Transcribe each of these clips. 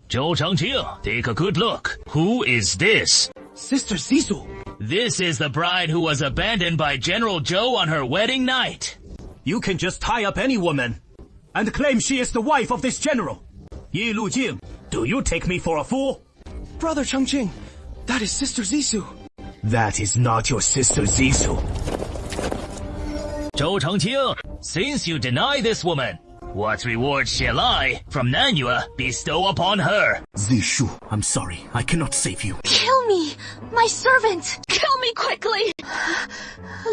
Zhou Changqing, take a good look. Who is this? Sister Zizou. This is the bride who was abandoned by General Zhou on her wedding night. You can just tie up any woman and claim she is the wife of this general. Yi Lujing, do you take me for a fool? Brother Changqing, that is Sister Zizou. That is not your Sister Zizou. Zhou Changqing, since you deny this woman, what reward shall I, from Nanu, bestow upon her? Zizou, I'm sorry, I cannot save you. Kill me, my servant! Kill me quickly!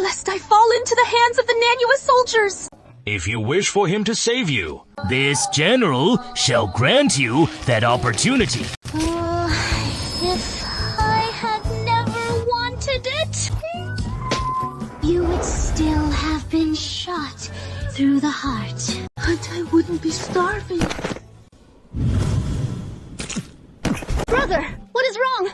Lest I fall into the hands of the Nanua soldiers! If you wish for him to save you, this general shall grant you that opportunity. If I had never wanted it, you would still have been shot through the heart. But I wouldn't be starving. Brother, what is wrong?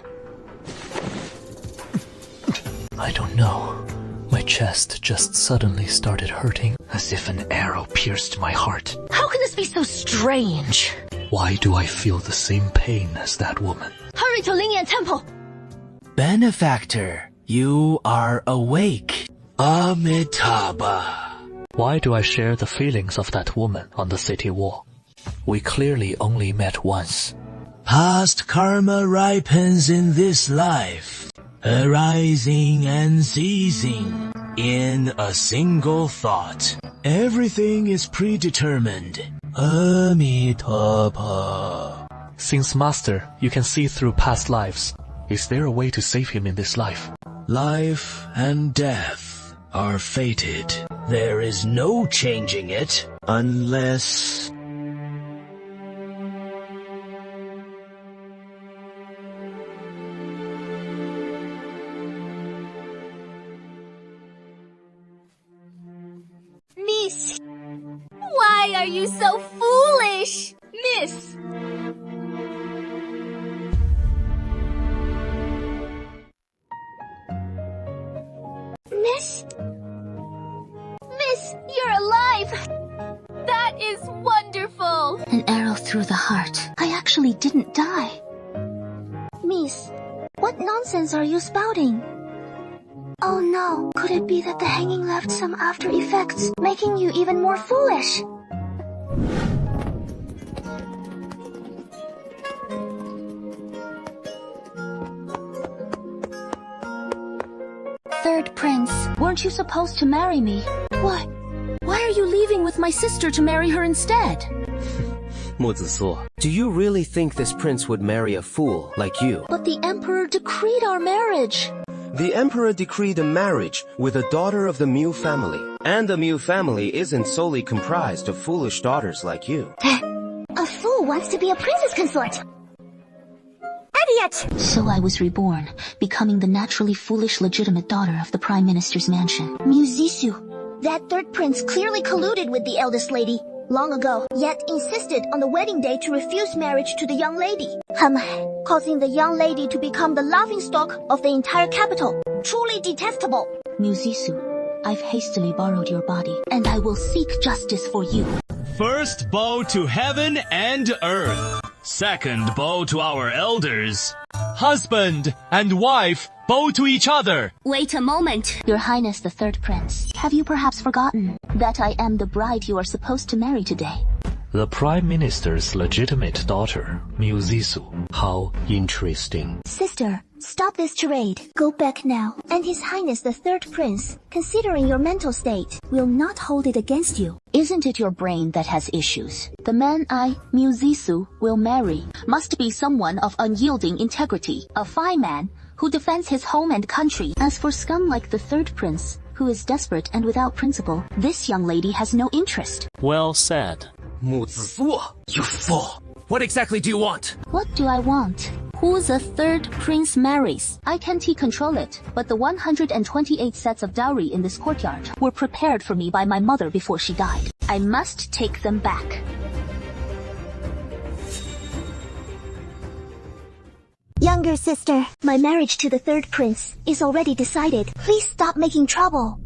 I don't know. My chest just suddenly started hurting, as if an arrow pierced my heart. How can this be so strange? Why do I feel the same pain as that woman? Hurry to Lingyan Temple! Benefactor, you are awake. Amitabha. Why do I share the feelings of that woman on the city wall? We clearly only met once. Past karma ripens in this life, arising and ceasing in a single thought. Everything is predetermined. Amitabha. Since Master, you can see through past lives, is there a way to save him in this life? Life and death are fated. There is no changing it unless... Miss! Why are you so foolish? Miss! Miss? Miss, you're alive! That is wonderful! An arrow through the heart. I actually didn't die. Miss, what nonsense are you spouting? Oh no, could it be that the hanging left some after effects, making you even more foolish? Third Prince, weren't you supposed to marry me? What? Why are you leaving with my sister to marry her instead? Do you really think this prince would marry a fool like you? But the Emperor decreed our marriage. The Emperor decreed a marriage with a daughter of the Mu family. And the Mu family isn't solely comprised of foolish daughters like you. A fool wants to be a princess consort. Idiot! So I was reborn, becoming the naturally foolish legitimate daughter of the Prime Minister's mansion. Mu Zizou. That third prince clearly colluded with the eldest lady long ago, yet insisted on the wedding day to refuse marriage to the young lady. Causing the young lady to become the laughingstock of the entire capital. Truly detestable. Mu Zizou, I've hastily borrowed your body, and I will seek justice for you. First bow to heaven and earth. Second bow to our elders. Husband and wife bow to each other. Wait a moment. Your Highness the Third Prince, have you perhaps forgotten that I am the bride you are supposed to marry today? The Prime Minister's legitimate daughter, Mu Zizou. How interesting. Sister, stop this charade. Go back now. And His Highness the Third Prince, considering your mental state, will not hold it against you. Isn't it your brain that has issues? The man I, Mu Zizou, will marry must be someone of unyielding integrity, a fine man who defends his home and country. As for scum like the Third Prince, who is desperate and without principle, this young lady has no interest. Well said. You fool! What exactly do you want? What do I want? Who the Third Prince marries? I can't control it, but the 128 sets of dowry in this courtyard were prepared for me by my mother before she died. I must take them back. Younger sister, my marriage to the Third Prince is already decided. Please stop making trouble.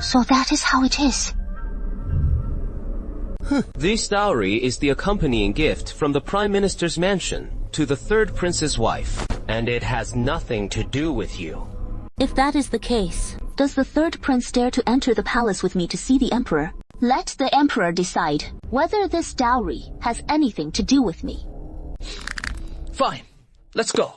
So that is how it is. This dowry is the accompanying gift from the Prime Minister's mansion to the third prince's wife, and it has nothing to do with you. If that is the case, does the third prince dare to enter the palace with me to see the emperor? Let the emperor decide whether this dowry has anything to do with me. Fine. Let's go.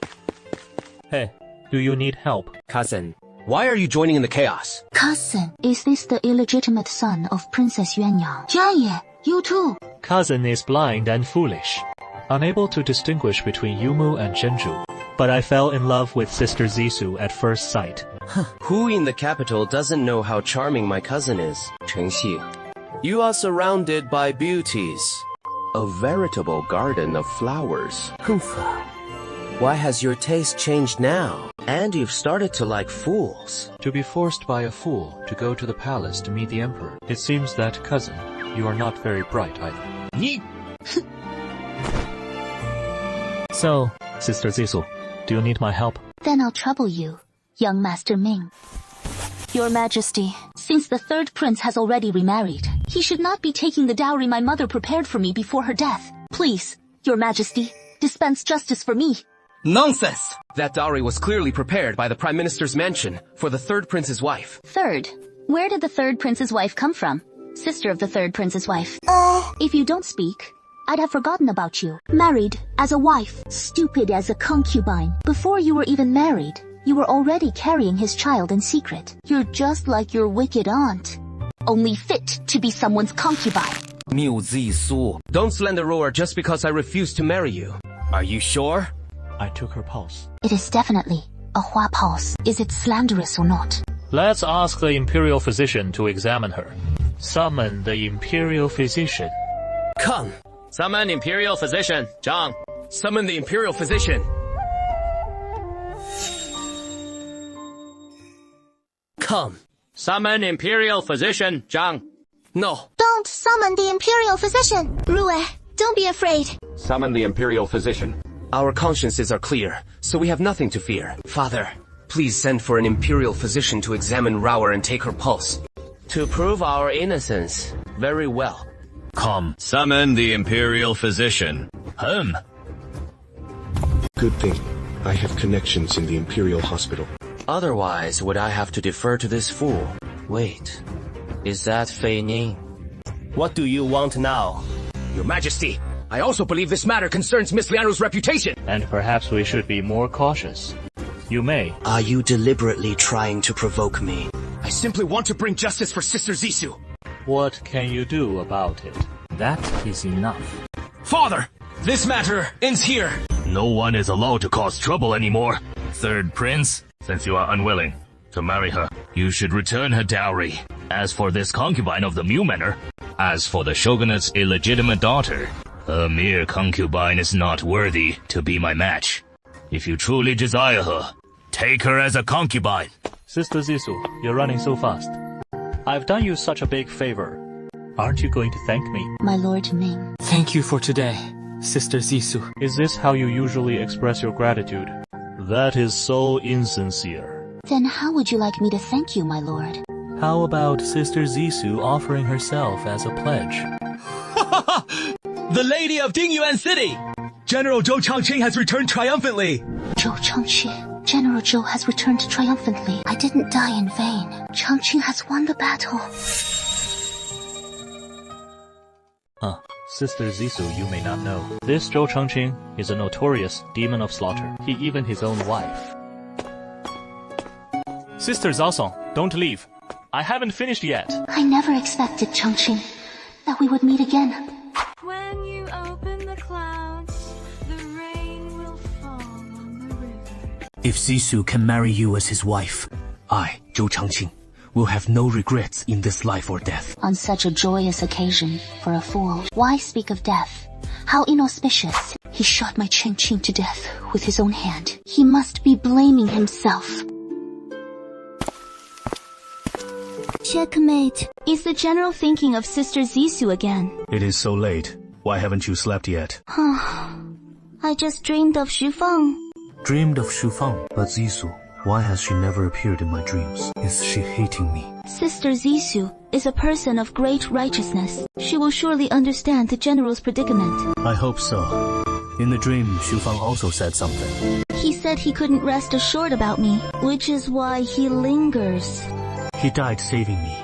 Hey, do you need help? Cousin, why are you joining in the chaos? Cousin, is this the illegitimate son of Princess Yuanzhou? Jianye, you too. Cousin is blind and foolish, unable to distinguish between Yumu and Zhenju. But I fell in love with Sister Zissou at first sight. Who in the capital doesn't know how charming my cousin is? Chengxi. You are surrounded by beauties. A veritable garden of flowers. Why has your taste changed now? And you've started to like fools. To be forced by a fool to go to the palace to meet the emperor. It seems that, cousin, you are not very bright either. So, Sister Zissou, do you need my help? Then I'll trouble you, young Master Ming. Your Majesty, since the third prince has already remarried, he should not be taking the dowry my mother prepared for me before her death. Please, Your Majesty, dispense justice for me. Nonsense! That dowry was clearly prepared by the Prime Minister's mansion for the third prince's wife. Third? Where did the third prince's wife come from? Sister of the third prince's wife. If you don't speak, I'd have forgotten about you. Married as a wife, stupid as a concubine. Before you were even married, you were already carrying his child in secret. You're just like your wicked aunt, only fit to be someone's concubine. Miu Zissou. Don't slander Roar just because I refuse to marry you. Are you sure? I took her pulse. It is definitely a hua pulse. Is it slanderous or not? Let's ask the Imperial physician to examine her. Summon the Imperial physician. Come. Summon Imperial physician, Zhang. Summon the Imperial physician. Come. Summon Imperial physician, Zhang. No. Don't summon the Imperial physician. Rue, don't be afraid. Summon the Imperial physician. Our consciences are clear, so we have nothing to fear. Father, please send for an Imperial physician to examine Rower and take her pulse. To prove our innocence. Very well. Come. Summon the Imperial physician. Good thing. I have connections in the Imperial hospital. Otherwise, would I have to defer to this fool? Wait, is that Fei Ning? What do you want now? Your Majesty, I also believe this matter concerns Miss Lianu's reputation. And perhaps we should be more cautious. You may. Are you deliberately trying to provoke me? I simply want to bring justice for Sister Zissou. What can you do about it? That is enough. Father, this matter ends here. No one is allowed to cause trouble anymore. Third prince, since you are unwilling to marry her, you should return her dowry. As for this concubine of the Mu manor, as for the shogunate's illegitimate daughter, a mere concubine is not worthy to be my match. If you truly desire her, take her as a concubine. Sister Zissou, you're running so fast. I've done you such a big favor. Aren't you going to thank me? My Lord Ming. Thank you for today, Sister Zissou. Is this how you usually express your gratitude? That is so insincere. Then how would you like me to thank you, my lord? How about Sister Zissou offering herself as a pledge? The Lady of Dingyuan City! General Zhou Changqing has returned triumphantly! Zhou Changqing, General Zhou has returned triumphantly. I didn't die in vain. Changqing has won the battle. Sister Zissou, you may not know. This Zhou Changqing is a notorious demon of slaughter. He even his own wife. Sister Zhaosong, don't leave. I haven't finished yet. I never expected, Changqing, that we would meet again. When you open the clouds, the rain will fall on the river. If Zissou can marry you as his wife, I, Zhou Changqing, will have no regrets in this life or death. On such a joyous occasion, for a fool, why speak of death? How inauspicious. He shot my Changqing to death with his own hand. He must be blaming himself. Checkmate. Is the general thinking of Sister Zissou again? It is so late. Why haven't you slept yet? I just dreamed of Shufeng. Dreamed of Shufeng. But Zissou, why has she never appeared in my dreams? Is she hating me? Sister Zissou, is a person of great righteousness. She will surely understand the general's predicament. I hope so. In the dream, Shuang also said something. He said he couldn't rest assured about me, which is why he lingers. He died saving me.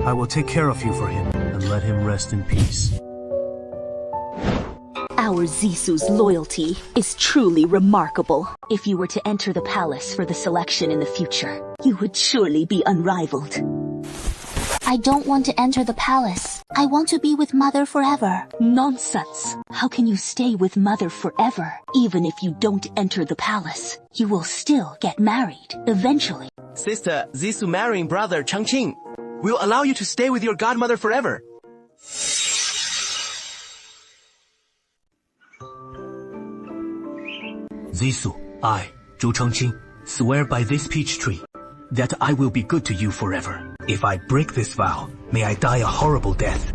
I will take care of you for him and let him rest in peace. Our Zisu's loyalty is truly remarkable. If you were to enter the palace for the selection in the future, you would surely be unrivaled. I don't want to enter the palace. I want to be with Mother forever. Nonsense! How can you stay with Mother forever? Even if you don't enter the palace, you will still get married, eventually. Sister Zisu marrying brother Changqing will allow you to stay with your godmother forever. Zisu, I, Zhou Changqing, swear by this peach tree that I will be good to you forever. If I break this vow, may I die a horrible death.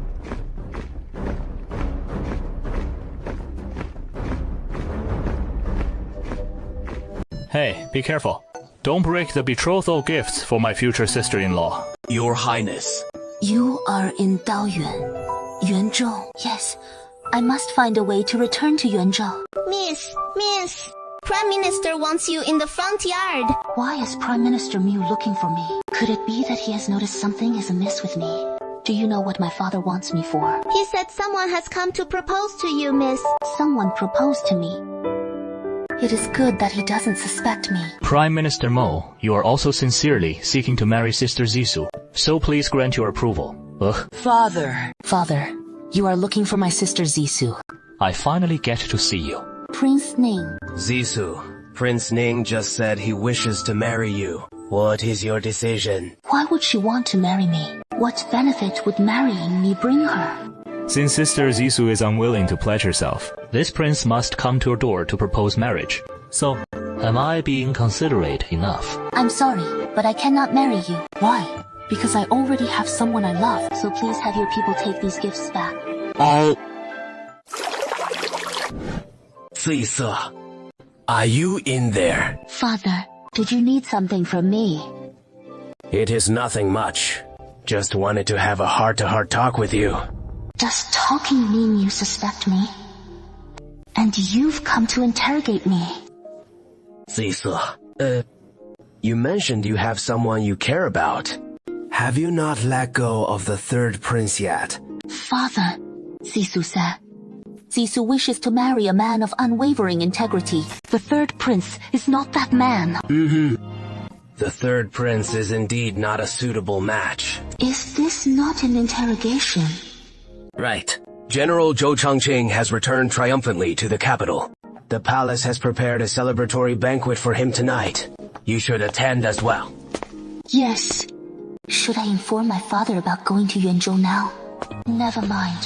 Hey, be careful. Don't break the betrothal gifts for my future sister-in-law. Your Highness. You are in Daoyuan, Yuanzhou. Yes, I must find a way to return to Yuanzhou. Miss, Prime Minister wants you in the front yard. Why is Prime Minister Mu looking for me? Could it be that he has noticed something is amiss with me? Do you know what my father wants me for? He said someone has come to propose to you, miss. Someone proposed to me. It is good that he doesn't suspect me. Prime Minister Mo, you are also sincerely seeking to marry Sister Zisu, so please grant your approval. Ugh. Father, you are looking for my sister Zisu. I finally get to see you. Prince Ning. Zisu, Prince Ning just said he wishes to marry you. What is your decision? Why would she want to marry me? What benefit would marrying me bring her? Since Sister Zisu is unwilling to pledge herself, this prince must come to your door to propose marriage. So, am I being considerate enough? I'm sorry, but I cannot marry you. Why? Because I already have someone I love. So please have your people take these gifts back. Zisu, are you in there? Father, did you need something from me? It is nothing much. Just wanted to have a heart-to-heart talk with you. Does talking mean you suspect me? And you've come to interrogate me. Zisu, you mentioned you have someone you care about. Have you not let go of the third prince yet? Father, Zisu said. Zisu wishes to marry a man of unwavering integrity. The third prince is not that man. The third prince is indeed not a suitable match. Is this not an interrogation? Right. General Zhou Changqing has returned triumphantly to the capital. The palace has prepared a celebratory banquet for him tonight. You should attend as well. Yes. Should I inform my father about going to Yuanzhou now? Never mind.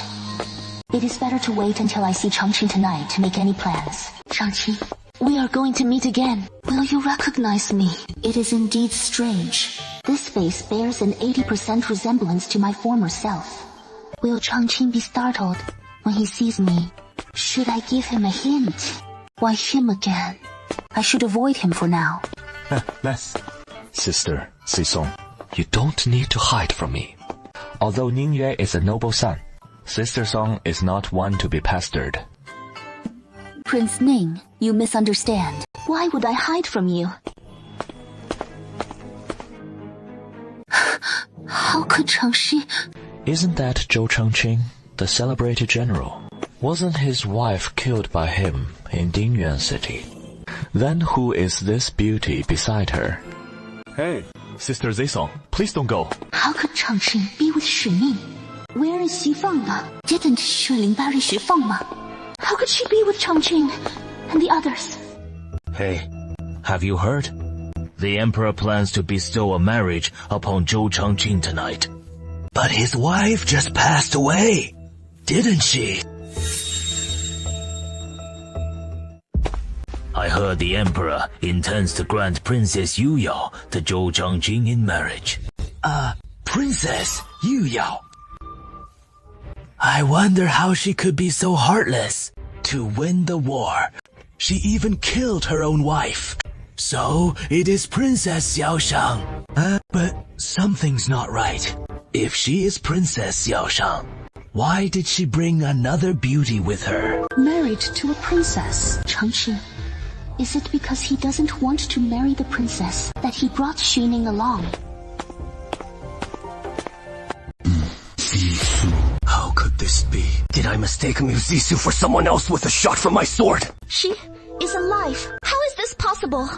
It is better to wait until I see Changqing tonight to make any plans. Changqing, we are going to meet again. Will you recognize me? It is indeed strange. This face bears an 80% resemblance to my former self. Will Changqing be startled when he sees me? Should I give him a hint? Why him again? I should avoid him for now. Sister Zisong, you don't need to hide from me. Although Ningyue is a noble son, Sister Song is not one to be pestered. Prince Ning, you misunderstand. Why would I hide from you? How could Changxi... Isn't that Zhou Changqing, the celebrated general? Wasn't his wife killed by him in Dingyuan city? Then who is this beauty beside her? Hey, Sister Zisong, please don't go. How could Changxing be with Xu Ning? Where is Xu Feng? Didn't Xu Ling marry Xu Feng? How could she be with Changqing and the others? Hey, have you heard? The Emperor plans to bestow a marriage upon Zhou Changqing tonight. But his wife just passed away, didn't she? I heard the Emperor intends to grant Princess Yu Yao to Zhou Changqing in marriage. Princess Yu Yao. I wonder how she could be so heartless. To win the war, she even killed her own wife. So, it is Princess Xiaoshang. But something's not right. If she is Princess Xiaoshang, why did she bring another beauty with her? Married to a princess, Changqing. Is it because he doesn't want to marry the princess that he brought Xuning along? Zisu. How could this be? Did I mistake Mu Zisu for someone else with a shot from my sword? She is alive. How is this possible?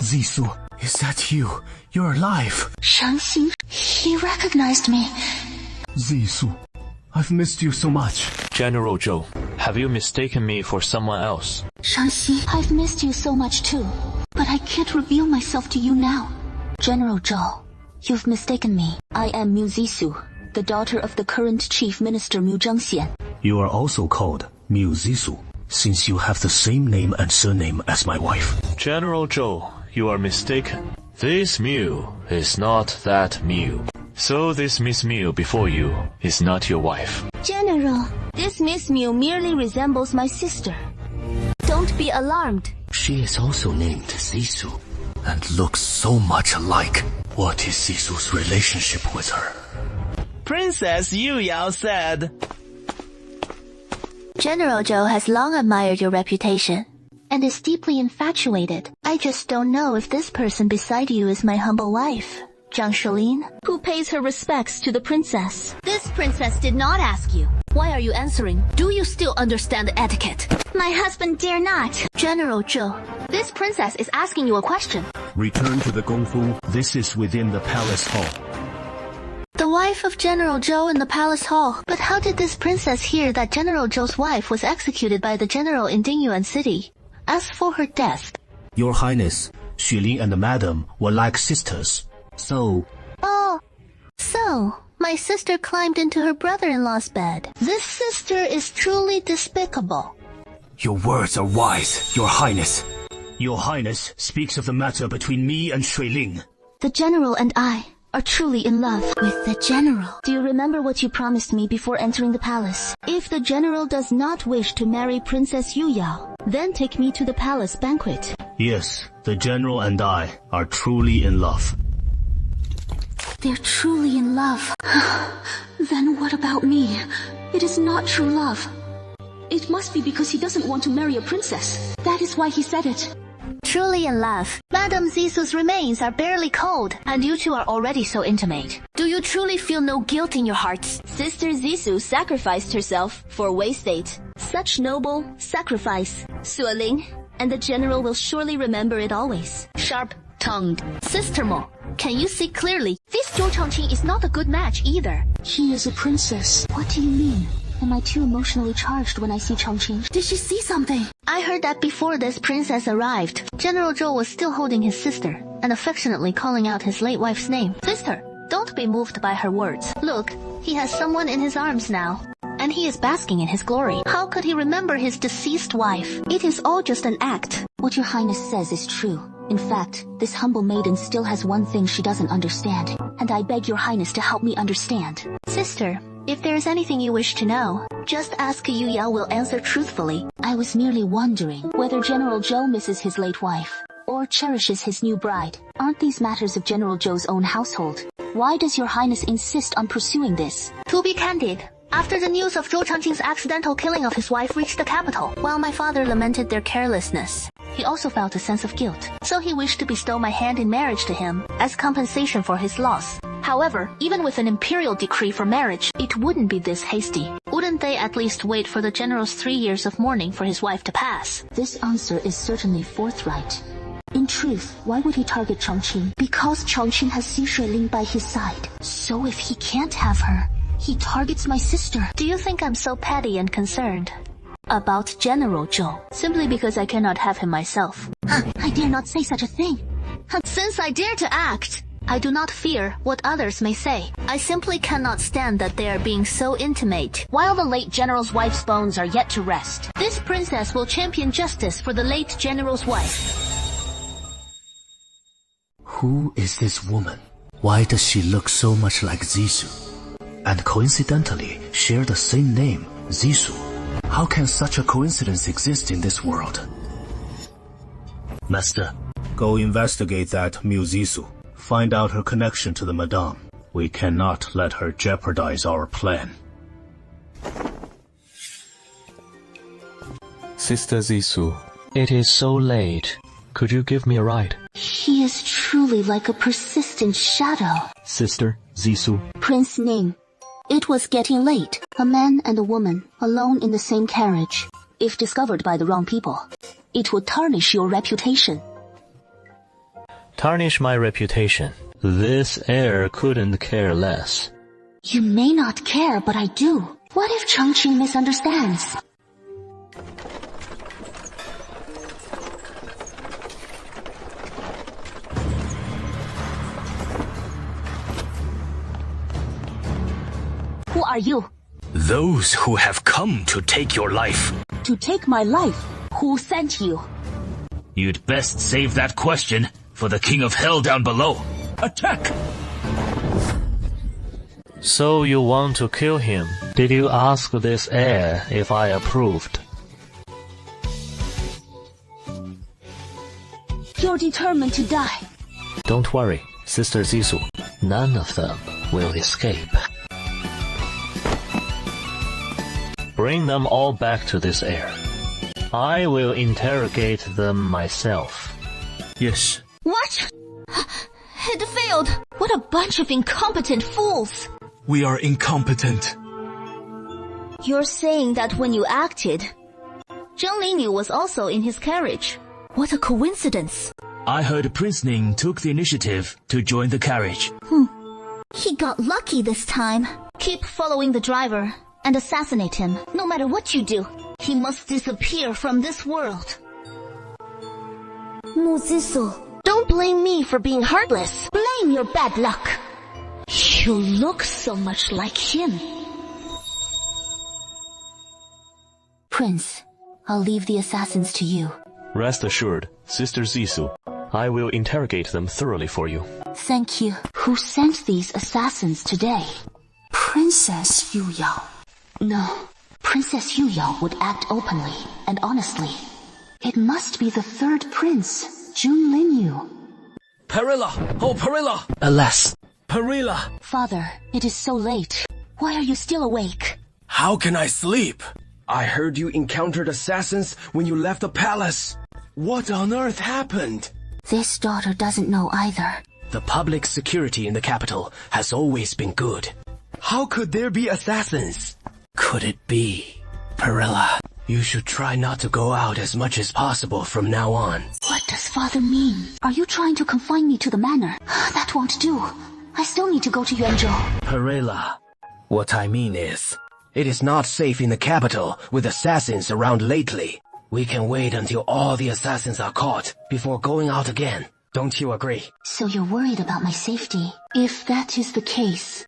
Zisu, is that you? You're alive. Shangxing, he recognized me. Zisu, I've missed you so much. General Zhou, have you mistaken me for someone else? Shangxi, I've missed you so much too. But I can't reveal myself to you now. General Zhou, you've mistaken me. I am Mu Zisu, the daughter of the current Chief Minister Mu Zhengxian. You are also called Mu Zisu, since you have the same name and surname as my wife. General Zhou, you are mistaken. This Mu is not that Mu. So this Miss Mu before you is not your wife. General, this Miss Mu merely resembles my sister. Don't be alarmed. She is also named Zisu, and looks so much alike. What is Zisu's relationship with her? Princess Yuyao said. General Zhou has long admired your reputation. And is deeply infatuated. I just don't know if this person beside you is my humble wife, Zhang Shilin, who pays her respects to the princess. This princess did not ask you. Why are you answering? Do you still understand etiquette? My husband dare not. General Zhou, this princess is asking you a question. Return to the Gongfu. This is within the palace hall. The wife of General Zhou in the palace hall. But how did this princess hear that General Zhou's wife was executed by the general in Dingyuan City? As for her death... Your Highness, Xulin and the madam were like sisters. So... Oh, so my sister climbed into her brother-in-law's bed. This sister is truly despicable. Your words are wise, Your Highness. Your Highness speaks of the matter between me and Shuiling. The general and I are truly in love with the general. Do you remember what you promised me before entering the palace? If the general does not wish to marry Princess Yuyao, then take me to the palace banquet. Yes, the general and I are truly in love. They're truly in love. Then what about me? It is not true love. It must be because he doesn't want to marry a princess. That is why he said it. Truly in love. Madame Zisu's remains are barely cold, and you two are already so intimate. Do you truly feel no guilt in your hearts? Sister Zisu sacrificed herself for Wei State. Such noble sacrifice. Suoling and the general will surely remember it always. Sharp-tongued. Sister Mo, can you see clearly? This Zhou Changqing is not a good match either. She is a princess. What do you mean? Am I too emotionally charged when I see Changqing? Did she see something? I heard that before this princess arrived, General Zhou was still holding his sister and affectionately calling out his late wife's name. Sister, don't be moved by her words. Look, he has someone in his arms now, and he is basking in his glory. How could he remember his deceased wife? It is all just an act. What your highness says is true. In fact, this humble maiden still has one thing she doesn't understand, and I beg your highness to help me understand. Sister, if there is anything you wish to know, just ask. Yuyao will answer truthfully. I was merely wondering whether General Zhou misses his late wife, or cherishes his new bride. Aren't these matters of General Zhou's own household? Why does your highness insist on pursuing this? To be candid, after the news of Zhou Changqing's accidental killing of his wife reached the capital, while my father lamented their carelessness, he also felt a sense of guilt. So he wished to bestow my hand in marriage to him as compensation for his loss. However, even with an imperial decree for marriage, it wouldn't be this hasty. Wouldn't they at least wait for the general's 3 years of mourning for his wife to pass? This answer is certainly forthright. In truth, why would he target Changqing? Because Changqing has Xi Shuiling by his side. So if he can't have her, he targets my sister. Do you think I'm so petty and concerned about General Zhou simply because I cannot have him myself? I dare not say such a thing. Since I dare to act, I do not fear what others may say. I simply cannot stand that they are being so intimate. While the late general's wife's bones are yet to rest, this princess will champion justice for the late general's wife. Who is this woman? Why does she look so much like Zisu? And coincidentally share the same name, Zisu. How can such a coincidence exist in this world? Master, go investigate that Mu Zisu. Find out her connection to the Madame. We cannot let her jeopardize our plan. Sister Zissou, it is so late. Could you give me a ride? He is truly like a persistent shadow. Sister Zissou. Prince Ning. It was getting late. A man and a woman, alone in the same carriage. If discovered by the wrong people, it would tarnish your reputation. Tarnish my reputation. This heir couldn't care less. You may not care, but I do. What if Changqing misunderstands? Who are you? Those who have come to take your life. To take my life? Who sent you? You'd best save that question for the King of Hell down below. Attack! So you want to kill him? Did you ask this heir if I approved? You're determined to die. Don't worry, Sister Zissou. None of them will escape. Bring them all back to this heir. I will interrogate them myself. Yes. What? It failed. What a bunch of incompetent fools. We are incompetent. You're saying that when you acted, Zheng Lingyu was also in his carriage. What a coincidence. I heard Prince Ning took the initiative to join the carriage. He got lucky this time. Keep following the driver and assassinate him. No matter what you do, he must disappear from this world. Zissou. Don't blame me for being heartless. Blame your bad luck. You look so much like him. Prince, I'll leave the assassins to you. Rest assured, Sister Zissou, I will interrogate them thoroughly for you. Thank you. Who sent these assassins today? Princess Yuyao. No, Princess Yuyao would act openly and honestly. It must be the third prince, Zheng Lingyu. Perilla! Oh, Perilla! Alas. Perilla! Father, it is so late. Why are you still awake? How can I sleep? I heard you encountered assassins when you left the palace. What on earth happened? This daughter doesn't know either. The public security in the capital has always been good. How could there be assassins? Could it be? Perilla, you should try not to go out as much as possible from now on. What does father mean? Are you trying to confine me to the manor? That won't do. I still need to go to Yuanzhou. Perilla, what I mean is, it is not safe in the capital with assassins around lately. We can wait until all the assassins are caught before going out again. Don't you agree? So you're worried about my safety? If that is the case,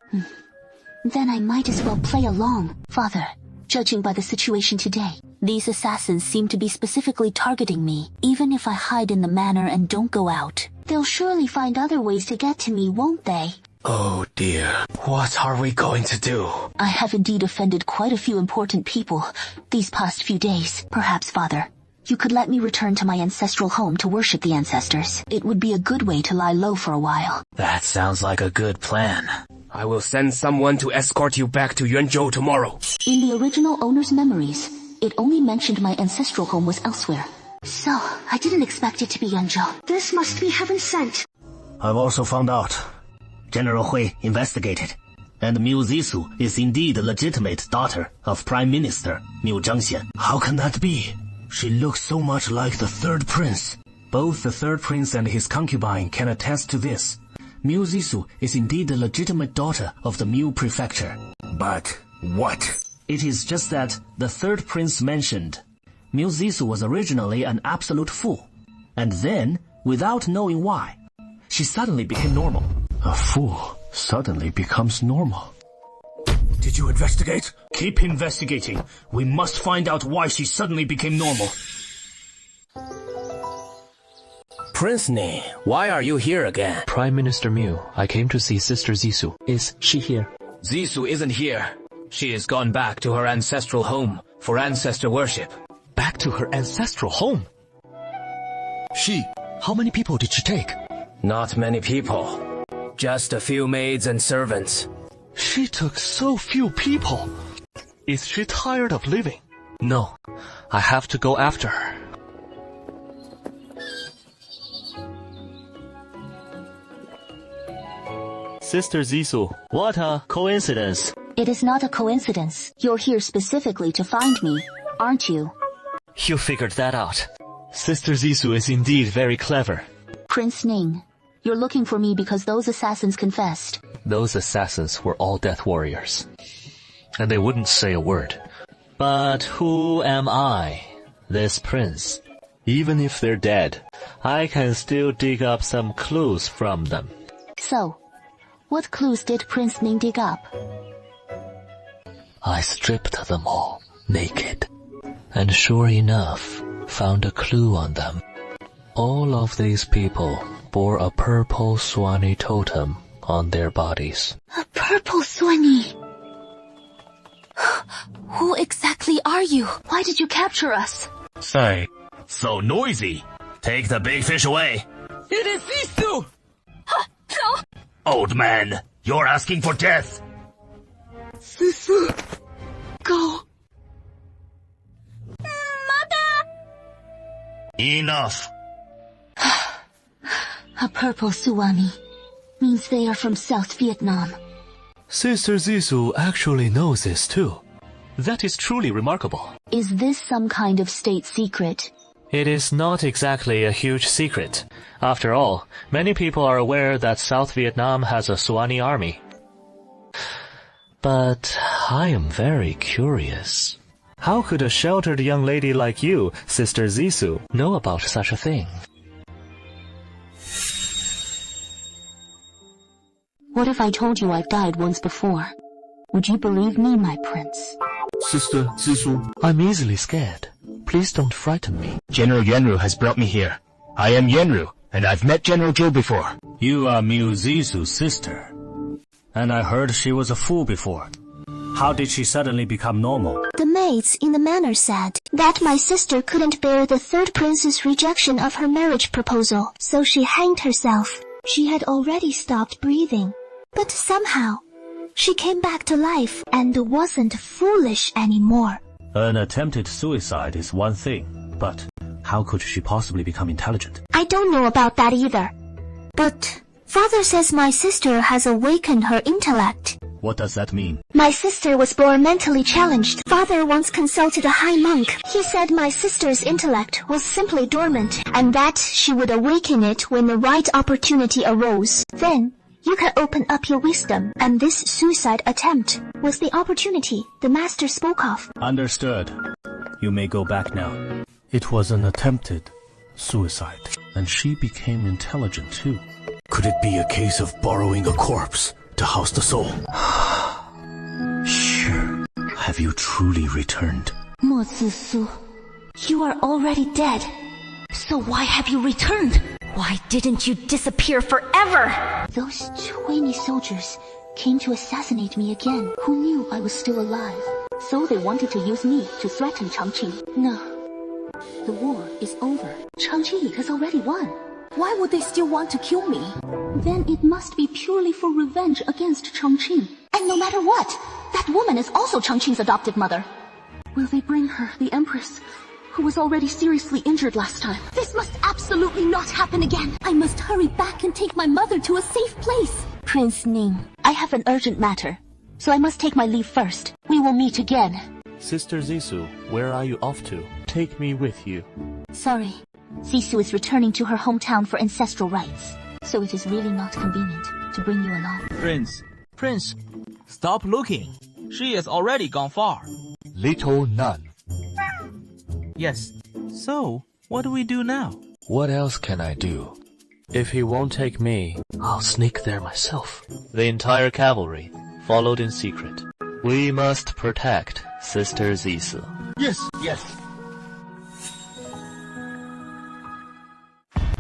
then I might as well play along. Father, judging by the situation today, these assassins seem to be specifically targeting me. Even if I hide in the manor and don't go out, they'll surely find other ways to get to me, won't they? Oh dear, what are we going to do? I have indeed offended quite a few important people these past few days. Perhaps, Father, you could let me return to my ancestral home to worship the ancestors. It would be a good way to lie low for a while. That sounds like a good plan. I will send someone to escort you back to Yuanzhou tomorrow. In the original owner's memories, it only mentioned my ancestral home was elsewhere. So, I didn't expect it to be Yuanzhou. This must be heaven sent. I've also found out. General Hui investigated, and Miu Zissou is indeed the legitimate daughter of Prime Minister Miu Zhangxian. How can that be? She looks so much like the third prince. Both the third prince and his concubine can attest to this. Miu Zissou is indeed the legitimate daughter of the Miu prefecture. But what? It is just that the third prince mentioned, Miu Zissou was originally an absolute fool, and then, without knowing why, she suddenly became normal. A fool suddenly becomes normal. Did you investigate? Keep investigating. We must find out why she suddenly became normal. Prince Ning, why are you here again? Prime Minister Miu, I came to see Sister Zissou. Is she here? Zissou isn't here. She has gone back to her ancestral home for ancestor worship. Back to her ancestral home? How many people did she take? Not many people. Just a few maids and servants. She took so few people. Is she tired of living? No, I have to go after her. Sister Zissou, what a coincidence. It is not a coincidence. You're here specifically to find me, aren't you? You figured that out. Sister Zissou is indeed very clever. Prince Ning, you're looking for me because those assassins confessed. Those assassins were all death warriors. And they wouldn't say a word. But who am I, this prince? Even if they're dead, I can still dig up some clues from them. So, what clues did Prince Ning dig up? I stripped them all, naked. And sure enough, found a clue on them. All of these people bore a purple Suani totem on their bodies. A purple Suani. Who exactly are you? Why did you capture us? Say, so noisy. Take the big fish away. It is Zissou! No! Old man, you're asking for death. Zissou, go. Enough. A purple Suani means they are from South Vietnam. Sister Zissou actually knows this too. That is truly remarkable. Is this some kind of state secret? It is not exactly a huge secret. After all, many people are aware that South Vietnam has a Suani army. But I am very curious. How could a sheltered young lady like you, Sister Zissou, know about such a thing? What if I told you I've died once before? Would you believe me, my prince? Sister Zissou, I'm easily scared. Please don't frighten me. General Yuanzhou has brought me here. I am Yuanzhou, and I've met General Zhou before. You are Mu Zissou's sister. And I heard she was a fool before. How did she suddenly become normal? The maids in the manor said that my sister couldn't bear the third prince's rejection of her marriage proposal, so she hanged herself. She had already stopped breathing. But somehow, she came back to life and wasn't foolish anymore. An attempted suicide is one thing, but how could she possibly become intelligent? I don't know about that either. But Father says my sister has awakened her intellect. What does that mean? My sister was born mentally challenged. Father once consulted a high monk. He said my sister's intellect was simply dormant, and that she would awaken it when the right opportunity arose. Then, you can open up your wisdom, and this suicide attempt was the opportunity the master spoke of. Understood. You may go back now. It was an attempted suicide, and she became intelligent too. Could it be a case of borrowing a corpse to house the soul? Sure. Have you truly returned? Mo Zissou, you are already dead. So why have you returned? Why didn't you disappear forever? Those 20 soldiers came to assassinate me again, who knew I was still alive. So they wanted to use me to threaten Changqing. No. The war is over. Changqing has already won. Why would they still want to kill me? Then it must be purely for revenge against Changqing. And no matter what, that woman is also Changqing's adopted mother. Will they bring her, the Empress, who was already seriously injured last time? This must absolutely not happen again. I must hurry back and take my mother to a safe place. Prince Ning, I have an urgent matter, so I must take my leave first. We will meet again. Sister Zissou, where are you off to? Take me with you. Sorry. Zissou is returning to her hometown for ancestral rites, so it is really not convenient to bring you along. Prince, stop looking. She has already gone far. Little nun. Yes. So, what do we do now? What else can I do? If he won't take me, I'll sneak there myself. the entire cavalry followed in secret. We must protect Sister Zissou. Yes.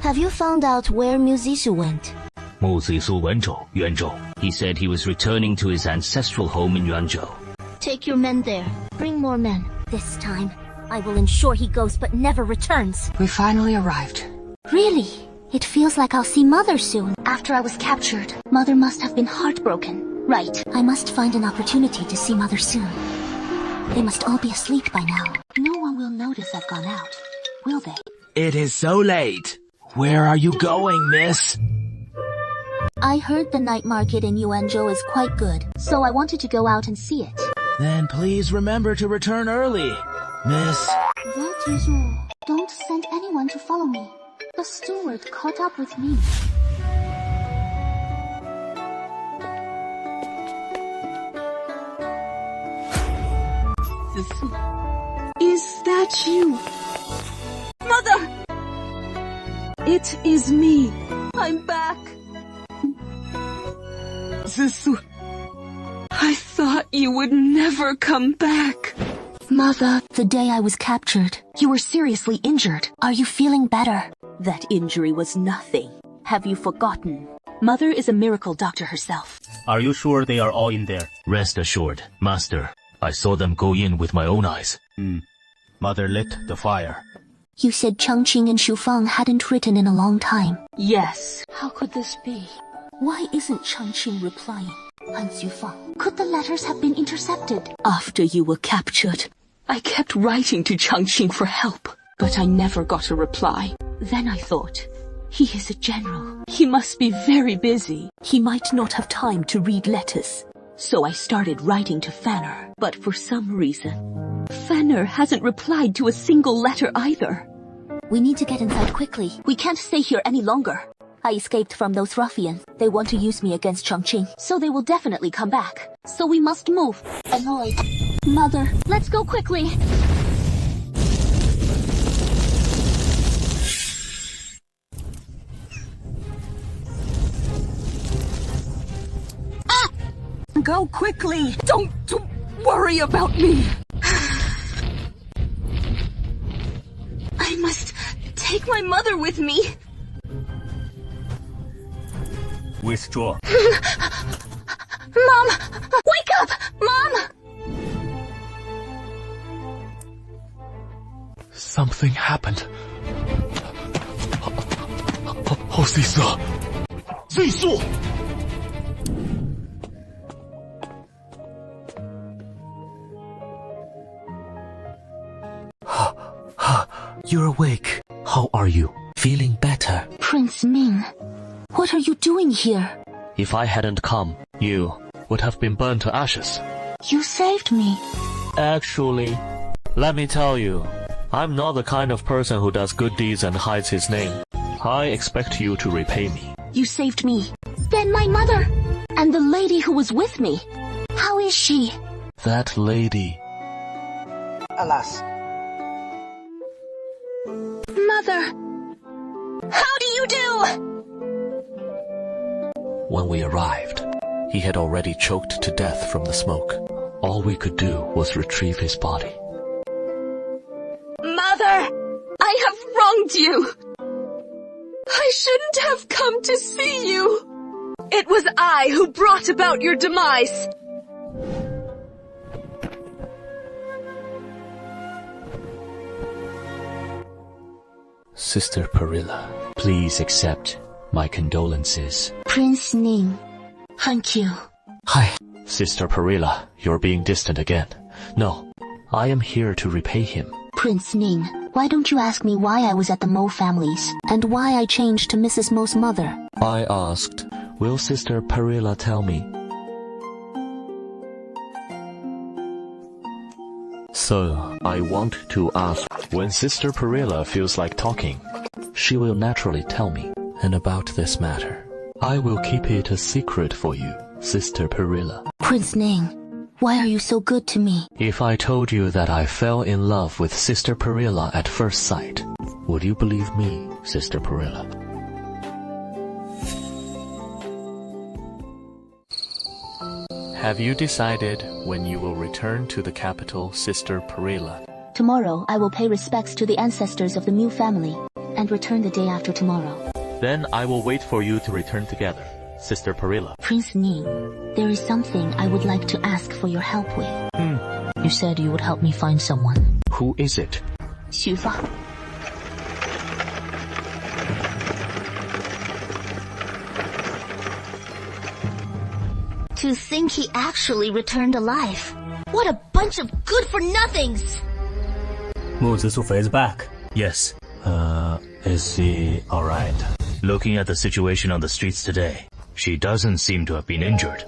Have you found out where Mu Zissou went? Mu Zissou Wenzhou, Yuanzhou. He said he was returning to his ancestral home in Yuanzhou. Take your men there. Bring more men. This time, I will ensure he goes but never returns. We finally arrived. Really? It feels like I'll see Mother soon. After I was captured, Mother must have been heartbroken. Right, I must find an opportunity to see Mother soon. They must all be asleep by now. No one will notice I've gone out, will they? It is so late. Where are you going, miss? I heard the night market in Yuanzhou is quite good, so I wanted to go out and see it. Then please remember to return early, miss. That is all. Don't send anyone to follow me. The steward caught up with me. Is that you? Mother! It is me. I'm back. Zisu, I thought you would never come back. Mother, the day I was captured, you were seriously injured. Are you feeling better? That injury was nothing. Have you forgotten? Mother is a miracle doctor herself. Are you sure they are all in there? Rest assured, Master. I saw them go in with my own eyes. Mother lit the fire. You said Changqing and Shuang hadn't written in a long time. Yes. How could this be? Why isn't Changqing replying? And Shuang? Could the letters have been intercepted? After you were captured, I kept writing to Changqing for help, but I never got a reply. Then I thought, he is a general. He must be very busy. He might not have time to read letters. So I started writing to Fanner, but for some reason, Fanner hasn't replied to a single letter either. We need to get inside quickly. We can't stay here any longer. I escaped from those ruffians. They want to use me against Changqing. So they will definitely come back. So we must move. Annoyed. Mother, let's go quickly. Go quickly! Don't worry about me! I must take my mother with me! Withdraw. Mom! Wake up! Mom! Something happened. Oh, Zisu! Zisu! You're awake. How are you? Feeling better? Prince Ming, what are you doing here? If I hadn't come, you would have been burned to ashes. You saved me. Actually, let me tell you, I'm not the kind of person who does good deeds and hides his name. I expect you to repay me. You saved me. Then my mother. And the lady who was with me. How is she? That lady. Alas. Mother! How do you do? When we arrived, he had already choked to death from the smoke. All we could do was retrieve his body. Mother! I have wronged you! I shouldn't have come to see you! It was I who brought about your demise! Sister Perilla, please accept my condolences. Prince Ning, thank you. Hi. Sister Perilla, you're being distant again. No, I am here to repay him. Prince Ning, why don't you ask me why I was at the Mo family's, and why I changed to Mrs. Mo's mother? I asked, will Sister Perilla tell me? So, I want to ask, when Sister Perilla feels like talking, she will naturally tell me. And about this matter, I will keep it a secret for you, Sister Perilla. Prince Ning, why are you so good to me? If I told you that I fell in love with Sister Perilla at first sight, would you believe me, Sister Perilla? Have you decided when you will return to the capital, Sister Perilla? Tomorrow I will pay respects to the ancestors of the Mu family, and return the day after tomorrow. Then I will wait for you to return together, Sister Perilla. Prince Ning, there is something I would like to ask for your help with. You said you would help me find someone. Who is it? Shuang. To think he actually returned alive. What a bunch of good-for-nothings! Mu Zisu is back. Yes. Is he alright? Looking at the situation on the streets today, she doesn't seem to have been injured.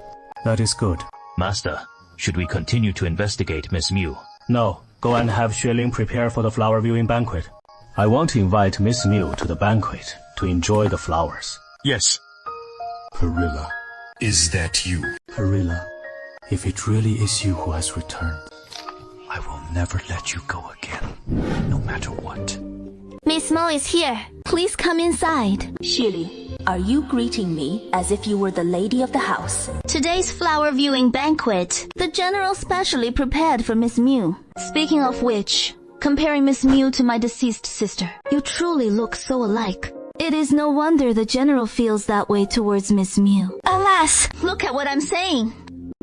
That is good. Master, should we continue to investigate Miss Miu? No, go and have Xueling prepare for the flower viewing banquet. I want to invite Miss Miu to the banquet to enjoy the flowers. Yes. Perilla, is that you? Perilla, if it really is you who has returned, I will never let you go again, no matter what. Miss Mo is here. Please come inside. Shiru, are you greeting me as if you were the lady of the house? Today's flower viewing banquet, the general specially prepared for Miss Miu. Speaking of which, comparing Miss Miu to my deceased sister, you truly look so alike. It is no wonder the general feels that way towards Miss Miu. Alas, look at what I'm saying.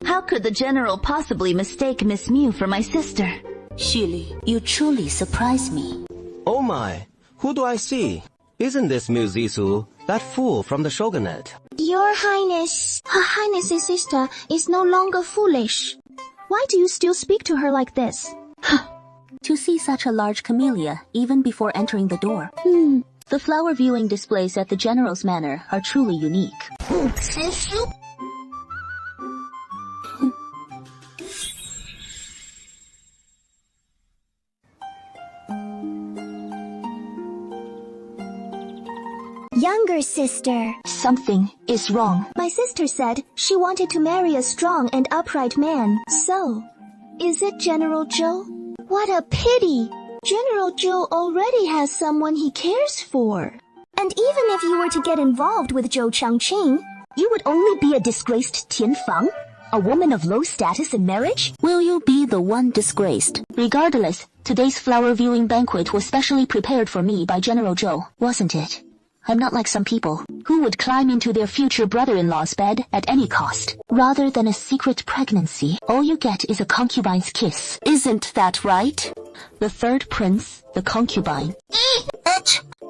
How could the general possibly mistake Miss Miu for my sister? Shiru, you truly surprise me. Oh my, who do I see? Isn't this Miu Zisu, that fool from the shogunate? Your Highness, Her Highness's sister is no longer foolish. Why do you still speak to her like this? To see such a large camellia even before entering the door. The flower viewing displays at the General's manor are truly unique. Younger sister. Something is wrong. My sister said she wanted to marry a strong and upright man. So, is it General Zhou? What a pity! General Zhou already has someone he cares for. And even if you were to get involved with Zhou Changqing, you would only be a disgraced Tian Fang? A woman of low status in marriage? Will you be the one disgraced? Regardless, today's flower viewing banquet was specially prepared for me by General Zhou, wasn't it? I'm not like some people who would climb into their future brother-in-law's bed at any cost. Rather than a secret pregnancy, all you get is a concubine's kiss. Isn't that right? The third prince, the concubine.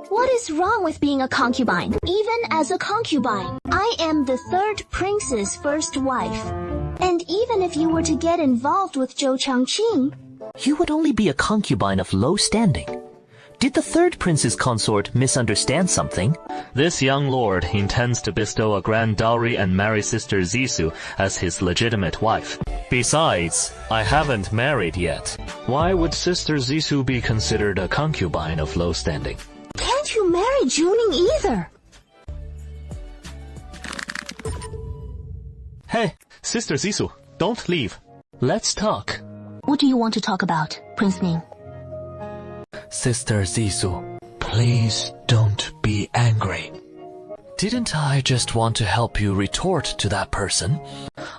What is wrong with being a concubine? Even as a concubine, I am the third prince's first wife. And even if you were to get involved with Zhou Changqing, you would only be a concubine of low standing. Did the third prince's consort misunderstand something? This young lord intends to bestow a grand dowry and marry Sister Zisu as his legitimate wife. Besides, I haven't married yet. Why would Sister Zisu be considered a concubine of low standing? Can't you marry Juning either? Hey, Sister Zisu, don't leave. Let's talk. What do you want to talk about, Prince Ning? Sister Zisu, please don't be angry. Didn't I just want to help you retort to that person?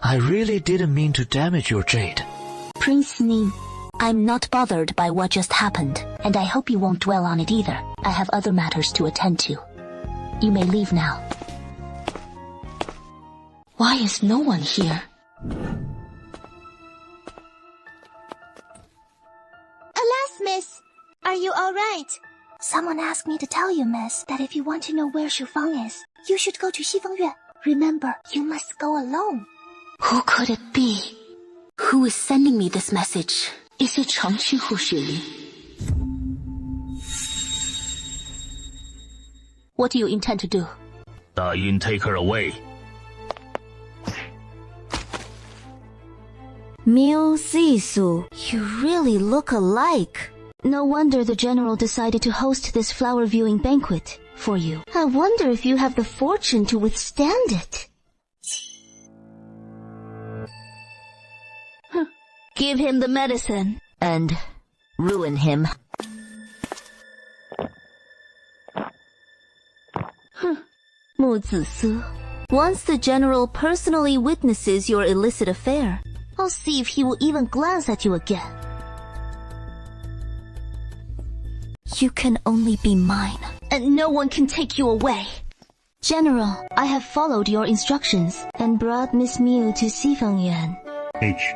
I really didn't mean to damage your jade. Prince Ning, I'm not bothered by what just happened, and I hope you won't dwell on it either. I have other matters to attend to. You may leave now. Why is no one here? Alas, miss! Are you alright? Someone asked me to tell you, miss, that if you want to know where Shufang is, you should go to Xifengyue. Remember, you must go alone. Who could it be? Who is sending me this message? Is it Changqing or Xueling? What do you intend to do? Da Yin, take her away. Miu Zisu, you really look alike. No wonder the general decided to host this flower viewing banquet for you. I wonder if you have the fortune to withstand it. Give him the medicine and ruin him. Mu Zisu. Once the general personally witnesses your illicit affair, I'll see if he will even glance at you again. You can only be mine, and no one can take you away. General, I have followed your instructions and brought Miss Miu to Xifengyuan. H.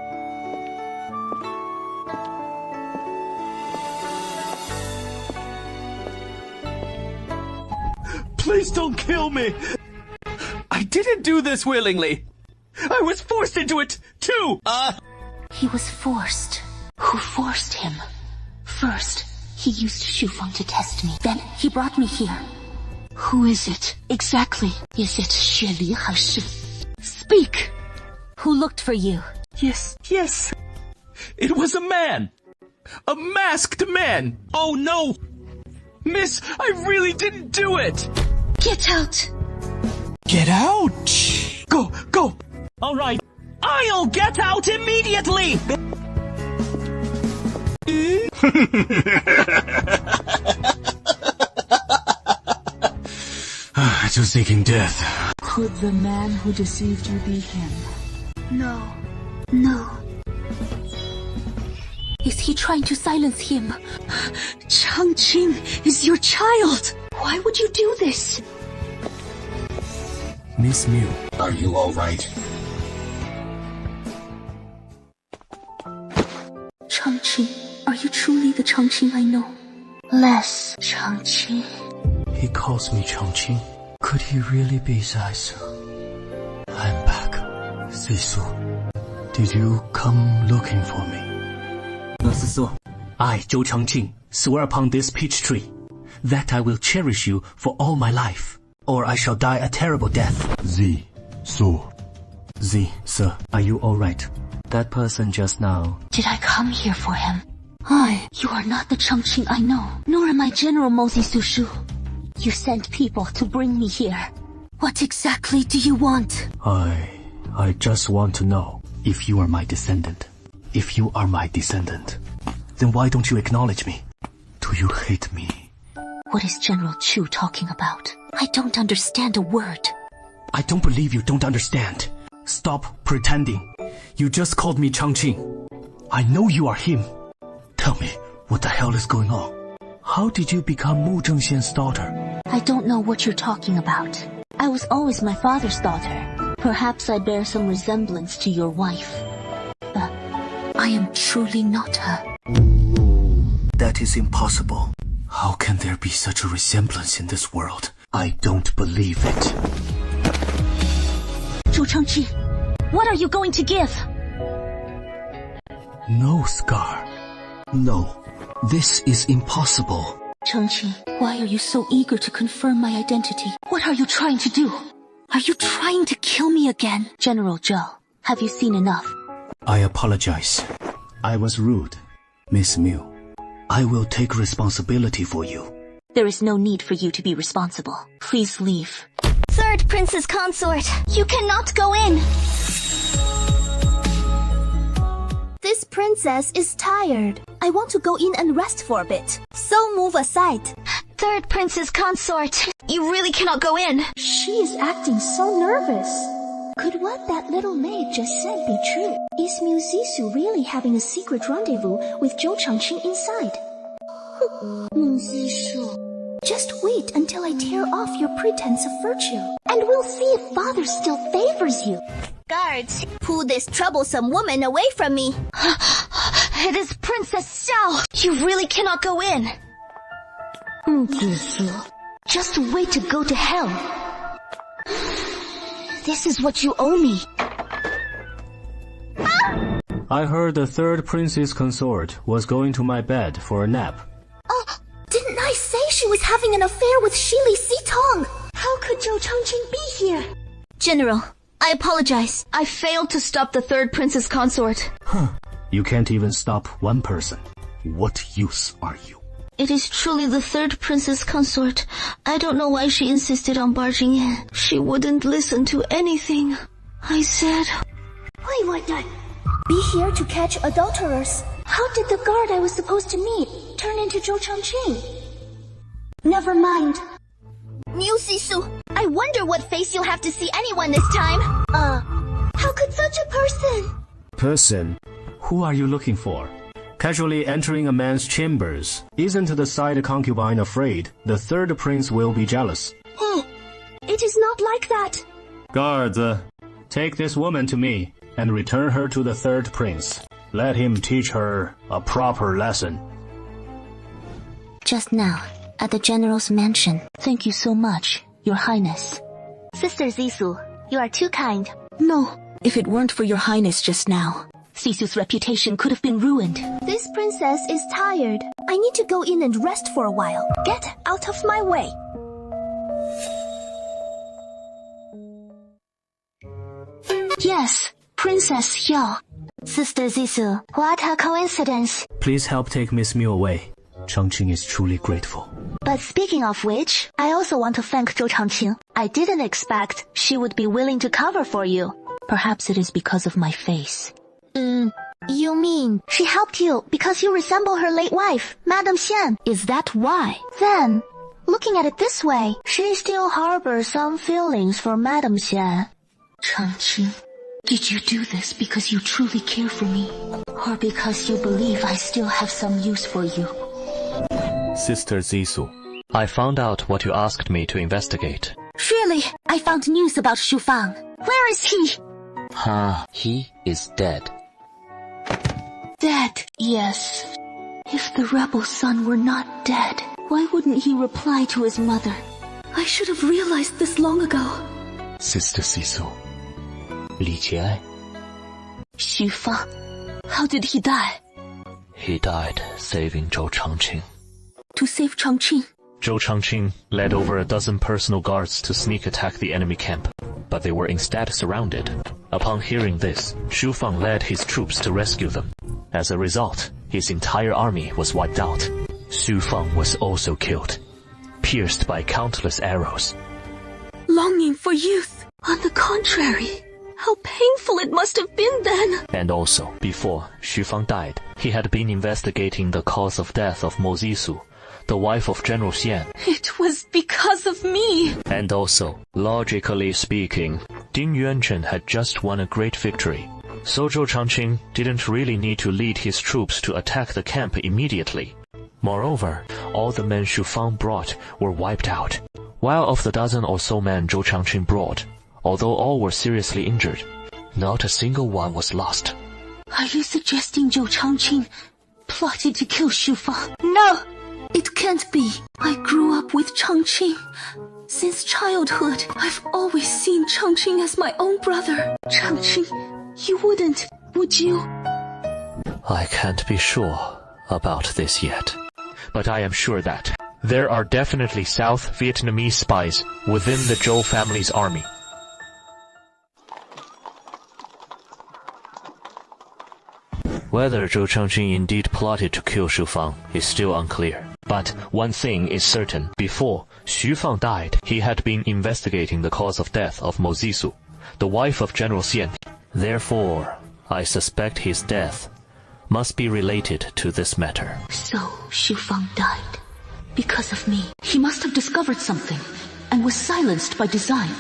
Please don't kill me! I didn't do this willingly. I was forced into it, too! He was forced. Who forced him? First, he used Shuang to test me. Then, he brought me here. Who is it? Exactly. Is it Xue or Shi? Speak! Who looked for you? Yes. It was a man. A masked man. Oh no! Miss, I really didn't do it! Get out! Get out! Go! Alright, I'll get out immediately! Just seeking death. Could the man who deceived you be him? No. Is he trying to silence him? Changqing is your child! Why would you do this? Miss Miu, Are you alright? Changqing, are you truly the Changqing I know? Less Changqing. he calls me Changqing. Could he really be Zaisu? I'm back. Zisu, did you come looking for me? I, Zhou Changqing, swear upon this peach tree that I will cherish you for all my life, or I shall die a terrible death. Zisu. Z, sir, are you alright? That person just now. Did I come here for him? You are not the Changqing I know, nor am I General Mozi Sushu. You sent people to bring me here. What exactly do you want? I just want to know if you are my descendant. If you are my descendant, then why don't you acknowledge me? Do you hate me? What is General Chu talking about? I don't understand a word. I don't believe you don't understand. Stop pretending. You just called me Changqing. I know you are him. Tell me, what the hell is going on? How did you become Mu Zhengxian's daughter? I don't know what you're talking about. I was always my father's daughter. Perhaps I bear some resemblance to your wife. But I am truly not her. That is impossible. How can there be such a resemblance in this world? I don't believe it. Zhou Changqing, what are you going to give? No, Scar. No, this is impossible. Changqing, why are you so eager to confirm my identity? What are you trying to do? Are you trying to kill me again? General Zhou, have you seen enough? I apologize. I was rude. Miss Miu, I will take responsibility for you. There is no need for you to be responsible. Please leave. Third Princess Consort, you cannot go in! This princess is tired. I want to go in and rest for a bit. So move aside. Third Princess Consort, you really cannot go in. She is acting so nervous. Could what that little maid just said be true? Is Mu Zisu really having a secret rendezvous with Zhou Changqing inside? Mu Zisu. Just wait until I tear off your pretense of virtue, and we'll see if father still favors you. Guards, pull this troublesome woman away from me. It is Princess Xiao. You really cannot go in. Just wait to go to hell. This is what you owe me. I heard the third princess consort was going to my bed for a nap. Didn't I say she was having an affair with Shili Sitong? How could Zhou Changqing be here? General, I apologize. I failed to stop the third princess consort. You can't even stop one person. What use are you? It is truly the third princess consort. I don't know why she insisted on barging in. She wouldn't listen to anything I said. Wait, what the? Be here to catch adulterers. How did the guard I was supposed to meet turn into Zhou Changqing? Never mind. Mu Zisu, I wonder what face you'll have to see anyone this time. How could such a person? Person? Who are you looking for? Casually entering a man's chambers. Isn't the side concubine afraid the third prince will be jealous? It is not like that. Guards, take this woman to me and return her to the third prince. Let him teach her a proper lesson. Just now, at the General's mansion. Thank you so much, Your Highness. Sister Zisu, you are too kind. No, If it weren't for your highness just now, Zisu's reputation could have been ruined. This princess is tired. I need to go in and rest for a while. Get out of my way. Yes, Princess Yao. Sister Zisu, what a coincidence. Please help take Miss Miu away. Changqing is truly grateful. But speaking of which, I also want to thank Zhou Changqing. I didn't expect she would be willing to cover for you. Perhaps it is because of my face. You mean she helped you because you resemble her late wife, Madame Xian? Is that why? Then, looking at it this way, she still harbors some feelings for Madame Xian. Changqing, did you do this because you truly care for me? Or because you believe I still have some use for you? Sister Zisu, I found out what you asked me to investigate. Really? I found news about Shufang. Where is he? He is dead. Dead, yes. If the rebel son were not dead, why wouldn't he reply to his mother? I should have realized this long ago. Sister Zisu, Li Jiai. Shufang, how did he die? He died saving Zhou Changqing. To save Changqing? Zhou Changqing led over a dozen personal guards to sneak attack the enemy camp, but they were instead surrounded. Upon hearing this, Shufang led his troops to rescue them. As a result, his entire army was wiped out. Shufang was also killed, pierced by countless arrows. Longing for youth. On the contrary, how painful it must have been then. And also, before Shufang died, he had been investigating the cause of death of Mo Zisu, the wife of General Xian. It was because of me. And also, logically speaking, Ding Yuanzhou had just won a great victory. So Zhou Changqing didn't really need to lead his troops to attack the camp immediately. Moreover, all the men Shufang brought were wiped out, while of the dozen or so men Zhou Changqing brought, although all were seriously injured, not a single one was lost. Are you suggesting Zhou Changqing plotted to kill Shufang? No! It can't be. I grew up with Changqing. Since childhood, I've always seen Changqing as my own brother. Changqing, you wouldn't, would you? I can't be sure about this yet, but I am sure that there are definitely South Vietnamese spies within the Zhou family's army. Whether Zhou Changqing indeed plotted to kill Shufang is still unclear. But one thing is certain. Before Shufang died, he had been investigating the cause of death of Mo Zisu, the wife of General Xian. Therefore, I suspect his death must be related to this matter. So, Shufang died because of me. He must have discovered something and was silenced by design.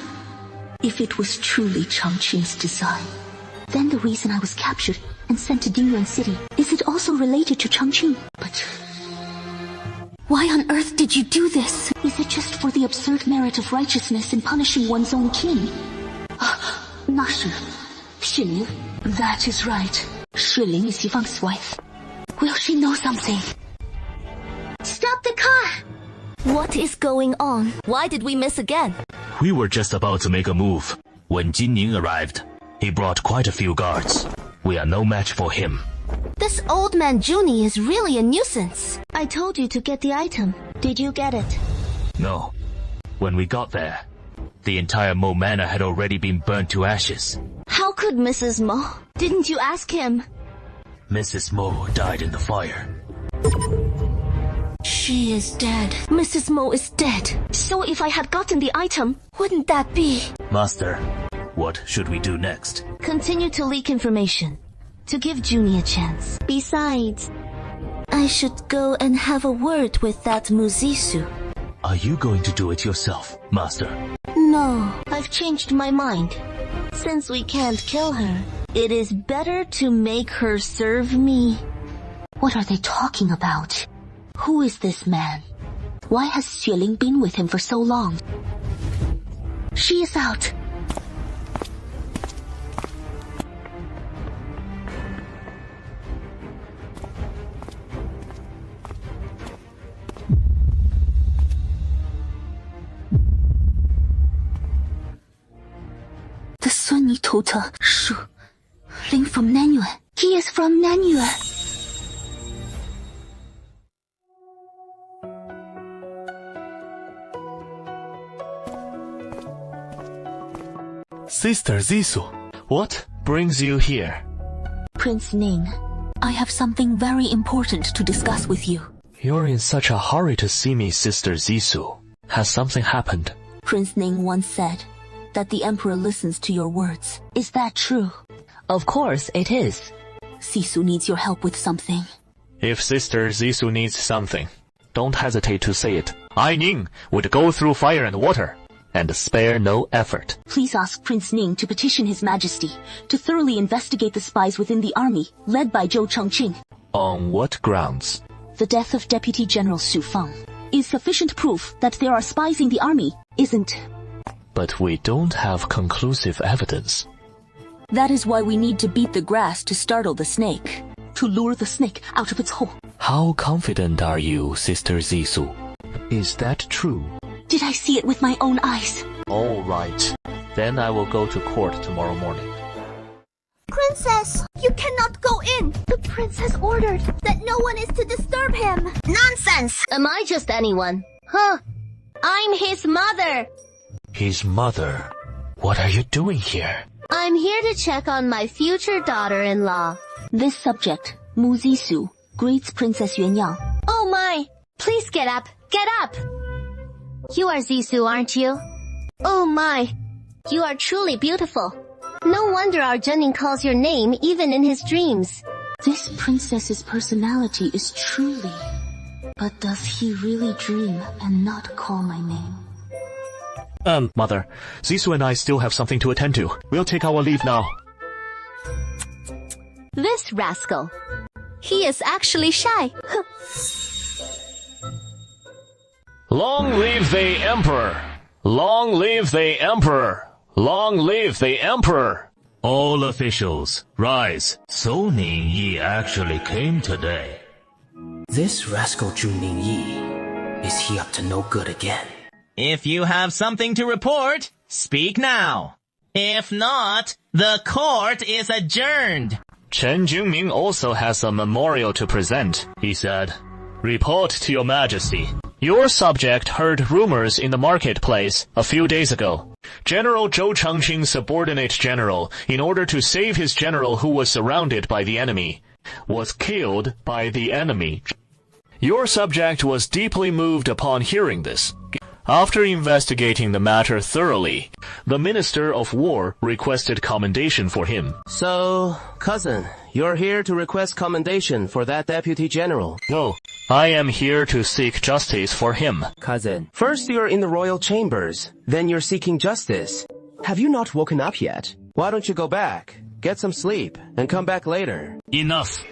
If it was truly Changqing's design, then the reason I was captured and sent to Dingyuan City, is it also related to Changqing? But why on earth did you do this? Is it just for the absurd merit of righteousness in punishing one's own king? Not Shiling. That is right. Shiling is Yifang's wife. Will she know something? Stop the car! What is going on? Why did we miss again? We were just about to make a move when Jin Ning arrived. He brought quite a few guards. We are no match for him. This old man Junie is really a nuisance. I told you to get the item. Did you get it? No. When we got there, the entire Mo Manor had already been burnt to ashes. How could Mrs. Mo? Didn't you ask him? Mrs. Mo died in the fire. She is dead. Mrs. Mo is dead. So if I had gotten the item, wouldn't that be? Master, what should we do next? Continue to leak information, to give Junie a chance. Besides, I should go and have a word with that Muzisu. Are you going to do it yourself, Master? No, I've changed my mind. Since we can't kill her, it is better to make her serve me. What are they talking about? Who is this man? Why has Xueling been with him for so long? She is out. The 孙女头疼，蛇 Something from Nanu. He is from Nanu. Sister Zissou, what brings you here? Prince Ning, I have something very important to discuss with you. You're in such a hurry to see me, Sister Zissou. Has something happened? Prince Ning once said that the Emperor listens to your words. Is that true? Of course it is. Zissou needs your help with something. If Sister Zissou needs something, don't hesitate to say it. I, Ning, would go through fire and water, and spare no effort. Please ask Prince Ning to petition His Majesty to thoroughly investigate the spies within the army, led by Zhou Changqing. On what grounds? The death of Deputy General Shuang is sufficient proof that there are spies in the army, isn't? But we don't have conclusive evidence. That is why we need to beat the grass to startle the snake, to lure the snake out of its hole. How confident are you, Sister Zissou? Is that true? Did I see it with my own eyes? All right. Then I will go to court tomorrow morning. Princess, you cannot go in. The prince has ordered that no one is to disturb him. Nonsense! Am I just anyone? Huh? I'm his mother. His mother? What are you doing here? I'm here to check on my future daughter-in-law. This subject, Mu Zissou, greets Princess Yuanzhou. Oh my! Please get up! Get up! You are Zissou, aren't you? Oh my! You are truly beautiful. No wonder our Zhenning calls your name even in his dreams. This princess's personality is truly... But does he really dream and not call my name? Mother, Zissou and I still have something to attend to. We'll take our leave now. This rascal. He is actually shy. Long live the Emperor! Long live the Emperor! Long live the Emperor! All officials, rise. So Ningyi actually came today. This rascal Zhu Ningyi, is he up to no good again? If you have something to report, speak now. If not, the court is adjourned. Chen Jingming also has a memorial to present. He said, Report to your majesty. Your subject heard rumors in the marketplace a few days ago. General Zhou Changqing's subordinate general, in order to save his general who was surrounded by the enemy, was killed by the enemy. Your subject was deeply moved upon hearing this. After investigating the matter thoroughly, the Minister of War requested commendation for him. So, cousin, you're here to request commendation for that deputy general? No, I am here to seek justice for him. Cousin, first you're in the royal chambers, then you're seeking justice. Have you not woken up yet? Why don't you go back, get some sleep, and come back later? Enough!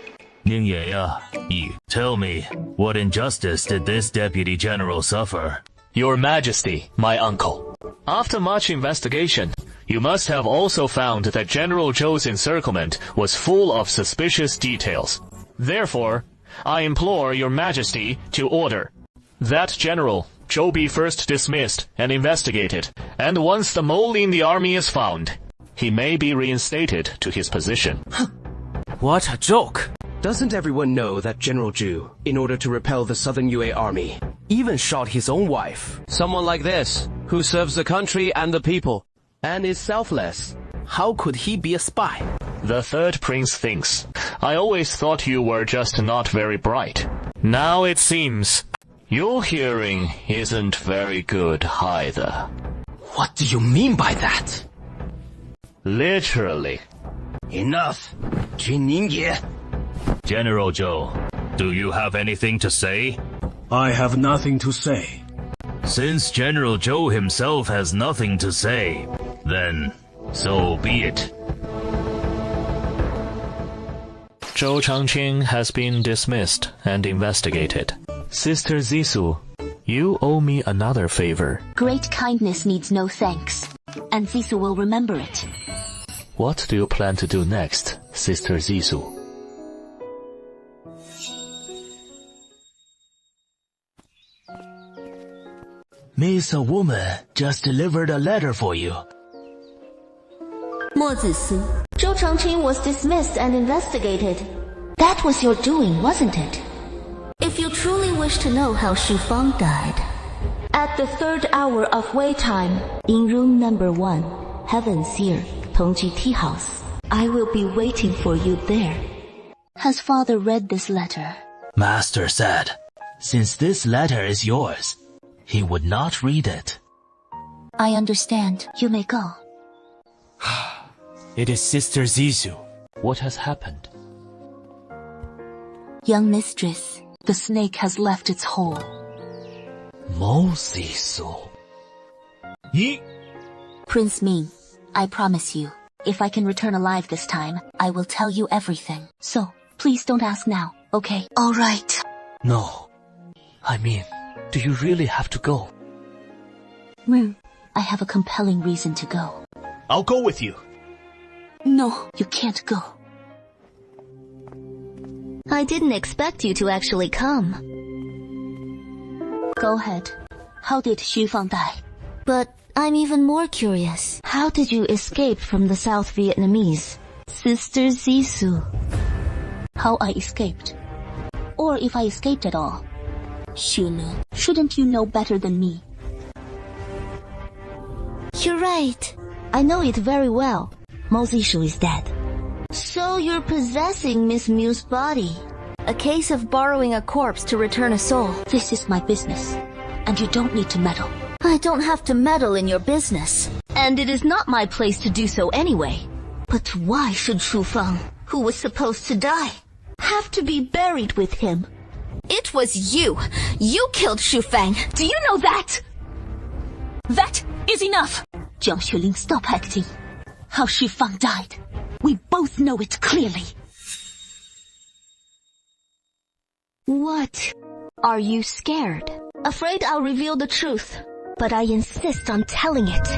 Ningye, you tell me, what injustice did this deputy general suffer? Your Majesty, my uncle. After much investigation, you must have also found that General Zhou's encirclement was full of suspicious details. Therefore, I implore your Majesty to order that General Zhou be first dismissed and investigated, and once the mole in the army is found, he may be reinstated to his position. What a joke! Doesn't everyone know that General Zhu, in order to repel the Southern Yue army, even shot his own wife? Someone like this, who serves the country and the people, and is selfless. How could he be a spy? The third prince thinks. I always thought you were just not very bright. Now it seems your hearing isn't very good either. What do you mean by that? Literally. Enough! Ningye. General Zhou, do you have anything to say? I have nothing to say. Since General Zhou himself has nothing to say, then so be it. Zhou Changqing has been dismissed and investigated. Sister Zissou, you owe me another favor. Great kindness needs no thanks, and Zissou will remember it. What do you plan to do next, Sister Zissou? Miss, a woman just delivered a letter for you. 墨子思， Zhou Changqing was dismissed and investigated. That was your doing, wasn't it? If you truly wish to know how Shufang died, at the 3rd hour of Wei time, in room number 1, Heaven's Ear, Tongji Tea House, I will be waiting for you there. Has father read this letter? Master said, since this letter is yours, he would not read it. I understand. You may go. It is Sister Zissou. What has happened? Young mistress, the snake has left its hole. Zissou. Prince Ming, I promise you, if I can return alive this time, I will tell you everything. So, please don't ask now, okay? All right. No. I mean, do you really have to go? I have a compelling reason to go. I'll go with you. No, you can't go. I didn't expect you to actually come. Go ahead. How did Shufang die? But I'm even more curious. How did you escape from the South Vietnamese? Sister Zissou. How I escaped. Or if I escaped at all. Shiru, shouldn't you know better than me? You're right. I know it very well. Mo Zissou is dead. So you're possessing Miss Mu's body. A case of borrowing a corpse to return a soul. This is my business, and you don't need to meddle. I don't have to meddle in your business. And it is not my place to do so anyway. But why should Shufang, who was supposed to die, have to be buried with him? It was you. You killed Shufang. Do you know that? That is enough! Jiang Xueling, stop acting. How Shufang died. We both know it clearly. What? Are you scared? Afraid I'll reveal the truth, but I insist on telling it.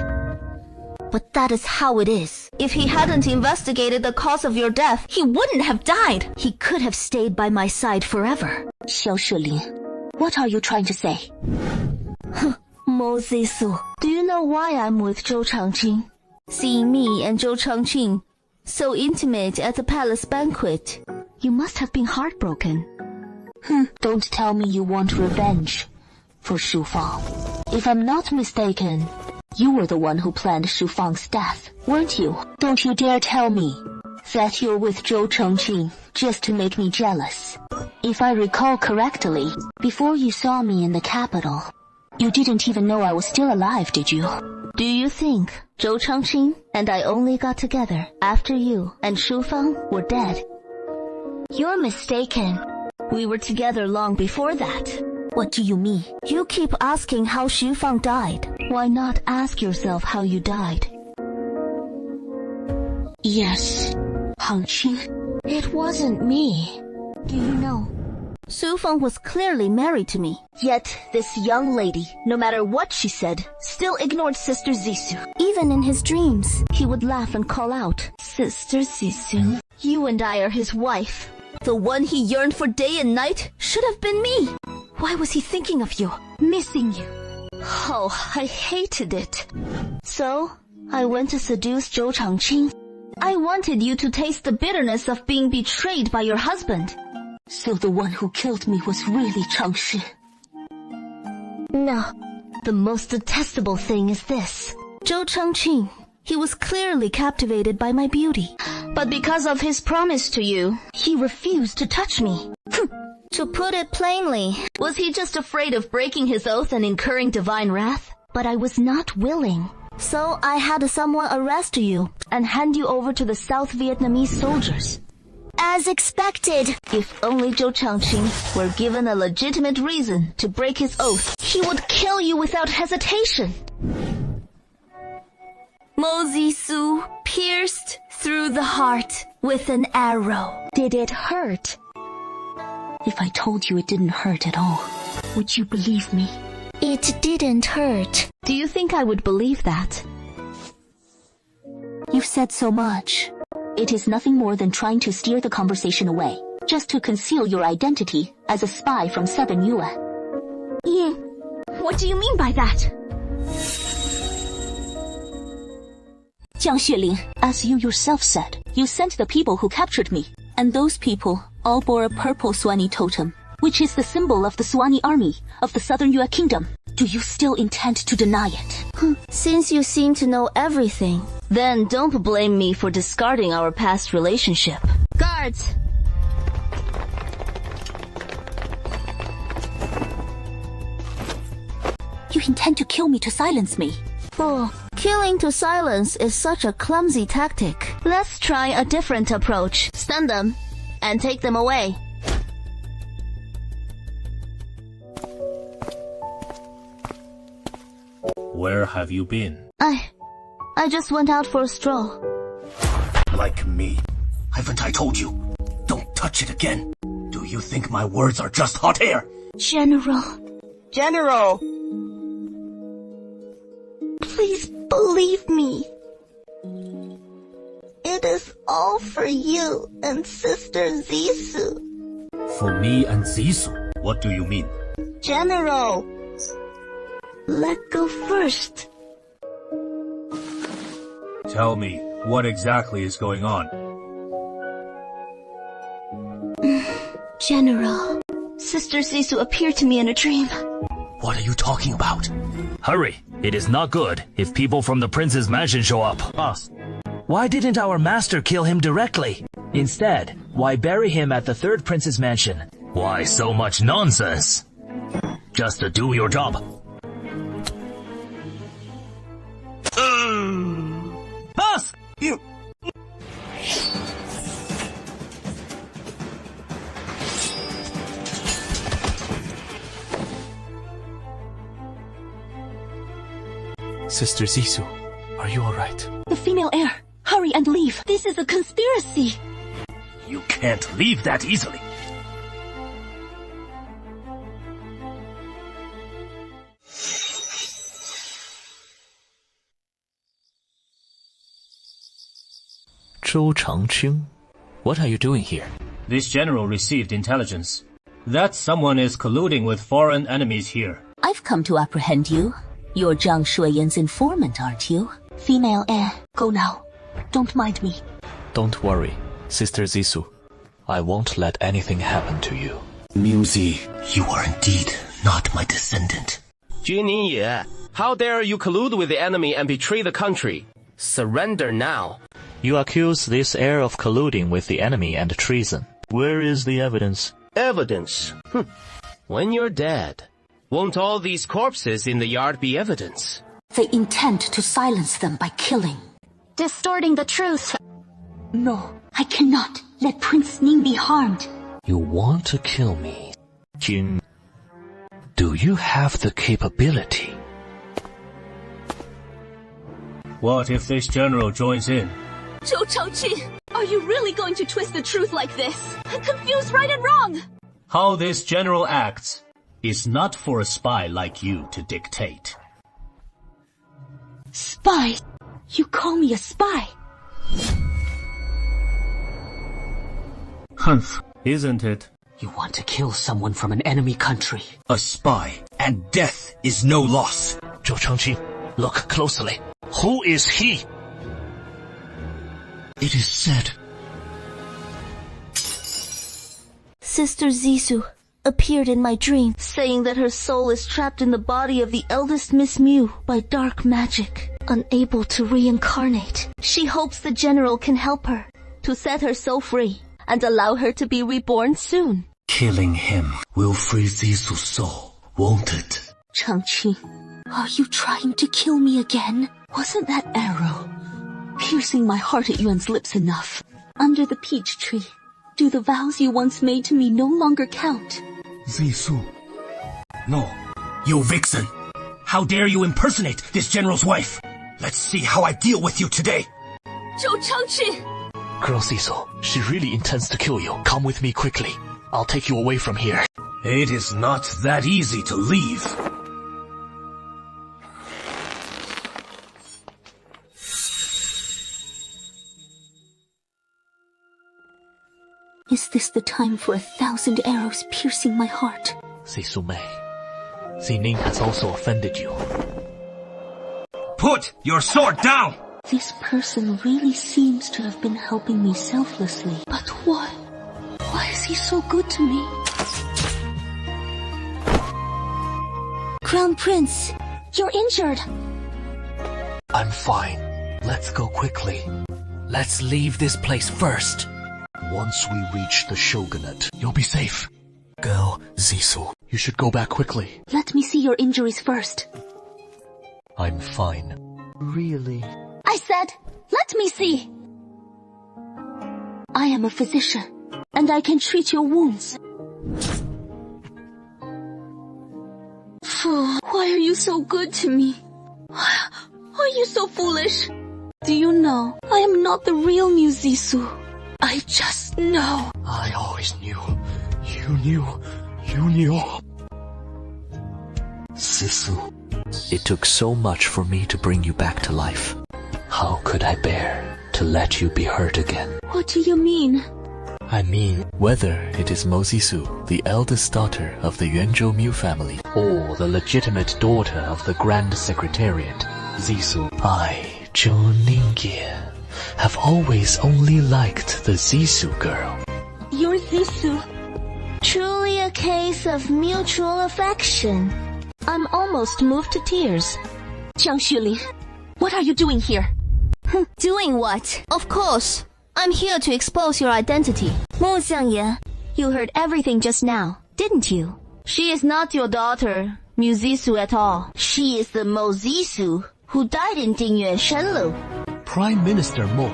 But that is how it is. If he hadn't investigated the cause of your death, he wouldn't have died. He could have stayed by my side forever. Xiao Shilin, what are you trying to say? Mo Zissou, do you know why I'm with Zhou Changqing? Seeing me and Zhou Changqing so intimate at the palace banquet, you must have been heartbroken. Don't tell me you want revenge for Shufang. If I'm not mistaken, you were the one who planned Shufang's death, weren't you? Don't you dare tell me that you're with Zhou Changqing just to make me jealous. If I recall correctly, before you saw me in the capital, you didn't even know I was still alive, did you? Do you think Zhou Changqing and I only got together after you and Shufang were dead? You're mistaken. We were together long before that. What do you mean? You keep asking how Shufang died. Why not ask yourself how you died? Yes, Hangqing. It wasn't me. Do you know? Shufang was clearly married to me. Yet this young lady, no matter what she said, still ignored Sister Zissou. Even in his dreams, he would laugh and call out, Sister Zissou, you and I are his wife. The one he yearned for day and night should have been me. Why was he thinking of you, missing you? Oh, I hated it. So, I went to seduce Zhou Changqing. I wanted you to taste the bitterness of being betrayed by your husband. So the one who killed me was really Changshi. No, the most detestable thing is this. Zhou Changqing, he was clearly captivated by my beauty. But because of his promise to you, he refused to touch me. To put it plainly, was he just afraid of breaking his oath and incurring divine wrath? But I was not willing. So I had someone arrest you and hand you over to the South Vietnamese soldiers. As expected, if only Zhou Changqing were given a legitimate reason to break his oath, he would kill you without hesitation. Mo Zissou pierced through the heart with an arrow. Did it hurt? If I told you it didn't hurt at all, would you believe me? It didn't hurt. Do you think I would believe that? You've said so much. It is nothing more than trying to steer the conversation away, just to conceal your identity as a spy from Southern Yue. What do you mean by that? Jiang Xueling, as you yourself said, You sent the people who captured me, and those people all bore a purple Swanee totem, which is the symbol of the Swanee army of the Southern Yue Kingdom. Do you still intend to deny it? Since you seem to know everything, then don't blame me for discarding our past relationship. Guards! You intend to kill me to silence me? Oh, killing to silence is such a clumsy tactic. Let's try a different approach. Stun them and take them away. Where have you been? I just went out for a stroll. Like me. Haven't I told you? Don't touch it again. Do you think my words are just hot air? General. Please believe me. It is all for you and Sister Zissou. For me and Zissou? What do you mean? General. Let go first. Tell me, what exactly is going on? General. Sister Zissou appeared to me in a dream. What are you talking about? Hurry! It is not good if people from the prince's mansion show up. Why didn't our master kill him directly? Instead, why bury him at the third prince's mansion? Why so much nonsense? Just to do your job. Boss! You... Sister Zissou, are you alright? The female heir! Hurry and leave! This is a conspiracy! You can't leave that easily. Zhou Changqing, what are you doing here? This general received intelligence that someone is colluding with foreign enemies here. I've come to apprehend you. You're Zhang Shuiyan's informant, aren't you? Female heir, go now. Don't mind me. Don't worry, Sister Zissou. I won't let anything happen to you. Musi, you are indeed not my descendant. Jun Ninye, how dare you collude with the enemy and betray the country? Surrender now. You accuse this heir of colluding with the enemy and treason. Where is the evidence? Evidence? When you're dead, won't all these corpses in the yard be evidence? They intend to silence them by killing. Distorting the truth. No, I cannot let Prince Ning be harmed. You want to kill me, Jin? Do you have the capability? What if this general joins in? Zhou Changqing, are you really going to twist the truth like this? I'm confused right and wrong. How this general acts is not for a spy like you to dictate. Spy? You call me a spy? Humph, isn't it? You want to kill someone from an enemy country. A spy, and death is no loss. Zhou Changqing, look closely. Who is he? It is said. Sister Zissou appeared in my dream, saying that her soul is trapped in the body of the eldest Miss Mew by dark magic, unable to reincarnate. She hopes the general can help her to set her soul free and allow her to be reborn soon. Killing him will free Zissou's soul, won't it? Changqing, are you trying to kill me again? Wasn't that arrow piercing my heart at Yuan's lips enough? Under the peach tree, do the vows you once made to me no longer count? Zissou. No, you vixen. How dare you impersonate this general's wife? Let's see how I deal with you today. Zhou Changqing! Girl Zissou, she really intends to kill you. Come with me quickly. I'll take you away from here. It is not that easy to leave. Is this the time for 1,000 arrows piercing my heart? Zissou Mei, Zining has also offended you. Put your sword down! This person really seems to have been helping me selflessly. But why? Why is he so good to me? Crown Prince, you're injured. I'm fine. Let's go quickly. Let's leave this place first. Once we reach the shogunate, you'll be safe. Girl, Zissou, you should go back quickly. Let me see your injuries first. I'm fine. Really? I said, let me see. I am a physician, and I can treat your wounds. Why are you so good to me? Are you so foolish? Do you know, I am not the real Zissou. I just know. I always knew. You knew. Zissou. It took so much for me to bring you back to life. How could I bear to let you be hurt again? What do you mean? I mean, whether it is Mo Zissou, the eldest daughter of the Yuanzhou Mu family, or the legitimate daughter of the Grand Secretariat, Zissou, I, Zhou Ningye, have always only liked the Zissou girl. You're Zissou. Truly a case of mutual affection. I'm almost moved to tears. Jiang Xulin, what are you doing here? Doing what? Of course. I'm here to expose your identity. Mo Xiangyan, you heard everything just now, didn't you? She is not your daughter, Mu Zissou at all. She is the Mo Zissou who died in Dingyuan Shenlu. Prime Minister Mo.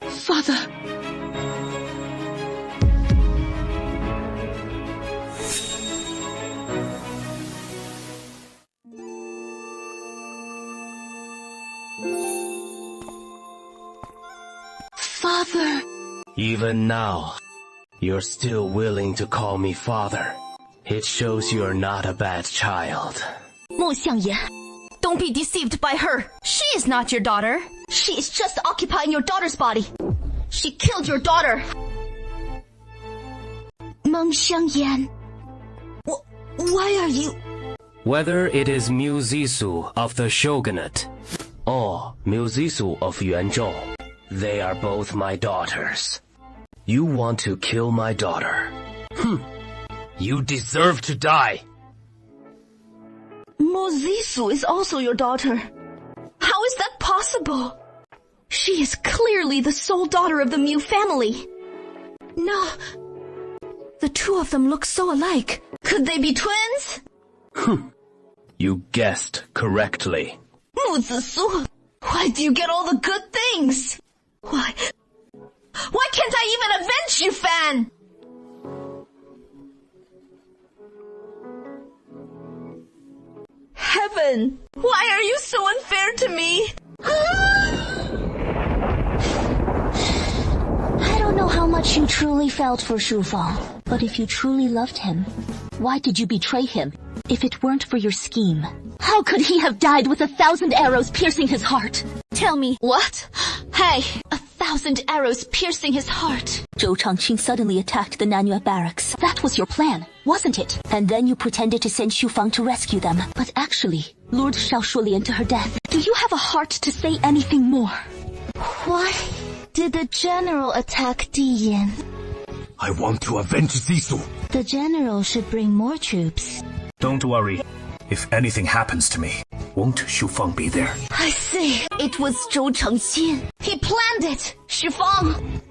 Father. Father. Even now, you're still willing to call me father. It shows you're not a bad child. Mo Xiangyan, don't be deceived by her. She is not your daughter. She is just occupying your daughter's body. She killed your daughter. Meng Xiangyan, why are you... Whether it is Mu Zissou of the shogunate or Mu Zissou of Yuanzhou, they are both my daughters. You want to kill my daughter? You deserve to die. Mo Zissou is also your daughter. How is that possible? She is clearly the sole daughter of the Mu family. No. The two of them look so alike. Could they be twins? You guessed correctly. Mu Zissou, why do you get all the good things? Why can't I even avenge you, Fan? Heaven, why are you so unfair to me? I don't know how much you truly felt for Shufang, but if you truly loved him, why did you betray him? If it weren't for your scheme, how could he have died with 1,000 arrows piercing his heart? Tell me, what? Hey, 1,000 arrows piercing his heart. Zhou Changqing suddenly attacked the Nanu at barracks. That was your plan, wasn't it? And then you pretended to send Shufang to rescue them, but actually lured Xiao Shulian to her death. Do you have a heart to say anything more? Why did the general attack Diyin? I want to avenge Zissou. The general should bring more troops. Don't worry. If anything happens to me, won't Shufang be there? I see. It was Zhou Changqing. He planned it. Shufang.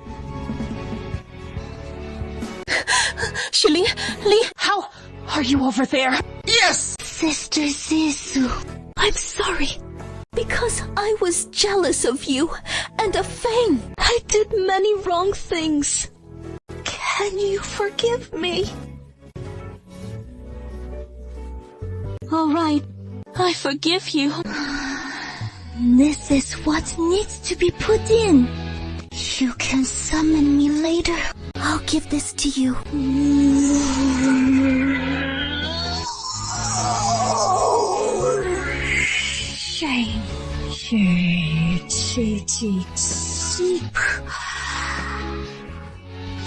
Shili, Li, how are you over there? Yes! Sister Zissou. I'm sorry. Because I was jealous of you and of Fang. I did many wrong things. Can you forgive me? All right, I forgive you. This is what needs to be put in. You can summon me later. I'll give this to you. Shame.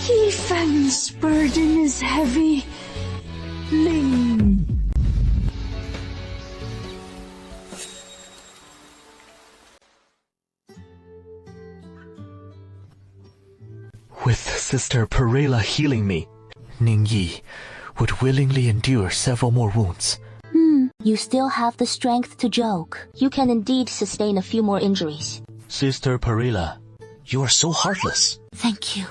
Yifeng's burden is heavy. Ling. With Sister Perilla healing me, Ningyi would willingly endure several more wounds. You still have the strength to joke. You can indeed sustain a few more injuries. Sister Perilla, you are so heartless. Thank you,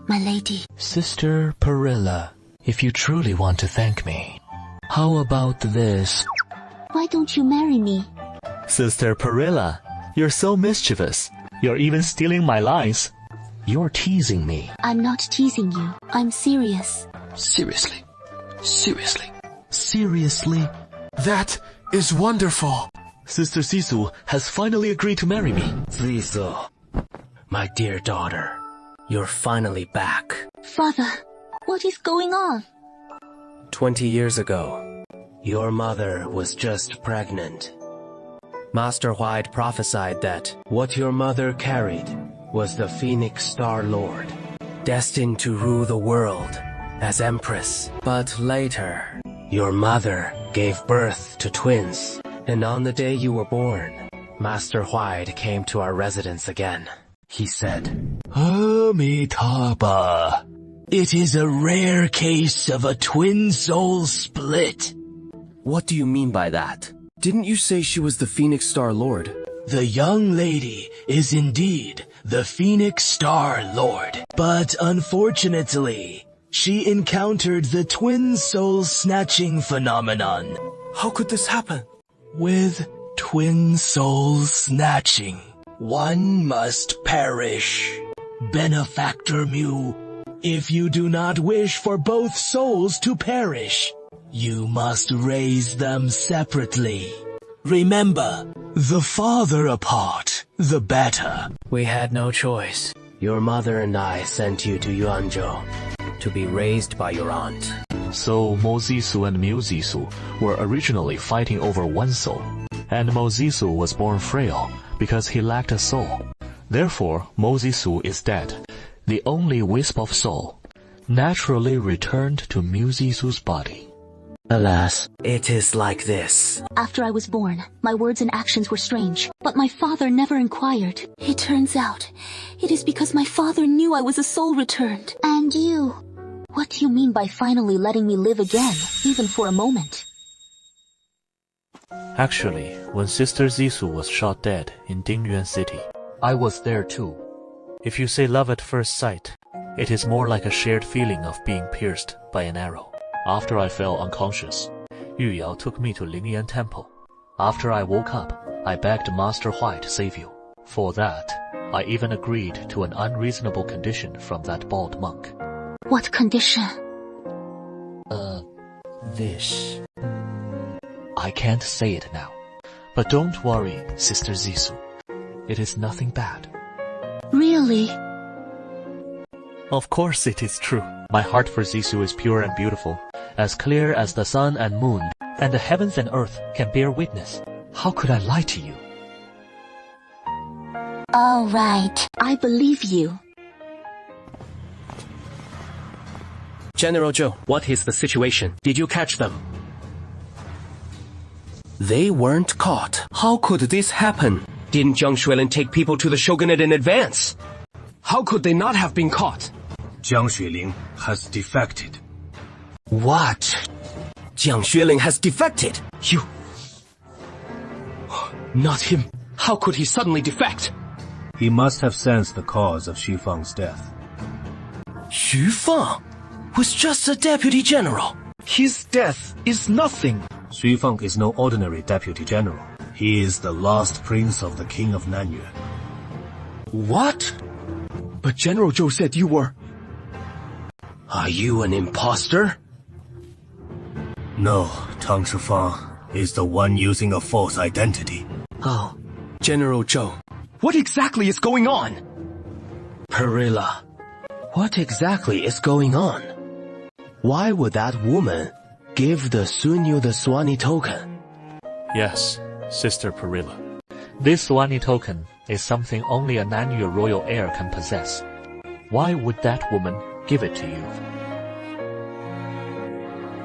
my lady. Sister Perilla, if you truly want to thank me, how about this? Why don't you marry me? Sister Perilla, you're so mischievous. You're even stealing my lines. You're teasing me. I'm not teasing you. I'm serious. Seriously? Seriously? Seriously? That is wonderful. Sister Sisu has finally agreed to marry me. Zisu, my dear daughter, you're finally back. Father, what is going on? 20 years ago, your mother was just pregnant. Master White prophesied that what your mother carried was the Phoenix Star Lord, destined to rule the world as Empress. But later, your mother gave birth to twins, and on the day you were born, Master White came to our residence again. He said, Amitabha, it is a rare case of a twin soul split. What do you mean by that? Didn't you say she was the Phoenix Star Lord? The young lady is indeed the Phoenix Star Lord, but unfortunately, she encountered the twin soul snatching phenomenon. How could this happen? With twin soul snatching, one must perish. Benefactor Mew, if you do not wish for both souls to perish, you must raise them separately. Remember, the farther apart, the better. We had no choice. Your mother and I sent you to Yuanzhou to be raised by your aunt. So Mo Zisu and Mu Zisu were originally fighting over one soul, and Mo Zisu was born frail because he lacked a soul. Therefore, Mo Zisu is dead. The only wisp of soul naturally returned to Mu Zisu's body. Alas, it is like this. After I was born, my words and actions were strange, but my father never inquired. It turns out, it is because my father knew I was a soul returned. And you? What do you mean by finally letting me live again, even for a moment? Actually, when Sister Zisu was shot dead in Dingyuan City, I was there too. If you say love at first sight, it is more like a shared feeling of being pierced by an arrow. After I fell unconscious, Yu Yao took me to Lingyan Temple. After I woke up, I begged Master White to save you. For that, I even agreed to an unreasonable condition from that bald monk. What condition? This. I can't say it now. But don't worry, Sister Zisu. It is nothing bad. Really? Of course it is true. My heart for Zisu is pure and beautiful, as clear as the sun and moon, and the heavens and earth can bear witness. How could I lie to you? All right, I believe you. General Zhou, what is the situation? Did you catch them? They weren't caught. How could this happen? Didn't Jiang Xuelin take people to the shogunate in advance? How could they not have been caught? Jiang Xuelin has defected. What? Jiang Xuelin has defected? You... Not him. How could he suddenly defect? He must have sensed the cause of Xu Fang's death. Xu Fang was just a deputy general. His death is nothing. Xu Fang is no ordinary deputy general. He is the last prince of the king of Nanu. What? But General Zhou said you were... Are you an imposter? No, Tang Shifang is the one using a false identity. Oh, General Zhou, what exactly is going on? Perilla, what exactly is going on? Why would that woman give the Sunyu the Swani token? Yes, Sister Perilla. This Swani token is something only a Nanu royal heir can possess. Why would that woman give it to you?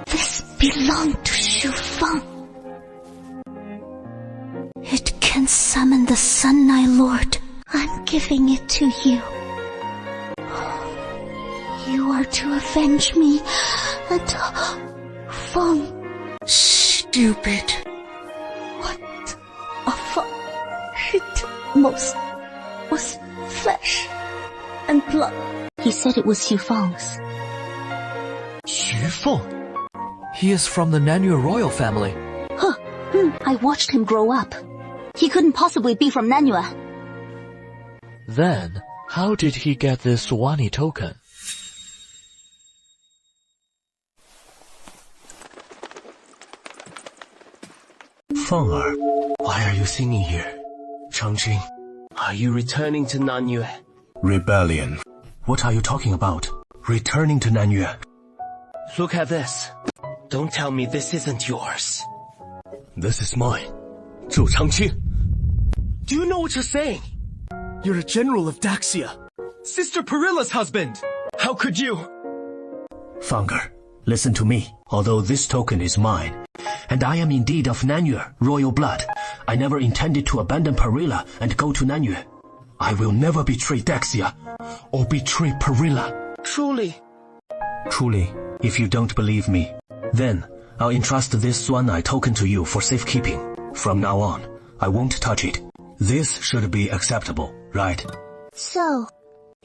This belonged to Xu Fang. It can summon the Sun Nai Lord. I'm giving it to you. to avenge me and Feng. Stupid. What of it most was flesh and blood. He said it was Xu Feng's. Xu Feng? He is from the Nanu royal family. Huh. I watched him grow up. He couldn't possibly be from Nanu. Then, how did he get this Suwani token? Feng, why are you singing here? Changqing, Are you returning to Nanyue? rebellion. What are you talking about? Returning to Nanyue. Look at this. Don't tell me this isn't yours. This is mine. Zhou Changqing. Do you know what you're saying? You're a general of Daxia. Sister Perilla's husband. How could you? Fanger, listen to me. Although this token is mine, and I am indeed of Nanyue, royal blood, I never intended to abandon Perilla and go to Nanyue. I will never betray Daxia, or betray Perilla. Truly? Truly, if you don't believe me, then I'll entrust this Suanai token to you for safekeeping. From now on, I won't touch it. This should be acceptable, right? So,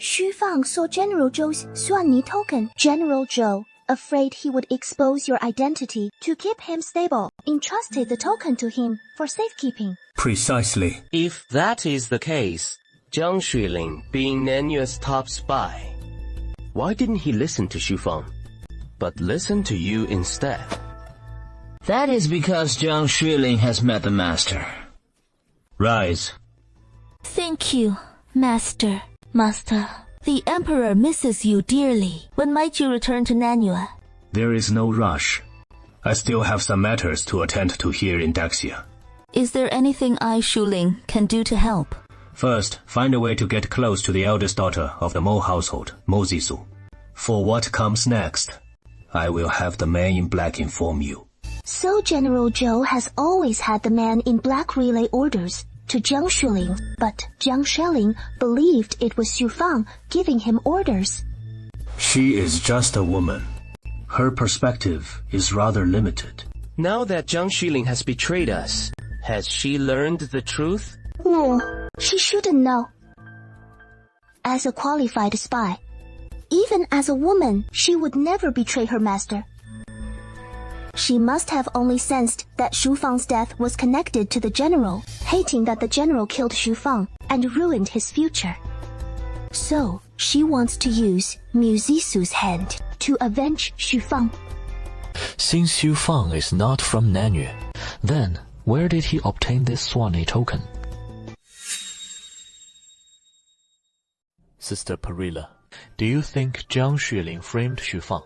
Xu Feng saw General Zhou's Suanni token. General Zhou, afraid he would expose your identity to keep him stable, entrusted the token to him for safekeeping. Precisely. If that is the case, Jiang Xueling being Nanyue's top spy, why didn't he listen to Xu Feng, but listen to you instead? That is because Jiang Xueling has met the master. Rise. Thank you, Master. Master, the Emperor misses you dearly. When might you return to Nanyue? There is no rush. I still have some matters to attend to here in Daxia. Is there anything I, Shuling, can do to help? First, find a way to get close to the eldest daughter of the Mo household, Mo Zisu. For what comes next, I will have the man in black inform you. So General Zhou has always had the man in black relay orders to Jiang Xueling, but Jiang Xueling believed it was Xu Feng giving him orders. She is just a woman. Her perspective is rather limited. Now that Jiang Xueling has betrayed us, has she learned the truth? No, she shouldn't know. As a qualified spy, even as a woman, she would never betray her master. She must have only sensed that Xu Feng's death was connected to the general, hating that the general killed Xu Feng and ruined his future. So, she wants to use Mu Zisu's hand to avenge Xu Feng. Since Xu Feng is not from Nanyue, then where did he obtain this Suanni token? Sister Perilla, do you think Jiang Xueling framed Xu Feng?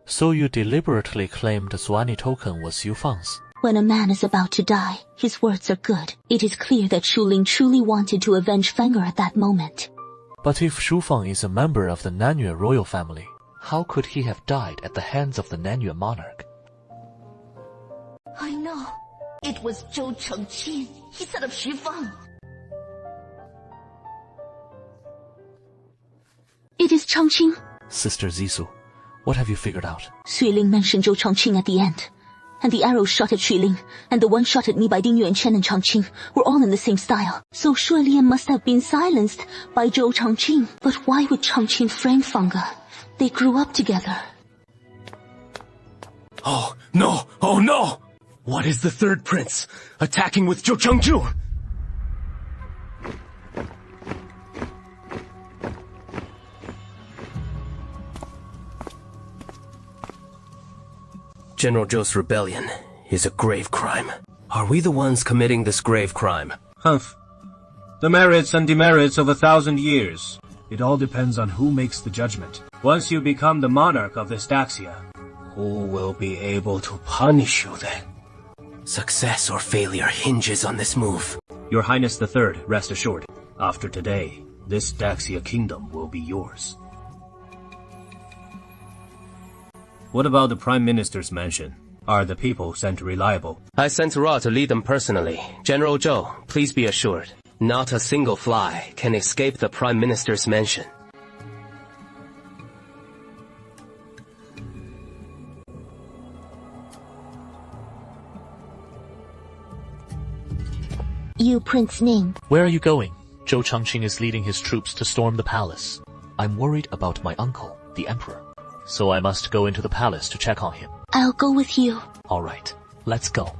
So you deliberately claimed the Suanni token was Xu Feng's? When a man is about to die, his words are good. It is clear that Shuling truly wanted to avenge Fenger at that moment. But if Xu Feng is a member of the Nanyue royal family, how could he have died at the hands of the Nanyue monarch? I know. It was Zhou Chengqing. He set up Xu Feng. It is Changqing. Sister Zisu, what have you figured out? Xueling mentioned Zhou Changqing at the end. And the arrow shot at Xueling, and the one shot at me by Ding Yuanchen and Changqing were all in the same style. So Shuai Lian must have been silenced by Zhou Changqing. But why would Changqing frame Fanga? They grew up together. Oh, no! Oh, no! What is the third prince? Attacking with Zhou Changju! General Zhou's rebellion is a grave crime. Are we the ones committing this grave crime? Humph. The merits and demerits of 1,000 years. It all depends on who makes the judgment. Once you become the monarch of this Daxia, who will be able to punish you then? Success or failure hinges on this move. Your Highness the Third, rest assured. After today, this Daxia kingdom will be yours. What about the Prime Minister's mansion? Are the people sent reliable? I sent Ra to lead them personally. General Zhou, please be assured, not a single fly can escape the Prime Minister's mansion. Prince Ning. Where are you going? Zhou Changqing is leading his troops to storm the palace. I'm worried about my uncle, the Emperor. So I must go into the palace to check on him. I'll go with you. All right, let's go.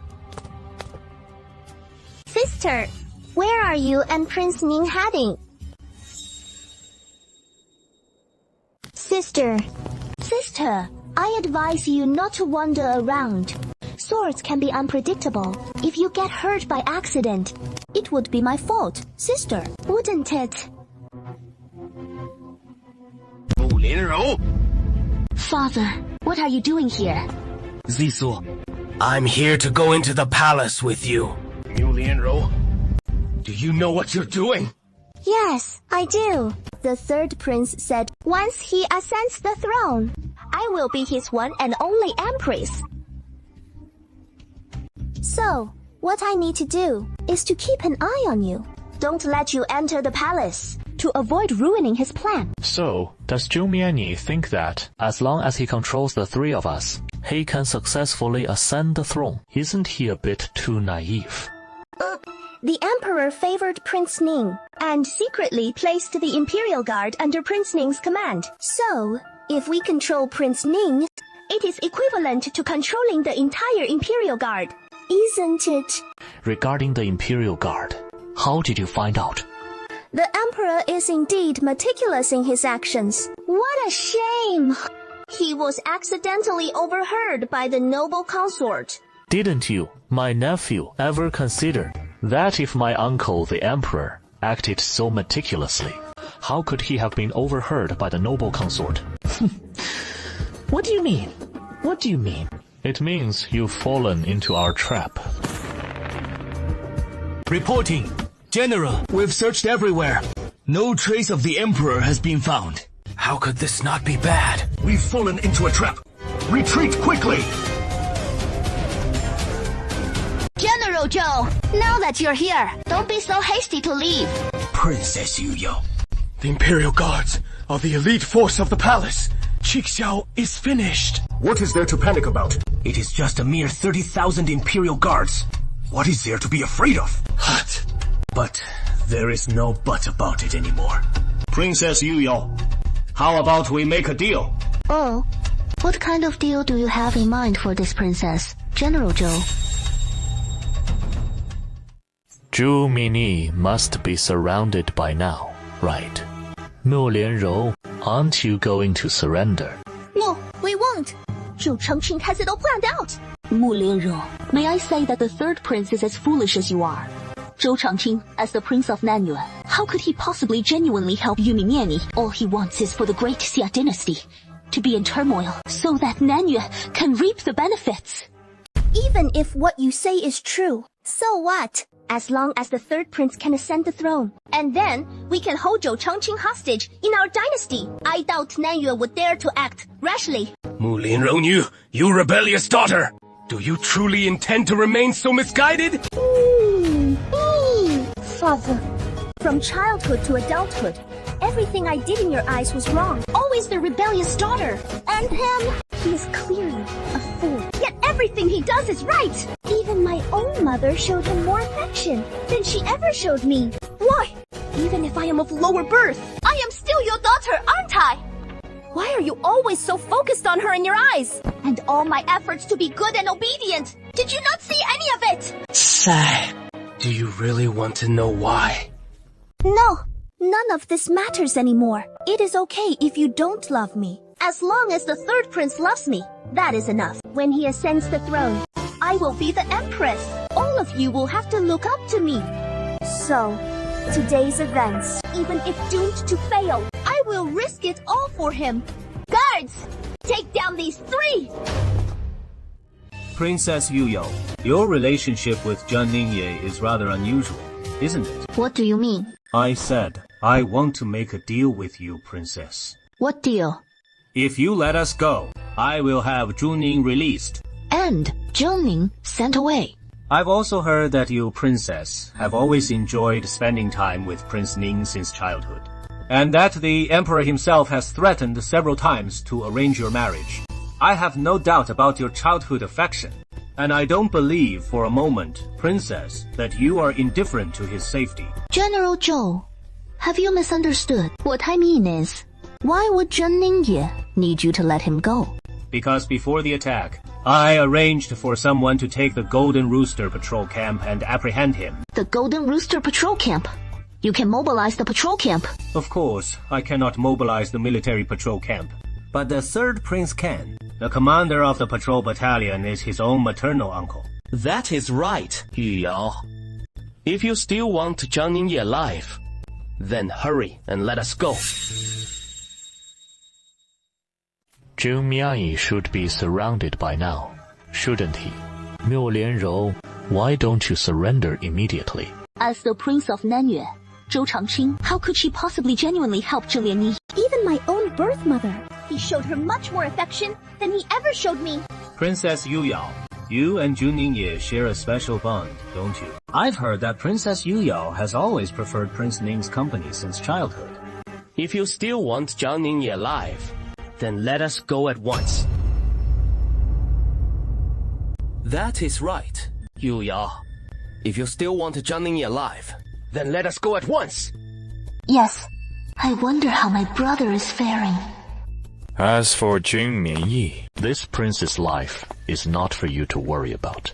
Sister, where are you and Prince Ning heading? Sister, I advise you not to wander around. Swords can be unpredictable. If you get hurt by accident, it would be my fault, sister, wouldn't it? Father, what are you doing here? Zisu, I'm here to go into the palace with you. do you know what you're doing? Yes, I do. The third prince said, once he ascends the throne, I will be his one and only Empress. So, what I need to do is to keep an eye on you. Don't let you enter the palace, to avoid ruining his plan. So, does Zhou Mianyi think that, as long as he controls the three of us, he can successfully ascend the throne? Isn't he a bit too naive? The Emperor favored Prince Ning, and secretly placed the Imperial Guard under Prince Ning's command. So, if we control Prince Ning, it is equivalent to controlling the entire Imperial Guard, isn't it? Regarding the Imperial Guard, how did you find out? The Emperor is indeed meticulous in his actions. What a shame! He was accidentally overheard by the noble consort. Didn't you, my nephew, ever consider that if my uncle, the Emperor, acted so meticulously, how could he have been overheard by the noble consort? What do you mean? What do you mean? It means you've fallen into our trap. Reporting. General, we've searched everywhere. No trace of the Emperor has been found. How could this not be bad? We've fallen into a trap. Retreat quickly! General Zhou, now that you're here, don't be so hasty to leave. Princess Yuyo. The Imperial Guards are the elite force of the palace. Qixiao is finished. What is there to panic about? It is just a mere 30,000 Imperial Guards. What is there to be afraid of? What? But there is no but about it anymore. Princess Yuyo, how about we make a deal? Oh, what kind of deal do you have in mind for this princess, General Zhou? Zhu Mini must be surrounded by now, right? Mu Lianrou, aren't you going to surrender? No, we won't. Zhou Changqing has it all planned out. Mu Lianrou, may I say that the third prince is as foolish as you are? Zhou Changqing, as the prince of Nanu, how could he possibly genuinely help Yumi Mianyi? All he wants is for the great Xia dynasty to be in turmoil so that Nanu can reap the benefits. Even if what you say is true, so what? As long as the third prince can ascend the throne, and then we can hold Zhou Changqing hostage in our dynasty. I doubt Nanyue would dare to act rashly. Mu Lianrou, you rebellious daughter! Do you truly intend to remain so misguided? Father, from childhood to adulthood, everything I did in your eyes was wrong. Always the rebellious daughter. And him, he is clearly a fool. Yet everything he does is right. Even my own mother showed him more affection than she ever showed me. Why? Even if I am of lower birth, I am still your daughter, aren't I? Why are you always so focused on her in your eyes? And all my efforts to be good and obedient, did you not see any of it? Sigh. Do you really want to know why? No, none of this matters anymore. It is okay if you don't love me. As long as the third prince loves me, that is enough. When he ascends the throne, I will be the Empress. All of you will have to look up to me. So, today's events, even if doomed to fail, I will risk it all for him. Guards, take down these three! Princess Yuyo, your relationship with Zhang Ningye is rather unusual, isn't it? What do you mean? I said, I want to make a deal with you, Princess. What deal? If you let us go, I will have Zhu Ning released. And Zhou Ning sent away. I've also heard that you, Princess, have always enjoyed spending time with Prince Ning since childhood, and that the Emperor himself has threatened several times to arrange your marriage. I have no doubt about your childhood affection, And I don't believe for a moment, Princess, that you are indifferent to his safety. General Zhou, have you misunderstood? What I mean is, why would Zhen Ningye need you to let him go? Because before the attack, I arranged for someone to take the Golden Rooster patrol camp and apprehend him. The Golden Rooster patrol camp? You can mobilize the patrol camp. Of course, I cannot mobilize the military patrol camp. But the third prince can. The commander of the patrol battalion is his own maternal uncle. That is right, Yu Yao. If you still want Zhang Ningye alive, then hurry and let us go. Zhou Mianyi should be surrounded by now, shouldn't he? Miu Lianrou, why don't you surrender immediately? As the prince of Nanyue, Zhou Changqing, how could she possibly genuinely help Zhe Lianyi? Even my own birth mother. He showed her much more affection than he ever showed me. Princess Yu Yao, you and Zhu Ningye share a special bond, don't you? I've heard that Princess Yu Yao has always preferred Prince Ning's company since childhood. If you still want Zhang Ningye alive, then let us go at once. That is right, Yu Yao. If you still want Zhang Ningye alive, then let us go at once. Yes. I wonder how my brother is faring. As for Jun Mianyi, this prince's life is not for you to worry about.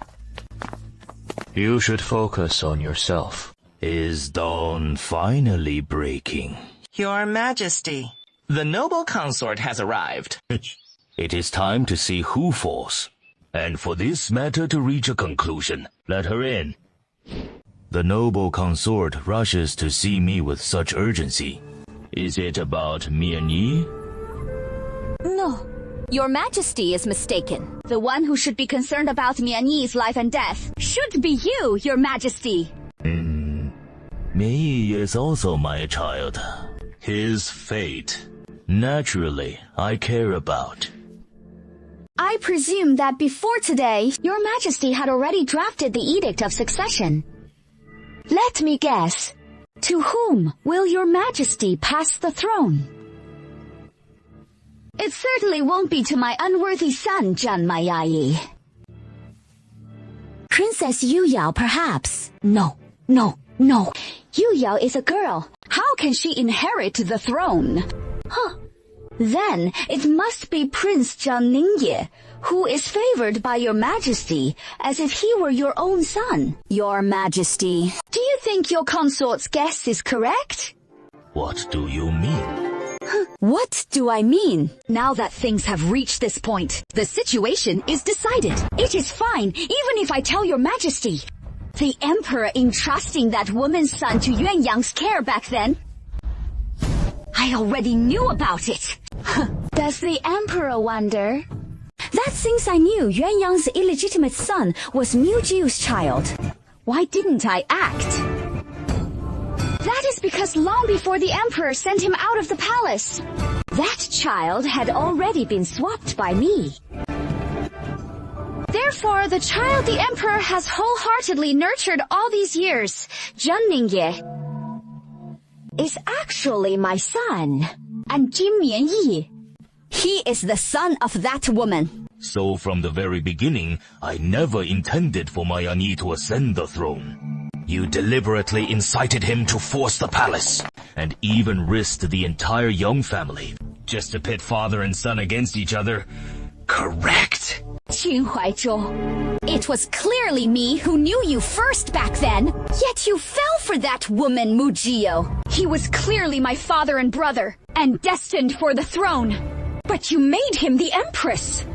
You should focus on yourself. Is dawn finally breaking? Your Majesty, the noble consort has arrived. It is time to see who falls. And for this matter to reach a conclusion, let her in. The noble consort rushes to see me with such urgency. Is it about Mianyi? No. Your Majesty is mistaken. The one who should be concerned about Mianyi's life and death should be you, Your Majesty. Mianyi is also my child. His fate, naturally, I care about. I presume that before today, Your Majesty had already drafted the Edict of Succession. Let me guess. To whom will Your Majesty pass the throne? It certainly won't be to my unworthy son, Zhan Maiyi. Princess Yu Yao, perhaps. No. Yu Yao is a girl. How can she inherit the throne? Then it must be Prince Zhang Ningye, who is favored by Your Majesty, as if he were your own son. Your Majesty, do you think your consort's guess is correct? What do you mean? What do I mean? Now that things have reached this point, the situation is decided. It is fine, even if I tell Your Majesty. The Emperor entrusting that woman's son to Yuanyang's care back then, I already knew about it. Does the Emperor wonder? That since I knew Yuanyang's illegitimate son was Miu Jiu's child, why didn't I act? That is because long before the Emperor sent him out of the palace, that child had already been swapped by me. Therefore, the child the Emperor has wholeheartedly nurtured all these years, Zhang Ningye, is actually my son. And Jin Mianyi, he is the son of that woman. So from the very beginning, I never intended for Mianyi to ascend the throne. You deliberately incited him to force the palace, and even risked the entire Young family, just to pit father and son against each other. Correct. Qin Huaizhou, it was clearly me who knew you first back then, yet you fell for that woman Mu Jio. He was clearly my father and brother, and destined for the throne. But you made him the Empress.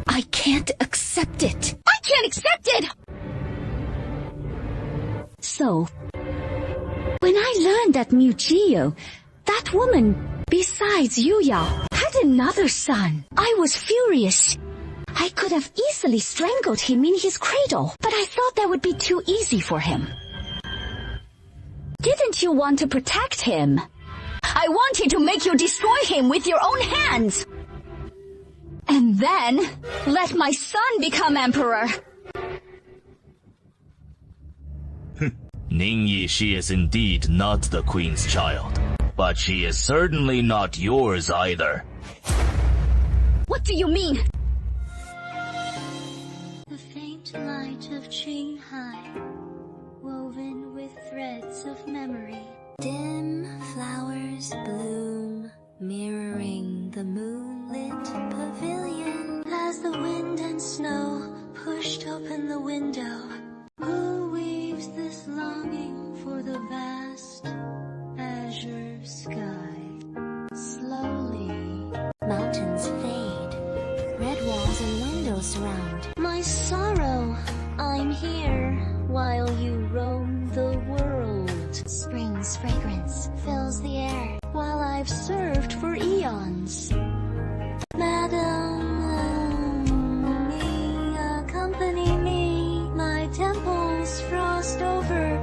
I can't accept it. I can't accept it! So, when I learned that Mu Jio, that woman, besides Yu Yao, had another son, I was furious. I could have easily strangled him in his cradle, but I thought that would be too easy for him. Didn't you want to protect him? I wanted to make you destroy him with your own hands. And then, let my son become emperor. Ningyi, she is indeed not the queen's child, but she is certainly not yours either. What do you mean? clouds of memory. Dim flowers bloom, mirroring the moonlit pavilion. As the wind and snow pushed open the window, who weaves this longing for the vast azure sky? Slowly, mountains fade, red walls and windows surround. My sorrow, I'm here, while you roam the world. Spring's fragrance fills the air, while I've served for eons. Madam, me, accompany me. My temples frost over,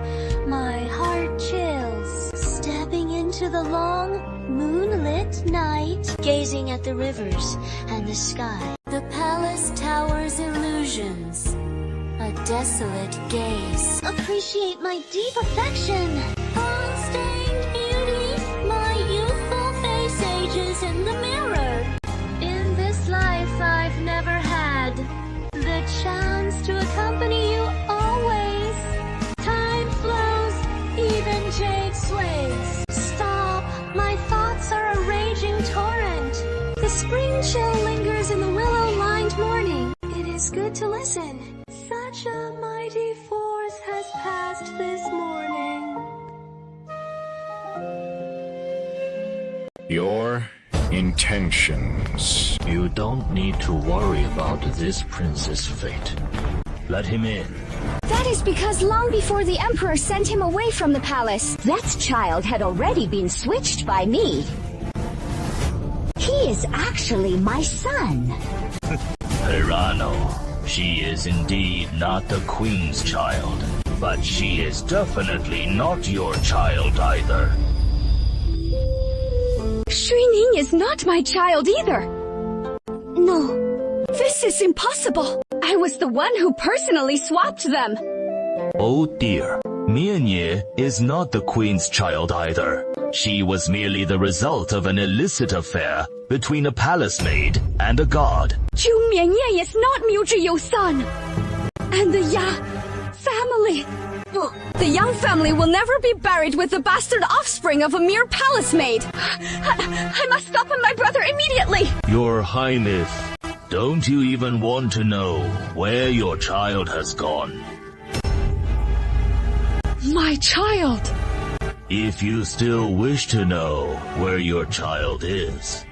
my heart chills. Stepping into the long, moonlit night, gazing at the rivers and the sky. The palace towers illusions, a desolate gaze. Appreciate my deep affection. Unstained beauty, my youthful face ages in the mirror. In this life I've never had the chance to accompany you always. Time flows, even jade sways. Stop, my thoughts are a raging torrent. The spring chill lingers in the willow-lined morning. It is good to listen. Such a mighty force has passed this morning. Your intentions. You don't need to worry about this prince's fate. Let him in. That is because long before the Emperor sent him away from the palace, that child had already been switched by me. He is actually my son. Pirano. She is indeed not the queen's child, but she is definitely not your child either. Shui Ning is not my child either. No, this is impossible. I was the one who personally swapped them. Oh dear, Mianye is not the queen's child either. She was merely the result of an illicit affair between a palace maid and a god. Zhu Mianye is not Miu Zhiyou's son. And the Ya family. The Yang family will never be buried with the bastard offspring of a mere palace maid. I must stop my brother immediately. Your Highness, don't you even want to know where your child has gone? My child. If you still wish to know where your child is,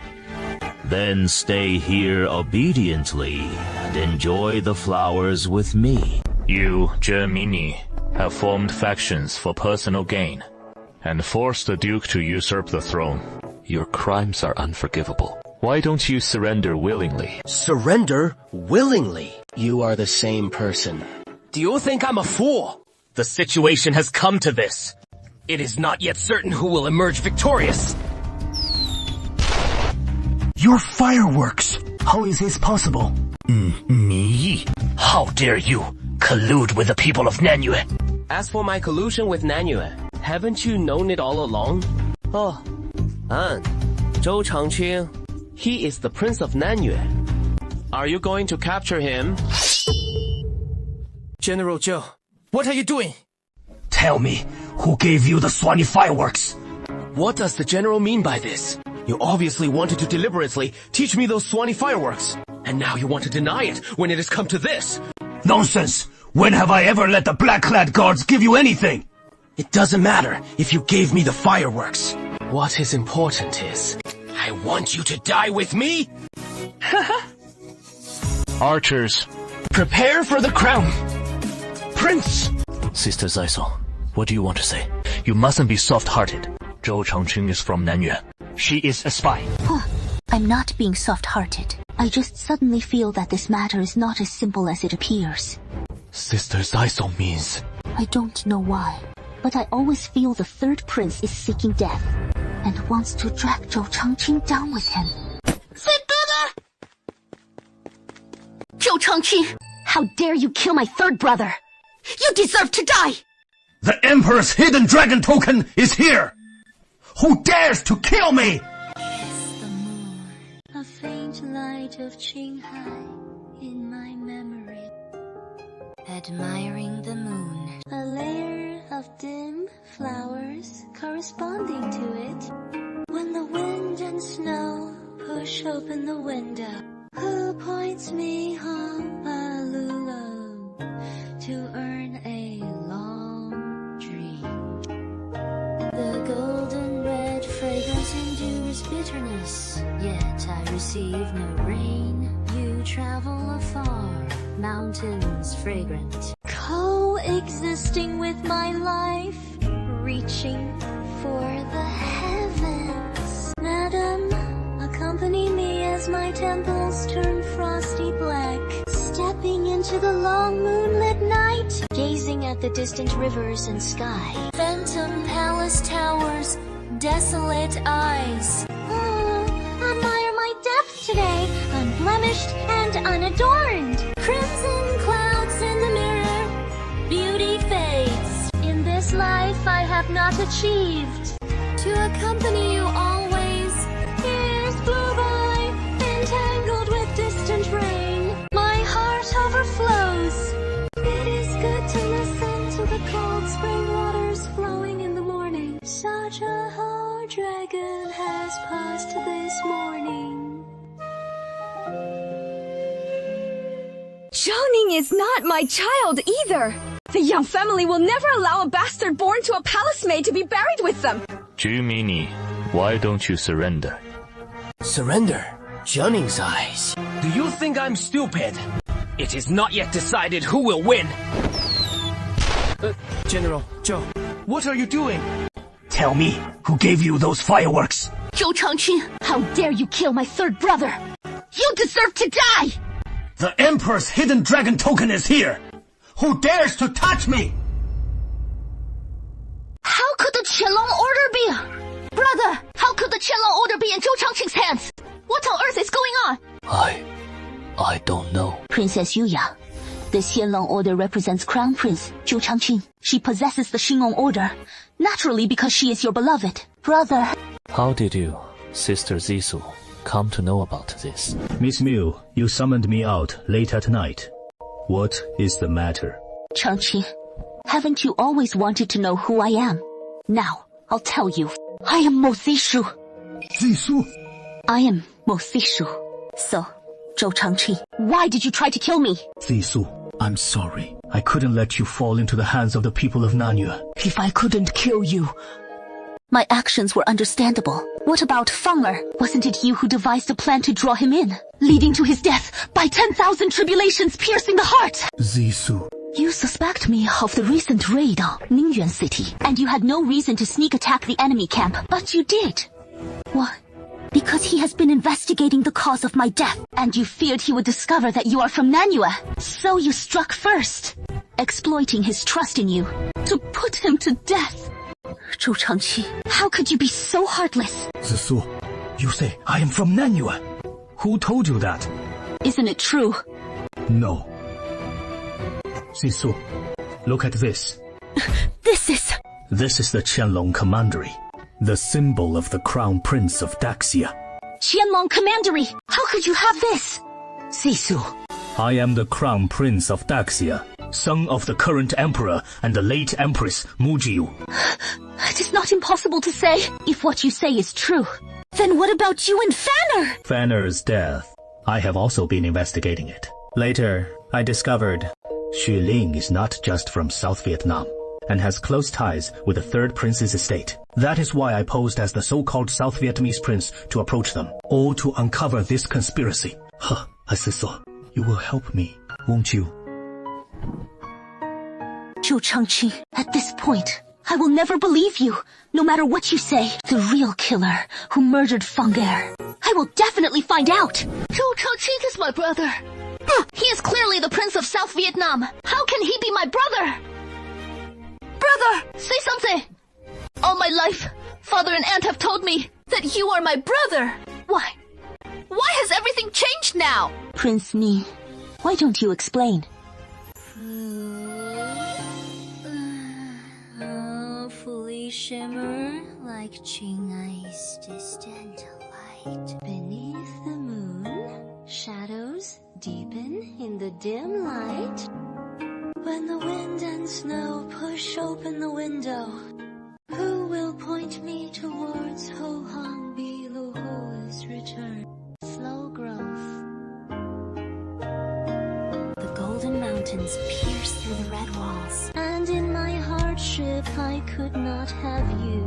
then stay here obediently and enjoy the flowers with me. You, Zhe have formed factions for personal gain and forced the Duke to usurp the throne. Your crimes are unforgivable. Why don't you surrender willingly? Surrender willingly? You are the same person. Do you think I'm a fool? The situation has come to this. It is not yet certain who will emerge victorious. Your fireworks! How is this possible? Me? How dare you collude with the people of Nanu? As for my collusion with Nanu, haven't you known it all along? Oh, and Zhou Changqing, he is the prince of Nanu. Are you going to capture him? General Zhou, what are you doing? Tell me, who gave you the Swanee fireworks? What does the general mean by this? You obviously wanted to deliberately teach me those Swanee fireworks, and now you want to deny it when it has come to this. Nonsense! When have I ever let the black-clad guards give you anything? It doesn't matter if you gave me the fireworks. What is important is, I want you to die with me! Archers, prepare for the crown! Prince! Sister Zaiso, what do you want to say? You mustn't be soft-hearted. Zhou Changqing is from Nanu. She is a spy. I'm not being soft-hearted. I just suddenly feel that this matter is not as simple as it appears. Sister Zaiso means... I don't know why, but I always feel the third prince is seeking death, and wants to drag Zhou Changqing down with him. Zhou Changqing, how dare you kill my third brother? You deserve to die! The Emperor's hidden dragon token is here! Who dares to kill me? Kiss the moon, a faint light of Qinghai in my memory. admiring the moon. A layer of dim flowers corresponding to it. When the wind and snow push open the window, who points me home, Alula, to earn a long dream. The golden red fragrance endures bitterness, yet I receive no rain. You travel afar, mountains fragrant, coexisting with my life, reaching for the heavens. Madam, accompany me as my temples turn frosty black, stepping into the long moonlit night, gazing at the distant rivers and sky. Phantom palace towers, desolate eyes. Admire my depth today, unblemished and unadorned. Crimson clouds in the mirror, beauty fades. In this life I have not achieved to accompany you always. Years flew by, entangled with distant rain. My heart overflows. It is good to listen to the cold spring waters flowing in the morning. Such a whole dragon has passed this morning. Zhongning is not my child either. The Yang family will never allow a bastard born to a palace maid to be buried with them. Jumini, why don't you surrender? Surrender? Zhongning's eyes. Do you think I'm stupid? It is not yet decided who will win. General Zhou, what are you doing? Tell me, who gave you those fireworks? Zhou Changqing, how dare you kill my third brother? You deserve to die! The Emperor's hidden dragon token is here! Who dares to touch me? How could the Qianlong order be? Brother, how could the Qianlong order be in Zhou Changqing's hands? What on earth is going on? I don't know. Princess Yuya, the Qianlong order represents Crown Prince Zhou Changqing. She possesses the Xingong order, naturally because she is your beloved brother. How did you, Sister Zissou, come to know about this? Miss Miu, you summoned me out late at night. What is the matter? Changqing, haven't you always wanted to know who I am? Now, I'll tell you. I am Mo Zissou. Zissou? I am Mo Zissou. So, Zhou Changqing, why did you try to kill me? Zissou, I'm sorry. I couldn't let you fall into the hands of the people of Nanu. If I couldn't kill you... My actions were understandable. What about Fenger? Wasn't it you who devised a plan to draw him in, leading to his death by 10,000 tribulations piercing the heart? Zissou. You suspect me of the recent raid on Ningyuan City, and you had no reason to sneak attack the enemy camp, but you did. Why? Because he has been investigating the cause of my death, and you feared he would discover that you are from Nanyue. So you struck first, exploiting his trust in you, to put him to death. Zhou Changqing, how could you be so heartless? Zissou, you say I am from Nanyue. Who told you that? Isn't it true? No. Zissou, look at this. This is the Qianlong Commandery, the symbol of the Crown Prince of Daxia. Qianlong Commandery! How could you have this? Zissou. I am the Crown Prince of Daxia, son of the current Emperor and the late Empress Mujiu. It is not impossible to say. If what you say is true, then what about you and Fenger? Fenner's death. I have also been investigating it. Later, I discovered Xu Ling is not just from South Vietnam and has close ties with the third prince's estate. That is why I posed as the so-called South Vietnamese prince to approach them, all to uncover this conspiracy. Assessor, you will help me, won't you? Zhou Changqing, at this point, I will never believe you, no matter what you say. The real killer who murdered Fenger. I will definitely find out. Zhou Changqing is my brother. He is clearly the Prince of South Vietnam. How can he be my brother? Brother, say something. All my life, father and aunt have told me that you are my brother. Why? Why has everything changed now? Prince Ni, why don't you explain? Fully shimmer like Qingai's distant light. Beneath the moon, shadows deepen in the dim light. snow push open the window. Who will point me towards Ho Hong Bi Lu Ho's return? Slow growth. The golden mountains pierce through the red walls. And in my hardship I could not have you,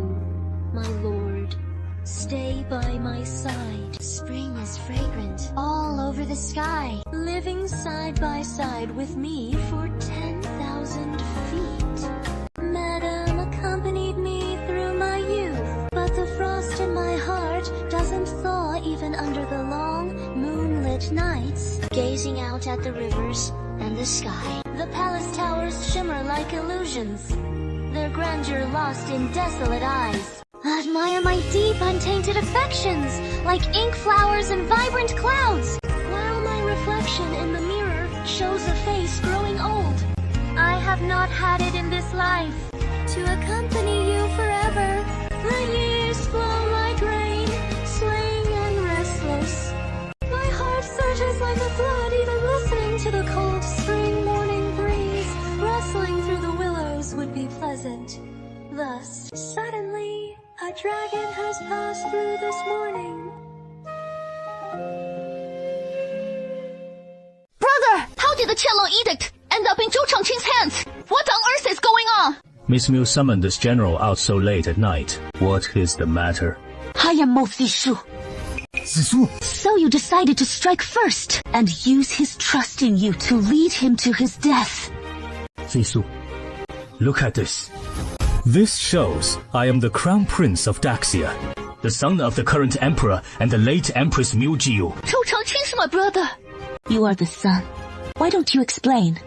my lord, stay by my side. Spring is fragrant All over the sky, living side by side with me for 10,000 feet. Madame accompanied me through my youth, but the frost in my heart doesn't thaw even under the long, moonlit nights. Gazing out at the rivers and the sky, the palace towers shimmer like illusions, their grandeur lost in desolate eyes. Admire my deep, untainted affections, like ink flowers and vibrant clouds, while my reflection in the mirror shows a face growing old. I have not had it in this life to accompany you forever. The years flow like rain, swaying and restless. My heart surges like a flood, even listening to the cold spring morning breeze rustling through the willows would be pleasant. Thus, suddenly, a dragon has passed through this morning. Brother, how did the Qianlong edict end up in Zhou Changqing's hands? What on earth is going on? Miss Miu summoned this general out so late at night. What is the matter? I am Mo Zishu. Zisu? So you decided to strike first and use his trust in you to lead him to his death. Zisu, look at this. This shows I am the Crown Prince of Daxia, the son of the current emperor and the late Empress Miu Jiu. Zhou Changqing is my brother. You are the son. Why don't you explain?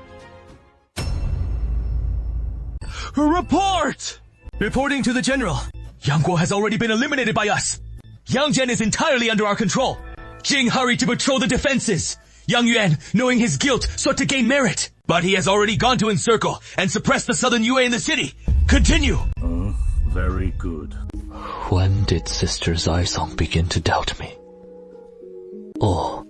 Report! Reporting to the general. Yangguo has already been eliminated by us. Yangzhen is entirely under our control. Jing hurried to patrol the defenses. Yang Yuan, knowing his guilt, sought to gain merit. But he has already gone to encircle and suppress the southern Yue in the city. Continue! Very good. When did Sister Zaisong begin to doubt me? Oh,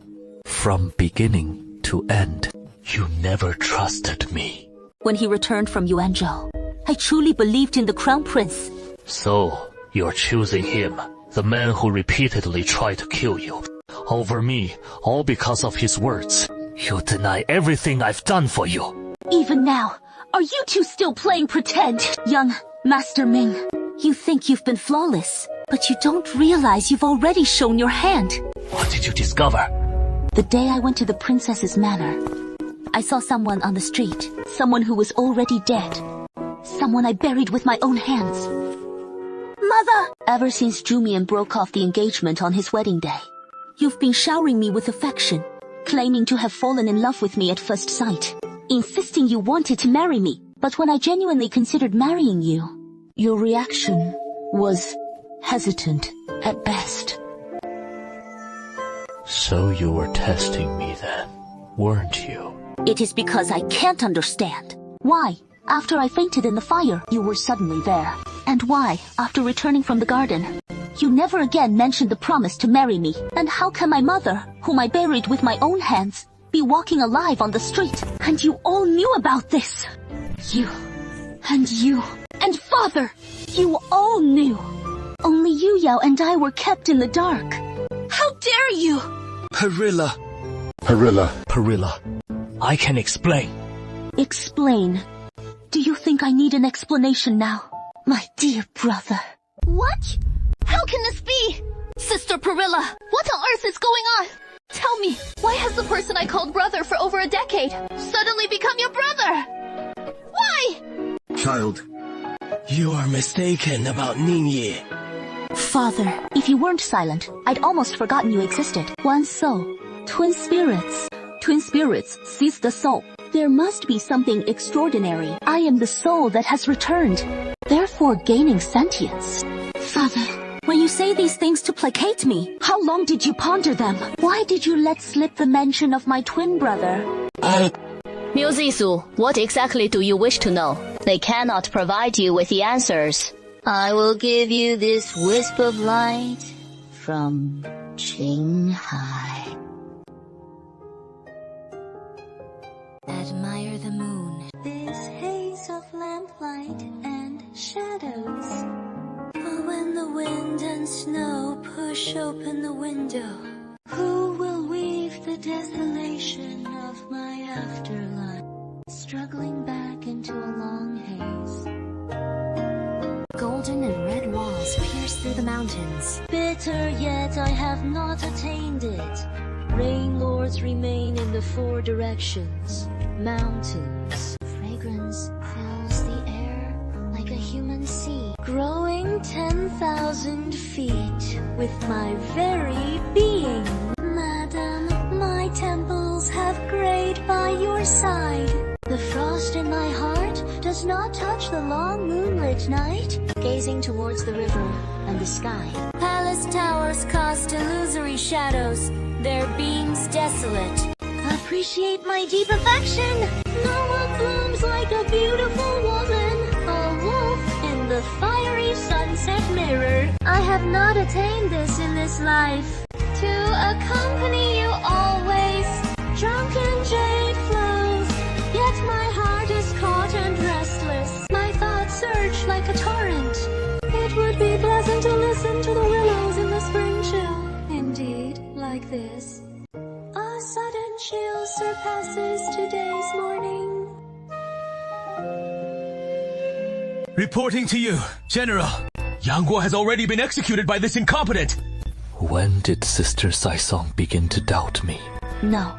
from beginning to end, you never trusted me. When he returned from Yuanzhou, I truly believed in the Crown Prince. So, you're choosing him, the man who repeatedly tried to kill you, over me, all because of his words. You deny everything I've done for you. Even now, are you two still playing pretend? Young Master Ming, you think you've been flawless, but you don't realize you've already shown your hand. What did you discover? The day I went to the princess's manor, I saw someone on the street, someone who was already dead, someone I buried with my own hands. Mother! Ever since Jumian broke off the engagement on his wedding day, you've been showering me with affection, claiming to have fallen in love with me at first sight, insisting you wanted to marry me. But when I genuinely considered marrying you, your reaction was hesitant at best. So you were testing me then, weren't you? It is because I can't understand. Why, after I fainted in the fire, you were suddenly there? And why, after returning from the garden, you never again mentioned the promise to marry me? And how can my mother, whom I buried with my own hands, be walking alive on the street? And you all knew about this. You, and father, you all knew. Only Yu Yao and I were kept in the dark. How dare you? Perilla. I can explain. Explain? Do you think I need an explanation now? My dear brother. What? How can this be? Sister Perilla, what on earth is going on? Tell me, why has the person I called brother for over a decade suddenly become your brother? Why? Child, you are mistaken about Ningyi. Father, if you weren't silent, I'd almost forgotten you existed. One soul, twin spirits. Twin spirits seize the soul. There must be something extraordinary. I am the soul that has returned, therefore gaining sentience. Father, when you say these things to placate me, how long did you ponder them? Why did you let slip the mention of my twin brother? Miu Zisu, what exactly do you wish to know? They cannot provide you with the answers. I will give you this wisp of light from Qinghai. Admire the moon. This haze of lamplight and shadows. Oh, when the wind and snow push open the window, who will weave the desolation of my afterlife? Struggling back into a long haze. Golden and red walls pierce through the mountains. Bitter, yet I have not attained it. Rain lords remain in the four directions. Mountains. Fragrance fills the air like a human sea. Growing 10,000 feet with my very being. Madam, my temples have grayed by your side. The frost in my heart does not touch the long moonlit night. Gazing towards the river and the sky. Palace towers cast illusory shadows, their beams desolate. Appreciate my deep affection. No one blooms like a beautiful woman. A wolf in the fiery sunset mirror. I have not attained this in this life. To accompany you always. Drunken jade flows, yet my heart is caught and restless. My thoughts surge like a torrent. It would be pleasant to listen to the willows in the spring chill. Indeed, like this. A sudden chill surpasses today's morning. Reporting to you, General. Yang Guo has already been executed by this incompetent. When did Sister Saisong begin to doubt me? No,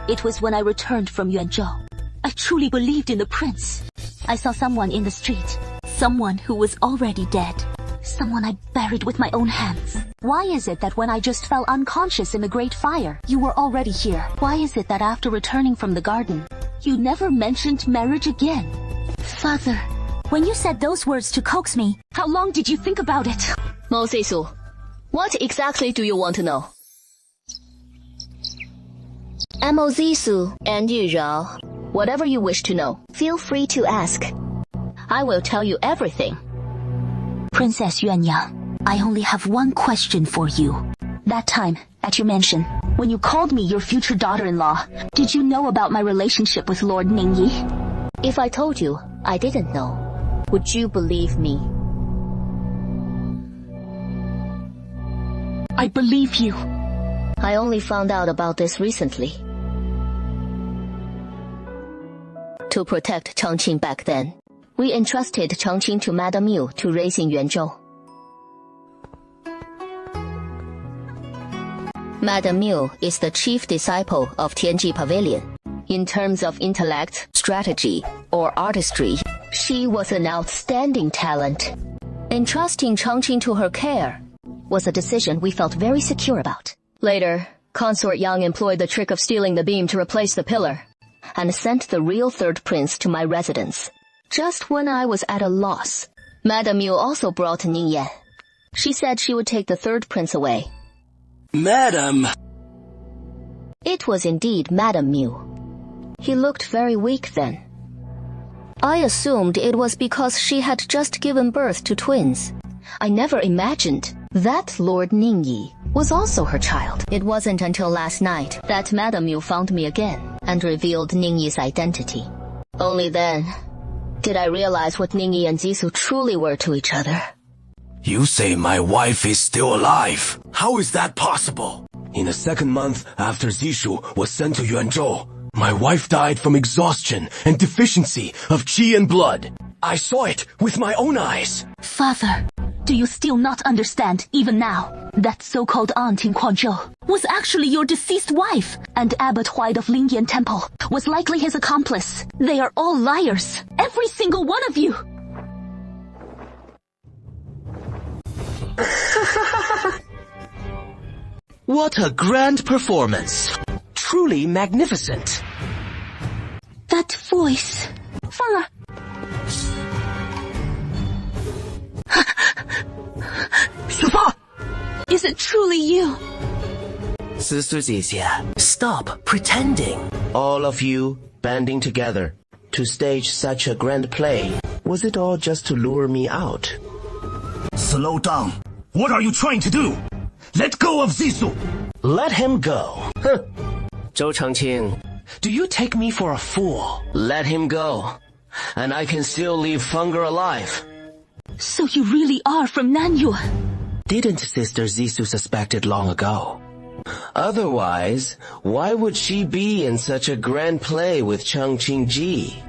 it was when I returned from Yuanzhou. I truly believed in the prince. I saw someone in the street. Someone who was already dead. Someone I buried with my own hands. Why is it that when I just fell unconscious in the great fire, you were already here? Why is it that after returning from the garden, you never mentioned marriage again? Father, when you said those words to coax me, how long did you think about it? Mo Zisu, what exactly do you want to know? Mo Zisu and Yu Rao, whatever you wish to know, feel free to ask. I will tell you everything. Princess Yuanyang, I only have one question for you. That time, at your mansion, when you called me your future daughter-in-law, did you know about my relationship with Lord Ningyi? If I told you I didn't know, would you believe me? I believe you. I only found out about this recently. To protect Changqing back then, we entrusted Changqing to Madame Yu to raise in Yuanzhou. Madame Yu is the chief disciple of Tianji Pavilion. In terms of intellect, strategy, or artistry, she was an outstanding talent. Entrusting Changqing to her care was a decision we felt very secure about. Later, Consort Yang employed the trick of stealing the beam to replace the pillar, and sent the real third prince to my residence. Just when I was at a loss, Madame Yu also brought Ning Yan. She said she would take the third prince away. Madam! It was indeed Madame Yu. He looked very weak then. I assumed it was because she had just given birth to twins. I never imagined that Lord Ningyi was also her child. It wasn't until last night that Madame Yu found me again and revealed Ningyi's identity. Only then did I realize what Ningyi and Zisu truly were to each other. You say my wife is still alive. How is that possible? In the second month after Zisu was sent to Yuanzhou, my wife died from exhaustion and deficiency of qi and blood. I saw it with my own eyes. Father, do you still not understand, even now, that so-called aunt in Guangzhou was actually your deceased wife, and Abbot Huai of Lingyan Temple was likely his accomplice? They are all liars, every single one of you! What a grand performance! Truly magnificent! That voice... Father... Is it truly you? Sister Zixia, stop pretending. All of you banding together to stage such a grand play. Was it all just to lure me out? Slow down. What are you trying to do? Let go of Zisu. Let him go. Zhou Changqing, do you take me for a fool? Let him go. and I can still leave Funger alive. So you really are from Nanu? Didn't Sister Zissou suspect it long ago? Otherwise, why would she be in such a grand play with Changqing Ji?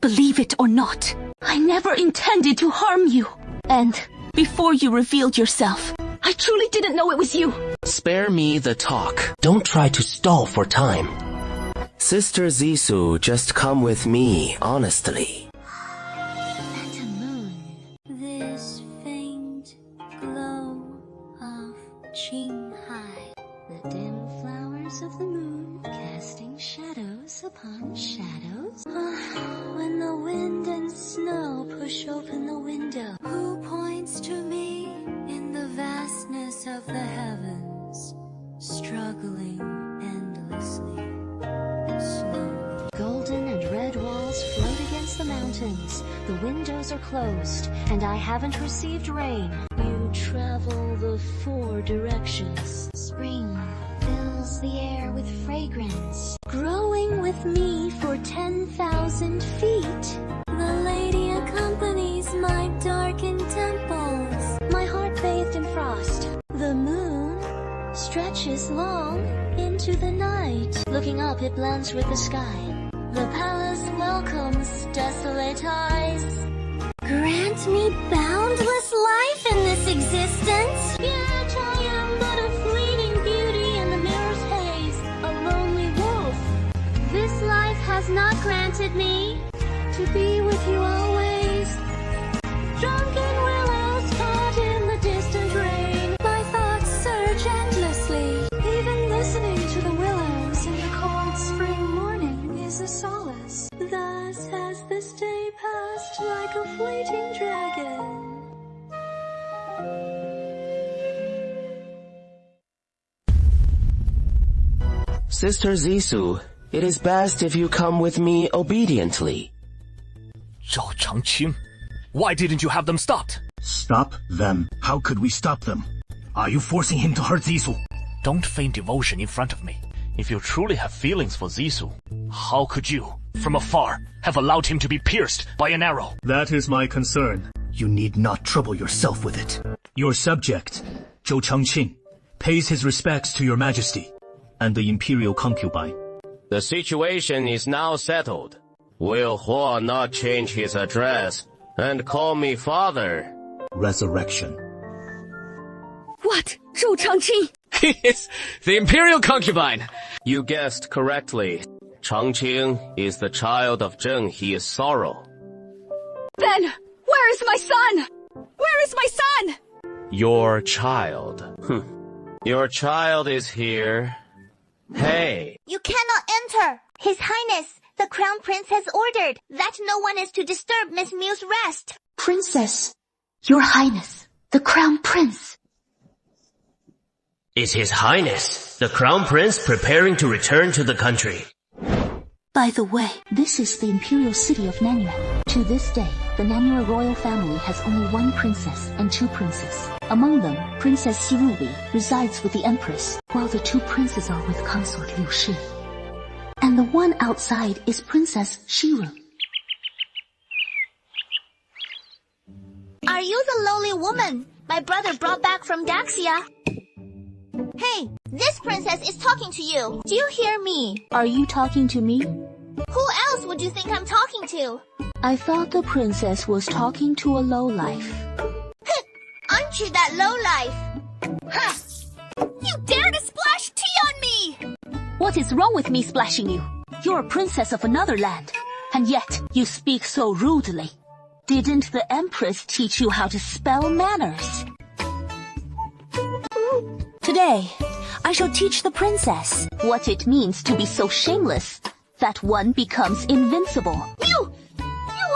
Believe it or not, I never intended to harm you. And before you revealed yourself, I truly didn't know it was you. Spare me the talk. Don't try to stall for time. Sister Zissou, just come with me, honestly. And a moon, this faint glow of Qinghai, the dim flowers of the moon casting shadows upon shadows. When the wind and snow push open the window, who points to me in the vastness of the heavens, struggling endlessly, slowly. Golden and red walls float against the mountains. The windows are closed, and I haven't received rain. You travel the 4 directions. Spring fills the air with fragrance, growing with me for 10,000 feet. The lady accompanies my darkened temples, my heart bathed in frost. The moon stretches long into the night. Looking up, it blends with the sky. The palace welcomes desolate eyes. Grant me boundless life in this existence. Yet I am but a fleeting beauty in the mirror's haze, a lonely wolf. This life has not granted me to be with you always. Drunken willows caught in the distant rain. My thoughts surge endlessly. Even listening to the willows in the cold spring morning is a solace. Thus has this day passed like a fleeting dragon. Sister Zissou, it is best if you come with me obediently. Zhao Changqing, why didn't you have them stopped? Stop them? How could we stop them? Are you forcing him to hurt Zissou? Don't feign devotion in front of me. If you truly have feelings for Zissou, how could you, from afar, have allowed him to be pierced by an arrow? That is my concern. You need not trouble yourself with it. Your subject, Zhou Changqing, pays his respects to your majesty and the imperial concubine. The situation is now settled. Will Hua not change his address and call me father? Resurrection. What? Zhou Changqing? It's the imperial concubine! You guessed correctly. Changqing is the child of Zheng He's sorrow. Then, where is my son? Where is my son? Your child. Your child is here. Hey! You cannot enter! His Highness, the Crown Prince has ordered that no one is to disturb Miss Miu's rest. Princess, Your Highness, the Crown Prince. Is His Highness, the Crown Prince, preparing to return to the country? By the way, this is the imperial city of Nanu. To this day, the Nanu royal family has only one princess and 2 princes. Among them, Princess Shiru resides with the Empress, while the 2 princes are with consort Liu Shi. And the one outside is Princess Shiru. Are you the lowly woman my brother brought back from Daxia? Hey, this princess is talking to you. Do you hear me? Are you talking to me? Who else would you think I'm talking to? I thought the princess was talking to a lowlife. Aren't you that lowlife? Ha! You dare to splash tea on me! What is wrong with me splashing you? You're a princess of another land, and yet you speak so rudely. Didn't the Empress teach you how to spell manners? Today, I shall teach the princess what it means to be so shameless that one becomes invincible. You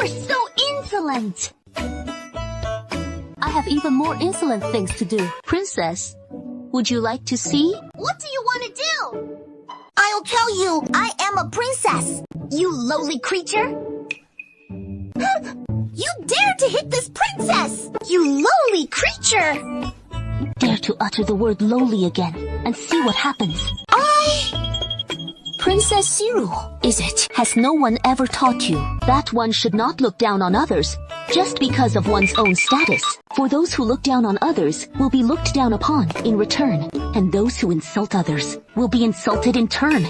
were so insolent! I have even more insolent things to do. Princess, would you like to see? What do you want to do? I'll tell you, I am a princess, you lowly creature! You dare to hit this princess! You lowly creature! Dare to utter the word lowly again, and see what happens. Princess Shiru, is it? Has no one ever taught you that one should not look down on others just because of one's own status? For those who look down on others will be looked down upon in return, and those who insult others will be insulted in turn.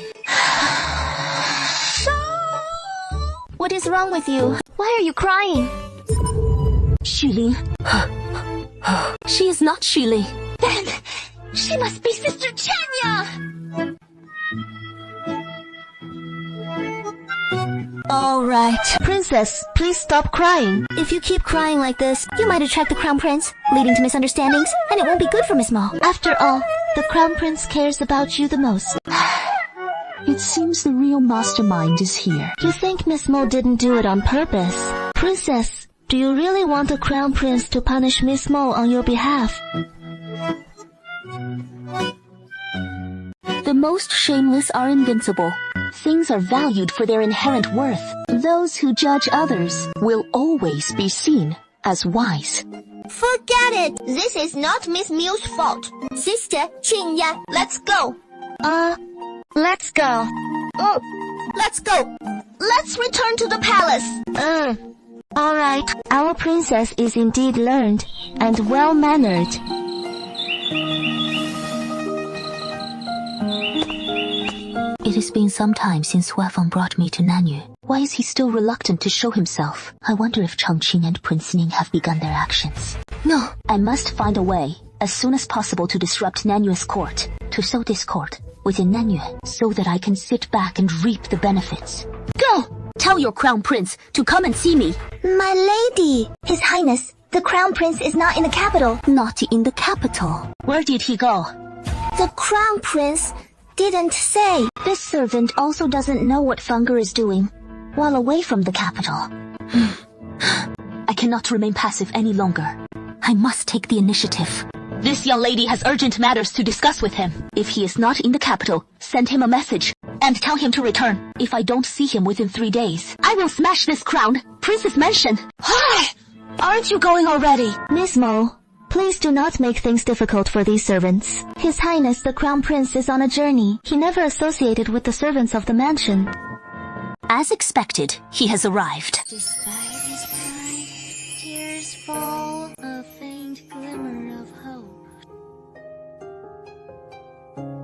What is wrong with you? Why are you crying? Xuling. She is not Xuling. Then she must be Sister Chenya! All right. Princess, please stop crying. If you keep crying like this, you might attract the Crown Prince, leading to misunderstandings, and it won't be good for Miss Mo. After all, the Crown Prince cares about you the most. It seems the real mastermind is here. You think Miss Mo didn't do it on purpose? Princess, do you really want the Crown Prince to punish Miss Mo on your behalf? The most shameless are invincible. Things are valued for their inherent worth. Those who judge others will always be seen as wise. Forget it! This is not Miss Mew's fault. Sister Chenya, let's go. Let's go. Let's go. Let's return to the palace. Alright, our princess is indeed learned and well-mannered. It has been some time since Huafeng brought me to Nanu. Why is he still reluctant to show himself? I wonder if Changqing and Prince Ning have begun their actions. No, I must find a way, as soon as possible, to disrupt Nanu's court, to sow discord within Nanu, so that I can sit back and reap the benefits. Go! Tell your Crown Prince to come and see me. My lady! His Highness, the Crown Prince is not in the capital. Not in the capital. Where did he go? The Crown Prince didn't say. This servant also doesn't know what Fenger is doing while away from the capital. I cannot remain passive any longer. I must take the initiative. This young lady has urgent matters to discuss with him. If he is not in the capital, send him a message and tell him to return. If I don't see him within 3 days, I will smash this crown, Princess Mansion. Aren't you going already? Miss Mo, please do not make things difficult for these servants. His Highness the Crown Prince is on a journey. He never associated with the servants of the mansion. As expected, he has arrived. Despite his pride, tears fall, a faint glimmer of hope.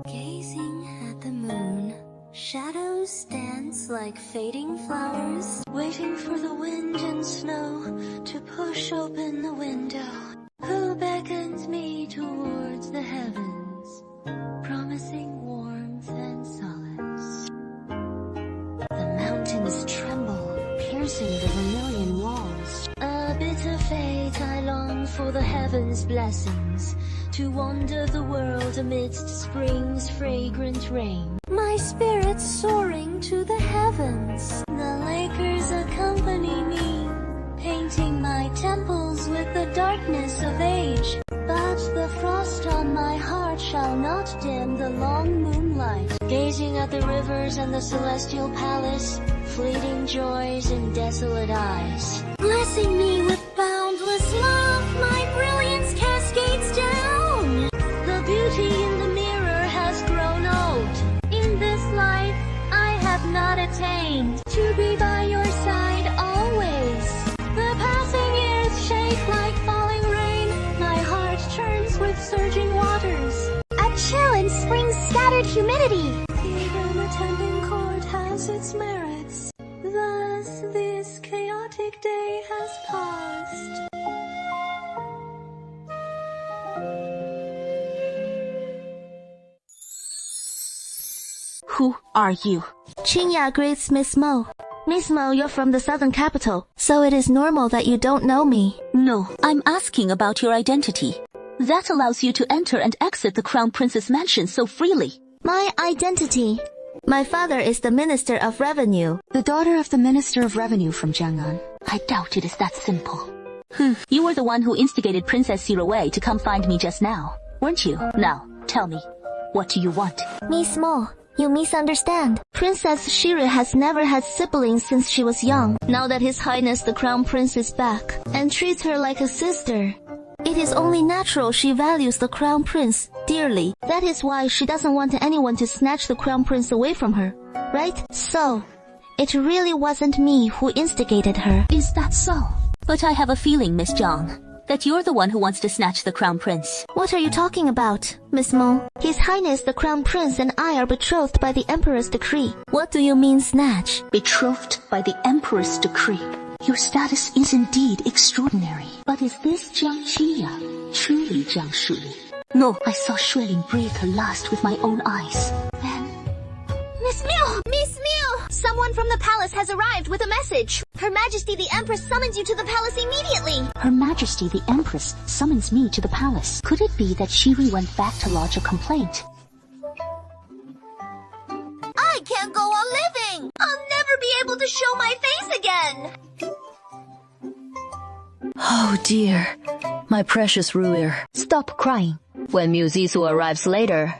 Gazing at the moon, shadows dance like fading flowers, waiting for the wind and snow to push open the window. Who beckons me towards the heavens, promising warmth and solace. The mountains tremble, piercing the vermilion walls. A bit of fate, I long for the heavens' blessings, to wander the world amidst spring's fragrant rain. My spirit's soaring to the heavens. The Lakers accompany me, painting my temples with the darkness of age. But the frost on my heart shall not dim the long moonlight. Gazing at the rivers and the celestial palace, fleeting joys in desolate eyes. Blessing me with boundless love, my brilliance cascades down. The beauty in the mirror has grown old. In this life, I have not attained to be by your side always. The passing years shake like falling rain. My heart churns with surging waters. A chill in spring's scattered humidity. Even attending court has its merits. Thus, this chaotic day has passed. Who are you? Chenya greets Miss Mo. Miss Mo, you're from the southern capital, so it is normal that you don't know me. No, I'm asking about your identity. That allows you to enter and exit the Crown Prince's mansion so freely. My identity. My father is the Minister of Revenue. The daughter of the Minister of Revenue from Jiang'an. I doubt it is that simple. You were the one who instigated Princess Shiru to come find me just now, weren't you? Now, tell me, what do you want? Miss Mo, you misunderstand. Princess Shiru has never had siblings since she was young. Now that His Highness the Crown Prince is back and treats her like a sister, it is only natural she values the Crown Prince dearly. That is why she doesn't want anyone to snatch the Crown Prince away from her. right? So, it really wasn't me who instigated her. Is that so? But I have a feeling, Miss Zhang, that you're the one who wants to snatch the crown prince. What are you talking about, Miss Mo? His Highness the Crown Prince and I are betrothed by the Emperor's decree. What do you mean snatch? Betrothed by the Emperor's decree. Your status is indeed extraordinary. But is this Jiang Qiya truly Jiang Shuling? No, I saw Shuling breathe her last with my own eyes. Then... Miss Miu! Miss Miu! Someone from the palace has arrived with a message. Her Majesty the Empress summons you to the palace immediately. Her Majesty the Empress summons me to the palace. Could it be that Shiru went back to lodge a complaint? I can't go on living! I'll never be able to show my face again! Oh dear, my precious Ruir. Stop crying. When Muzisu arrives later,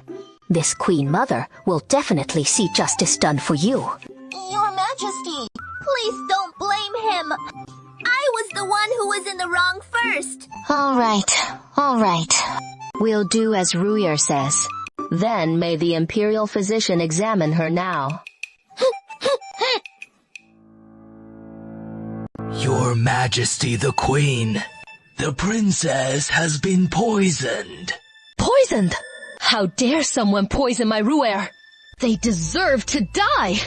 this Queen Mother will definitely see justice done for you. Your Majesty, please don't blame him. I was the one who was in the wrong first. All right. We'll do as Ruir says. Then may the Imperial physician examine her now. Your Majesty the Queen, the princess has been poisoned. Poisoned? How dare someone poison my Ruir? They deserve to die!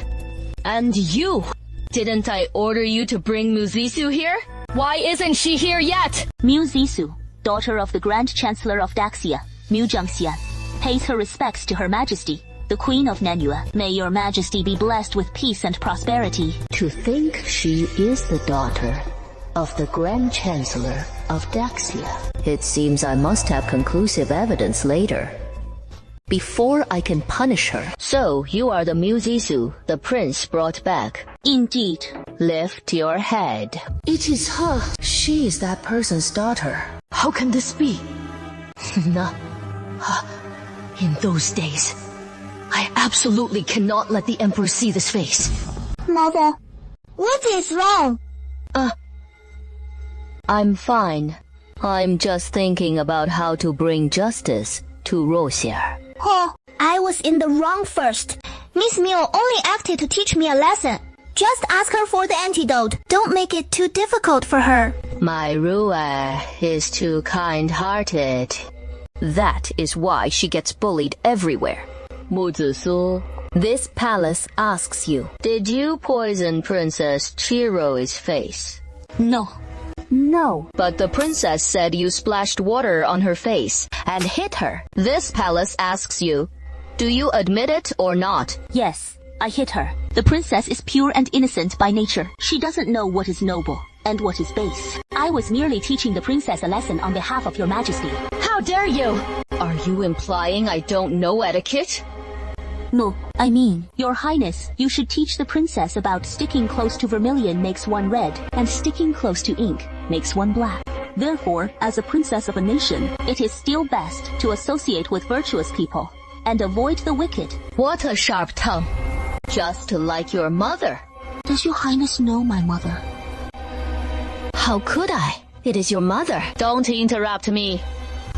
And you! Didn't I order you to bring Muzisu here? Why isn't she here yet? Muzisu, daughter of the Grand Chancellor of Daxia, Mu Jiangxian, pays her respects to Her Majesty, the Queen of Nanu. May your Majesty be blessed with peace and prosperity. To think she is the daughter of the Grand Chancellor of Daxia. It seems I must have conclusive evidence later, before I can punish her. So, you are the Muzisu the prince brought back. Indeed. Lift your head. It is her. She is that person's daughter. How can this be? In those days, I absolutely cannot let the Emperor see this face. Mother, what is wrong? I'm fine. I'm just thinking about how to bring justice to Roxier. I was in the wrong first. Miss Miu only acted to teach me a lesson. Just ask her for the antidote. Don't make it too difficult for her. My Ruer is too kind-hearted. That is why she gets bullied everywhere. Muzisu, this palace asks you, did you poison Princess Chiro's face? No. But the princess said you splashed water on her face and hit her. This palace asks you, do you admit it or not? Yes, I hit her. The princess is pure and innocent by nature. She doesn't know what is noble and what is base. I was merely teaching the princess a lesson on behalf of your Majesty. How dare you? Are you implying I don't know etiquette? No, I mean, Your Highness, you should teach the princess about sticking close to vermilion makes one red, and sticking close to ink makes one black. Therefore, as a princess of a nation, it is still best to associate with virtuous people and avoid the wicked. What a sharp tongue. Just like your mother. Does Your Highness know my mother? How could I? It is your mother. Don't interrupt me.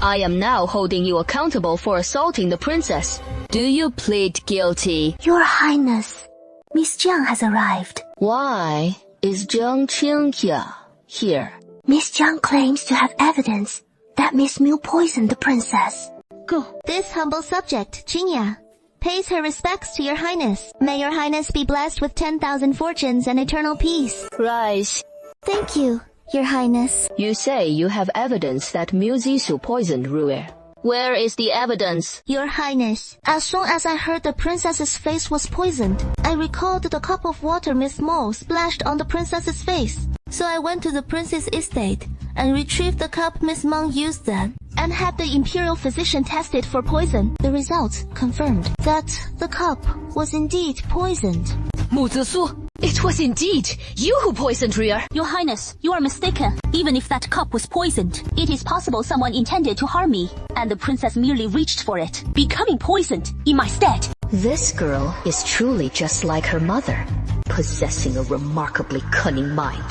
I am now holding you accountable for assaulting the princess. Do you plead guilty? Your Highness, Miss Jiang has arrived. Why is Jiang Qingya here? Miss Jiang claims to have evidence that Miss Miu poisoned the princess. Go. This humble subject, Qingya, pays her respects to Your Highness. May Your Highness be blessed with 10,000 fortunes and eternal peace. Rise. Thank you, Your Highness. You say you have evidence that Muzisu poisoned Ruer. Where is the evidence? Your Highness, as soon as I heard the princess's face was poisoned, I recalled the cup of water Miss Mo splashed on the princess's face. So I went to the prince's estate and retrieved the cup Miss Meng used then, and had the Imperial physician test it for poison. The results confirmed that the cup was indeed poisoned. Muzisu, it was indeed you who poisoned Ruer. Your Highness, you are mistaken. Even if that cup was poisoned, it is possible someone intended to harm me, and the princess merely reached for it, becoming poisoned in my stead. This girl is truly just like her mother, possessing a remarkably cunning mind.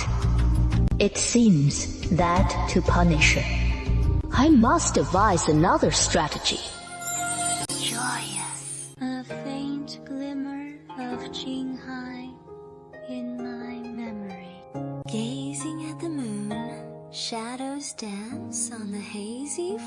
It seems that to punish her, I must devise another strategy. Joyous, a faint glimmer of cheer.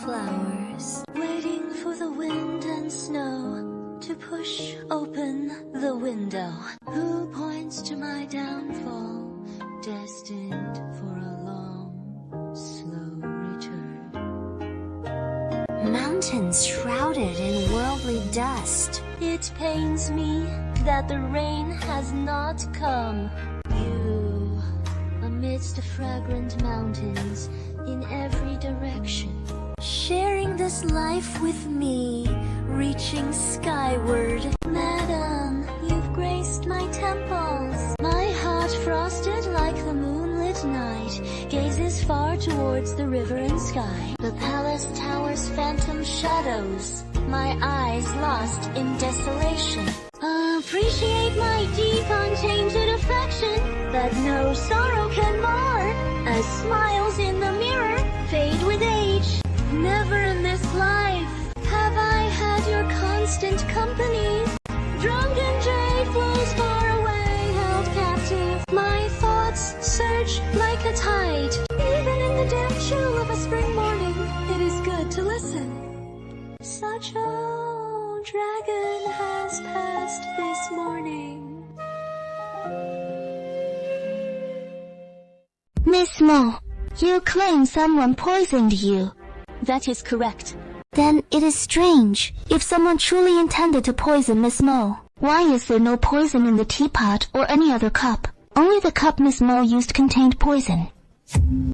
flowers, waiting for the wind and snow to push open the window. Who points to my downfall, destined for a long, slow return? Mountains shrouded in worldly dust. It pains me that the rain has not come. You, amidst the fragrant mountains in every direction, sharing this life with me, reaching skyward. Madam, you've graced my temples. My heart frosted like the moonlit night gazes far towards the river and sky. The palace towers phantom shadows, my eyes lost in desolation. Appreciate my deep untainted affection that no sorrow can mar, as smiles in the mirror fade with age. Never in this life have I had your constant company. Drunken jade flows far away, held captive. My thoughts surge like a tide. Even in the damp chill of a spring morning, it is good to listen. Such a dragon has passed this morning. Miss Mo, you claim someone poisoned you. That is correct. Then it is strange. If someone truly intended to poison Miss Mo, why is there no poison in the teapot or any other cup? Only the cup Miss Mo used contained poison.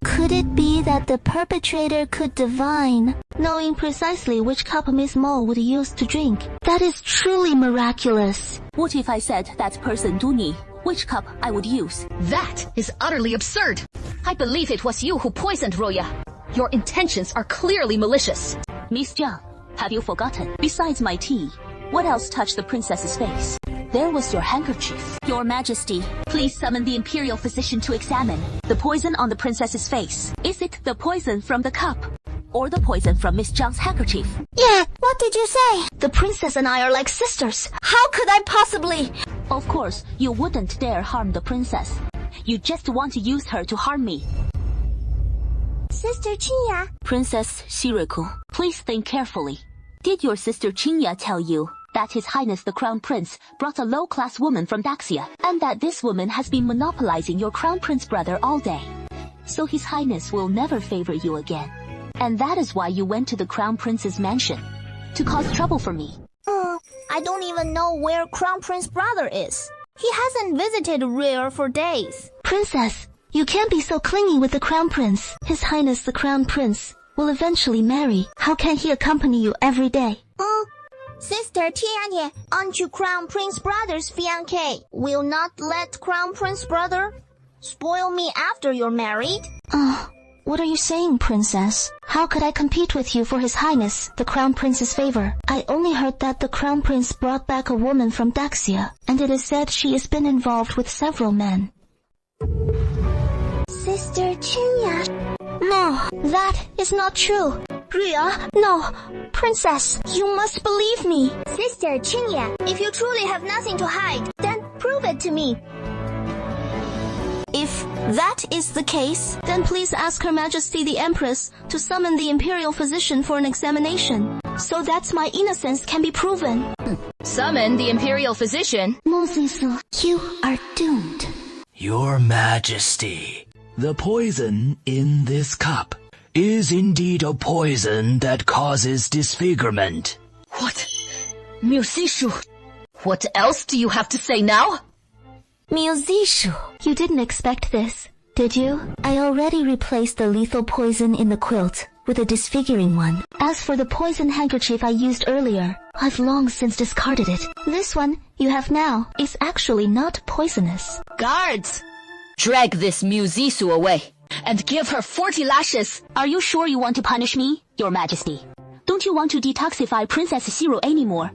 Could it be that the perpetrator could divine, knowing precisely which cup Miss Mo would use to drink? That is truly miraculous. What if I said that person Duni, which cup I would use? That is utterly absurd. I believe it was you who poisoned Roya. Your intentions are clearly malicious. Miss Jiang, have you forgotten? Besides my tea, what else touched the princess's face? There was your handkerchief. Your Majesty, please summon the Imperial physician to examine the poison on the princess's face. Is it the poison from the cup? Or the poison from Miss Jiang's handkerchief? Yeah, what did you say? The princess and I are like sisters. How could I possibly? Of course, you wouldn't dare harm the princess. You just want to use her to harm me. Sister Qinya. Princess Shiru, please think carefully. Did your sister Qinya tell you that His Highness the Crown Prince brought a low-class woman from Daxia, and that this woman has been monopolizing your Crown Prince brother all day? So His Highness will never favor you again. And that is why you went to the Crown Prince's mansion, to cause trouble for me. I don't even know where Crown Prince brother is. He hasn't visited Rear for days. Princess, you can't be so clingy with the Crown Prince. His Highness the Crown Prince will eventually marry. How can he accompany you every day? Sister Tianye, aren't you Crown Prince brother's fiancé? Will not let Crown Prince brother spoil me after you're married? What are you saying, Princess? How could I compete with you for His Highness, the Crown Prince's favor? I only heard that the Crown Prince brought back a woman from Daxia, and it is said she has been involved with several men. Sister Qinya. No, that is not true. Ria, no. Princess, you must believe me. Sister Qinya, if you truly have nothing to hide, then prove it to me. If that is the case, then please ask Her Majesty the Empress to summon the Imperial physician for an examination, so that my innocence can be proven. Summon the Imperial physician? Mozisu, you are doomed. Your Majesty, the poison in this cup is indeed a poison that causes disfigurement. What? Musishu, what else do you have to say now? Musishu, you didn't expect this, did you? I already replaced the lethal poison in the quilt with a disfiguring one. As for the poison handkerchief I used earlier, I've long since discarded it. This one you have now is actually not poisonous. Guards! Drag this Musishu away and give her 40 lashes. Are you sure you want to punish me, Your Majesty? Don't you want to detoxify Princess Shiru anymore?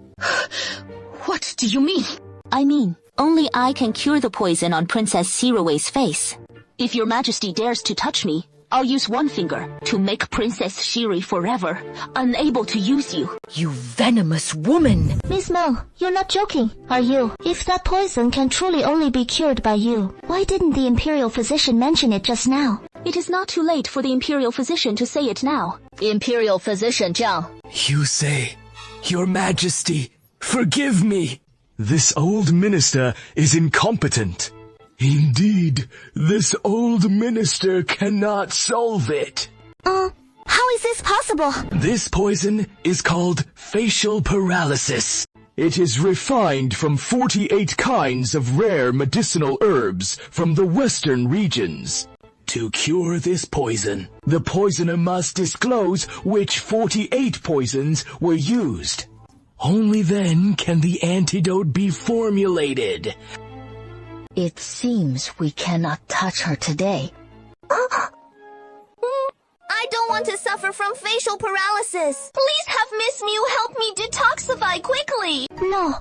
What do you mean? I mean, only I can cure the poison on Princess Shiru's face. If Your Majesty dares to touch me, I'll use one finger to make Princess Shiru forever unable to use you. You venomous woman! Miss Mo, you're not joking, are you? If that poison can truly only be cured by you, why didn't the Imperial physician mention it just now? It is not too late for the Imperial physician to say it now. Imperial physician Zhang. You say, Your Majesty, forgive me. This old minister is incompetent. Indeed, this old minister cannot solve it. How is this possible? This poison is called facial paralysis. It is refined from 48 kinds of rare medicinal herbs from the western regions. To cure this poison, the poisoner must disclose which 48 poisons were used. Only then can the antidote be formulated. It seems we cannot touch her today. I don't want to suffer from facial paralysis. Please have Miss Mew help me detoxify quickly. No.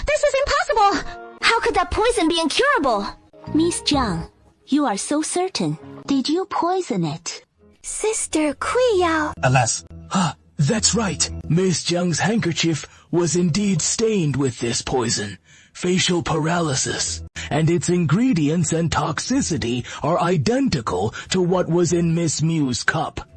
This is impossible. How could that poison be incurable? Miss Zhang, you are so certain. Did you poison it? Sister Kuiyao. Alas, that's right. Miss Zhang's handkerchief was indeed stained with this poison, facial paralysis, and its ingredients and toxicity are identical to what was in Miss Mew's cup.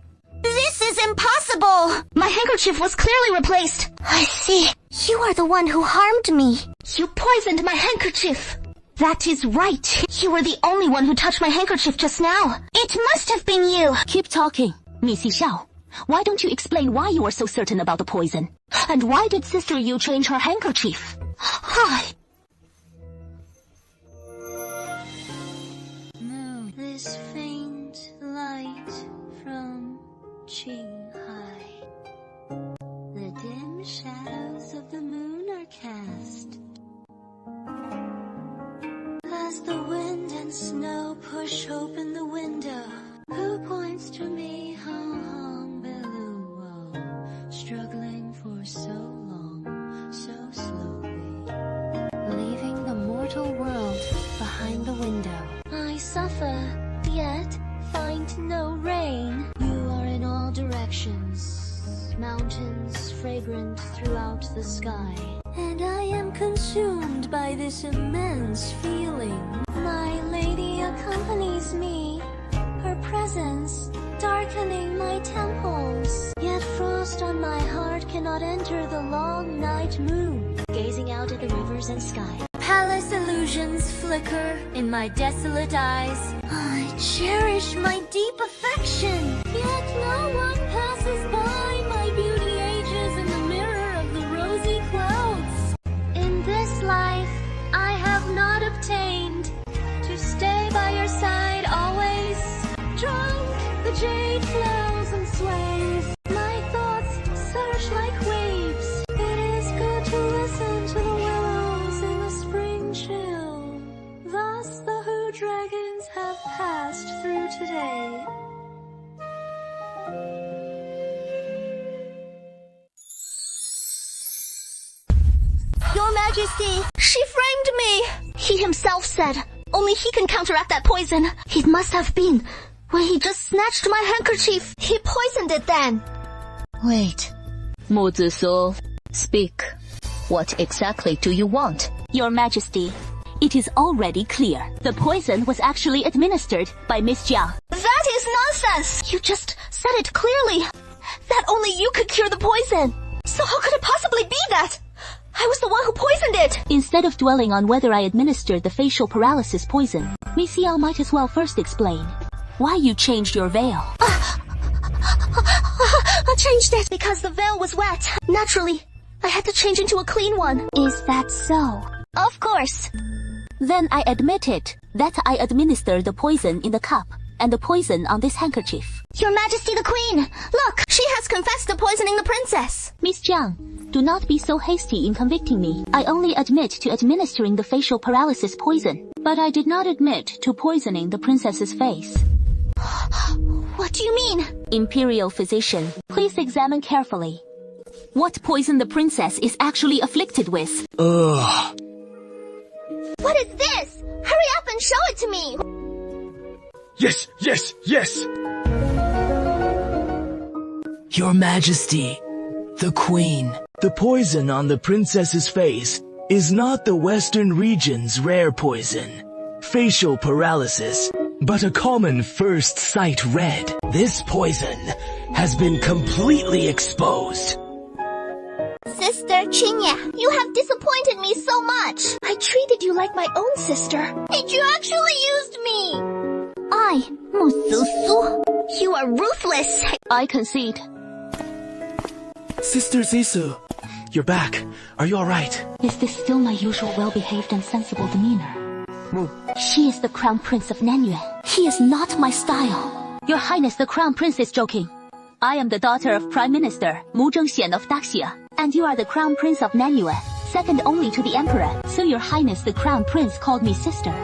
This is impossible! My handkerchief was clearly replaced. I see. You are the one who harmed me. You poisoned my handkerchief. That is right. You were the only one who touched my handkerchief just now. It must have been you. Keep talking. Miss Xiao, why don't you explain why you are so certain about the poison? And why did Sister Yu change her handkerchief? Hi. This faint light from Qinghai. The dim shadows of the moon are cast. As the wind and snow push open the window, who points to me, Hong Beluo, struggling for so long, so slowly, leaving the mortal world behind the window. I suffer, yet find no rain. You are in all directions, mountains fragrant throughout the sky. And I am consumed by this immense feeling. My lady accompanies me, her presence darkening my temples. Yet frost on my heart cannot enter the long night moon, gazing out at the rivers and sky. Palace illusions flicker in my desolate eyes. I cherish my deep affection, yet no one passes by. My beauty ages in the mirror of the rosy clouds. In this life, I have not obtained to stay by your side always. Drunk, the jade flows and sways. My thoughts surge like waves. It is good to listen to the willows in the spring chill. Thus the Hu dragons have passed through today. Your Majesty, she framed me. He himself said only he can counteract that poison. It must have been when he just snatched my handkerchief. He poisoned it then. Wait. Mu Zisu, speak. What exactly do you want? Your Majesty, it is already clear. The poison was actually administered by Miss Jia. That is nonsense. You just said it clearly. That only you could cure the poison. So how could it possibly be that? I was the one who poisoned it! Instead of dwelling on whether I administered the facial paralysis poison, Miss Yao might as well first explain why you changed your veil. I changed it because the veil was wet. Naturally, I had to change into a clean one. Is that so? Of course. Then I admit it, that I administered the poison in the cup and the poison on this handkerchief. Your Majesty the Queen! Look, she has confessed to poisoning the princess! Miss Zhang, do not be so hasty in convicting me. I only admit to administering the facial paralysis poison, but I did not admit to poisoning the princess's face. What do you mean? Imperial physician, please examine carefully. What poison the princess is actually afflicted with? What is this? Hurry up and show it to me! Yes, yes, yes! Your Majesty, the Queen, the poison on the princess's face is not the Western region's rare poison, facial paralysis, but a common first sight red. This poison has been completely exposed. Sister Qingye, you have disappointed me so much. I treated you like my own sister, and you actually used me. You are ruthless. I concede. Sister Zissou, you're back. Are you alright? Is this still my usual well-behaved and sensible demeanor? She is the Crown Prince of Nanyuan. He is not my style. Your Highness, the Crown Prince is joking. I am the daughter of Prime Minister Mu Zhengxian of Daxia, and you are the Crown Prince of Nanyuan, second only to the Emperor. So your Highness, the Crown Prince, called me sister.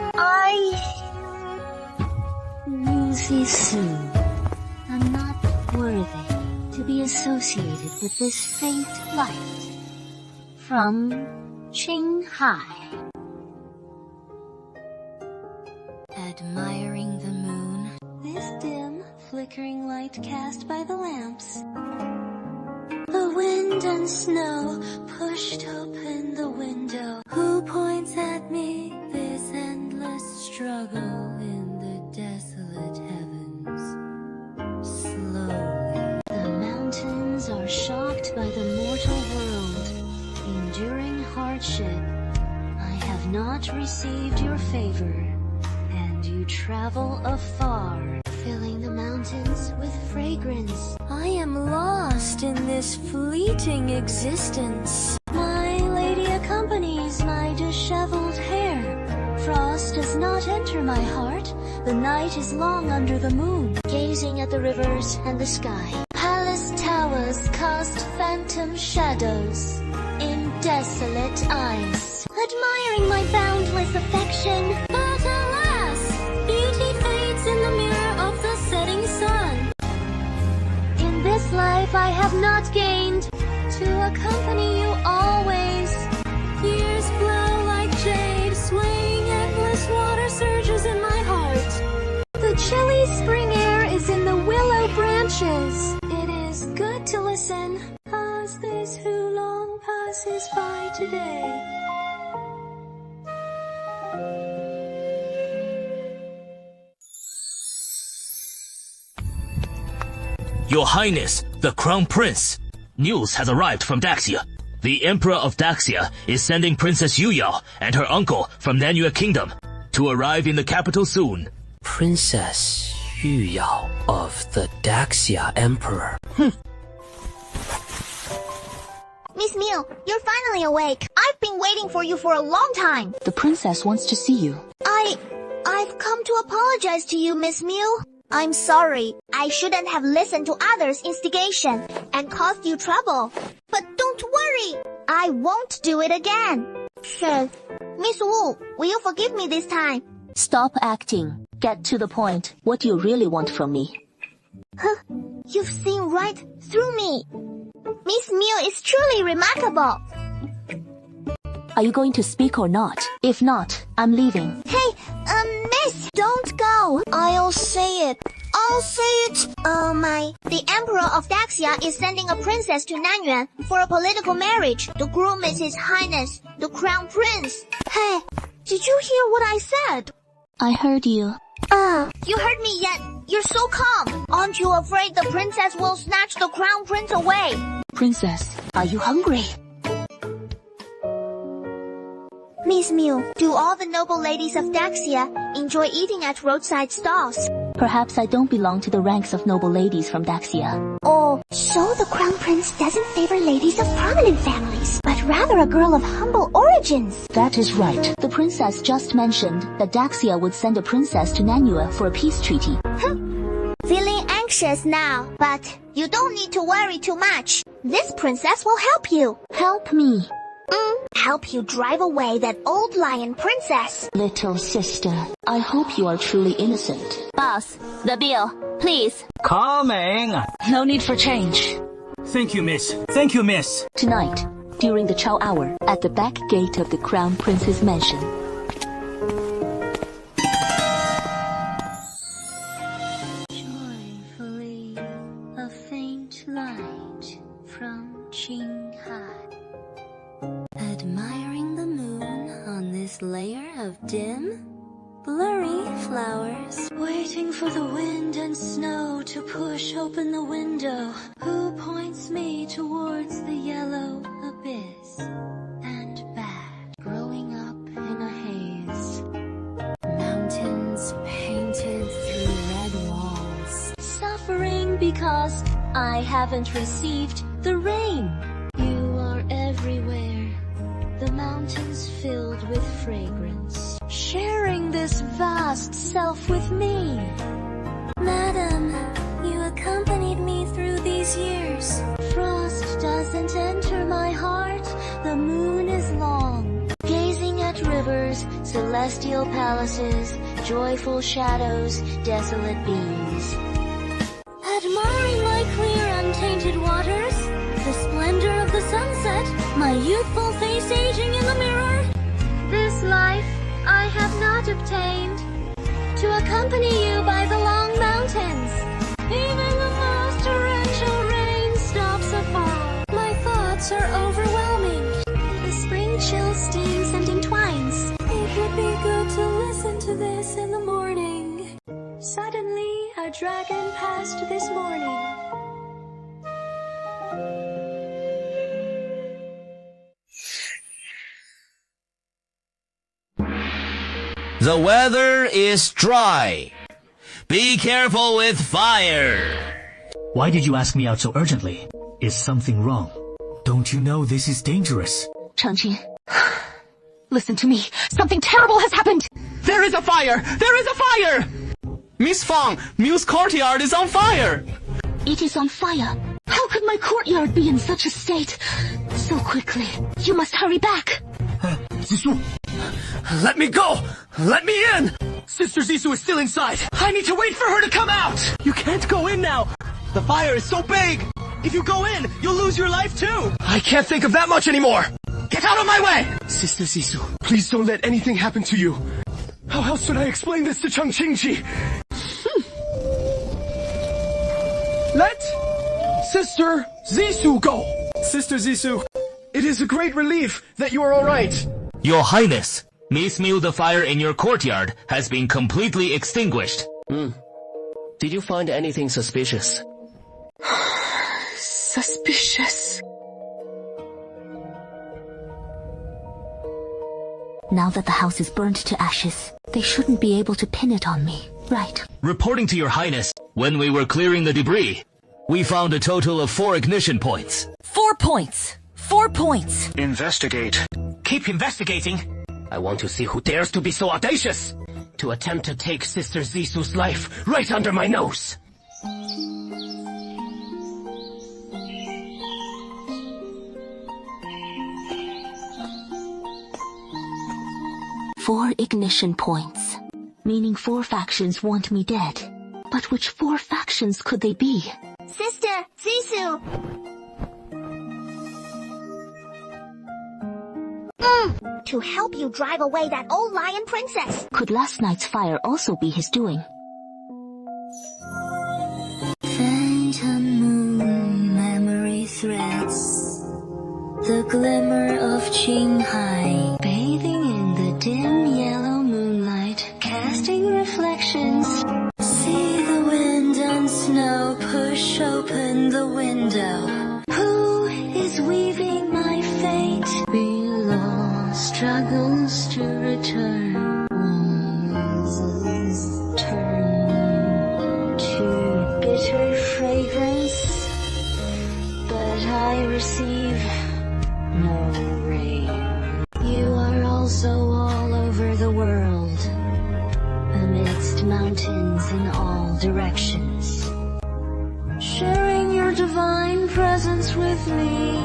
Zissou, I'm not worthy to be associated with this faint light from Qinghai. Admiring the moon, this dim, flickering light cast by the lamps. The wind and snow pushed open the window. Who points at me this endless struggle in the desolate heavens? Slowly, the mountains are shocked by the mortal world, enduring hardship. I have not received your favor, and you travel afar, filling the mountains with fragrance. I am lost in this fleeting existence. My lady accompanies my disheveled hair. Frost does not enter my heart. The night is long under the moon, gazing at the rivers and the sky. Palace towers cast phantom shadows in desolate eyes, admiring my boundless affection. But alas, beauty fades in the mirror of the setting sun. In this life I have not gained to accompany you always. Years flow like jade, swaying endless water surges in my heart. The chilly spring air is in the willow branches. It is good to listen as this who long passes by today. Your Highness, the Crown Prince. News has arrived from Daxia. The Emperor of Daxia is sending Princess Yuyao and her uncle from Nanyue Kingdom to arrive in the capital soon. Princess Yuyao of the Daxia Emperor. Miss Miu, you're finally awake. I've been waiting for you for a long time. The princess wants to see you. I've come to apologize to you, Miss Miu. I'm sorry. I shouldn't have listened to others' instigation and caused you trouble. But don't worry. I won't do it again. Sure. Miss Wu, will you forgive me this time? Stop acting. Get to the point. What do you really want from me? Huh? You've seen right through me. Miss Miu is truly remarkable. Are you going to speak or not? If not, I'm leaving. Hey, miss, don't go. I'll say it. The Emperor of Daxia is sending a princess to Nanyuan for a political marriage. The groom is His Highness, the Crown Prince. Hey, did you hear what I said? I heard you. You heard me yet? You're so calm. Aren't you afraid the princess will snatch the Crown Prince away? Princess, are you hungry? Miss Miu, do all the noble ladies of Daxia enjoy eating at roadside stalls? Perhaps I don't belong to the ranks of noble ladies from Daxia. Oh, so the Crown Prince doesn't favor ladies of prominent families, but rather a girl of humble origins. That is right. The princess just mentioned that Daxia would send a princess to Nanyue for a peace treaty. Feeling anxious now, but you don't need to worry too much. This princess will help you. Help me. Help you drive away that old lion princess. Little sister, I hope you are truly innocent. Boss, the bill, please. Coming. No need for change. Thank you, miss. Thank you, miss. Tonight, during the chow hour, at the back gate of the Crown Prince's mansion. Joyfully, a faint light from Qinghai. Admiring the moon on this layer of dim, blurry flowers. Waiting for the wind and snow to push open the window. Who points me towards the yellow abyss and back? Growing up in a haze. Mountains painted through red walls. Suffering because I haven't received the rain. You are everywhere. The mountains filled with fragrance. Sharing this vast self with me. Madam, you accompanied me through these years. Frost doesn't enter my heart. The moon is long. Gazing at rivers, celestial palaces, joyful shadows, desolate beams. Admiring my clear, untainted waters, the splendor of the sunset, my youthful face aging in the mirror. This life I have not obtained, to accompany you by the long mountains. Even the most torrential rain stops afar. My thoughts are overwhelming. The spring chill stings and entwines. It would be good to listen to this in the morning. Suddenly, a dragon passed this morning. The weather is dry. Be careful with fire. Why did you ask me out so urgently? Is something wrong? Don't you know this is dangerous? Changqing, listen to me. Something terrible has happened. There is a fire! There is a fire! Miss Fang, Mu's courtyard is on fire! It is on fire. How could my courtyard be in such a state? So quickly. You must hurry back. Zissou! Let me go! Let me in! Sister Zissou is still inside. I need to wait for her to come out! You can't go in now! The fire is so big! If you go in, you'll lose your life too! I can't think of that much anymore! Get out of my way! Sister Zissou, please don't let anything happen to you. How else should I explain this to Changqingji? Let Sister Zissou go! Sister Zissou, it is a great relief that you are alright. Your Highness, Miss Mu, the fire in your courtyard has been completely extinguished. Did you find anything suspicious? Suspicious. Now that the house is burnt to ashes, they shouldn't be able to pin it on me, right? Reporting to your Highness, when we were clearing the debris, we found a total of 4 ignition points. 4 points. 4 points. Investigate. Keep investigating. I want to see who dares to be so audacious to attempt to take Sister Zissou's life right under my nose. Four ignition points, meaning 4 factions want me dead. But which 4 factions could they be? Sister Zissou! To help you drive away that old lion princess. Could last night's fire also be his doing? Phantom moon memory threads. The glimmer of Qinghai. Bathing in the dim yellow moonlight. Casting reflections. See the wind and snow push open the window. Who is weaving my fate? Below. Struggles to return, turn to bitter fragrance, but I receive no rain. You are also all over the world, amidst mountains in all directions, sharing your divine presence with me.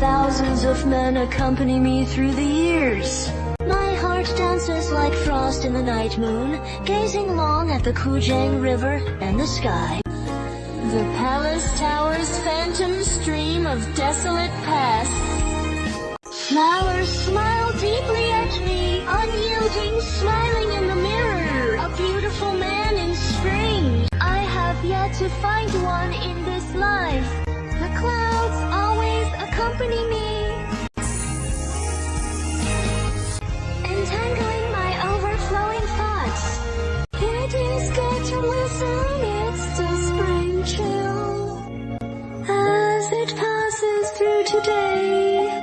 Thousands of men accompany me through the years. My heart dances like frost in the night moon, gazing long at the Kujiang River and the sky. The palace tower's phantom stream of desolate past. Flowers smile deeply at me, unyielding, smiling in the mirror. A beautiful man in spring. I have yet to find one in this life. The clouds always accompany me, entangling my overflowing thoughts. today.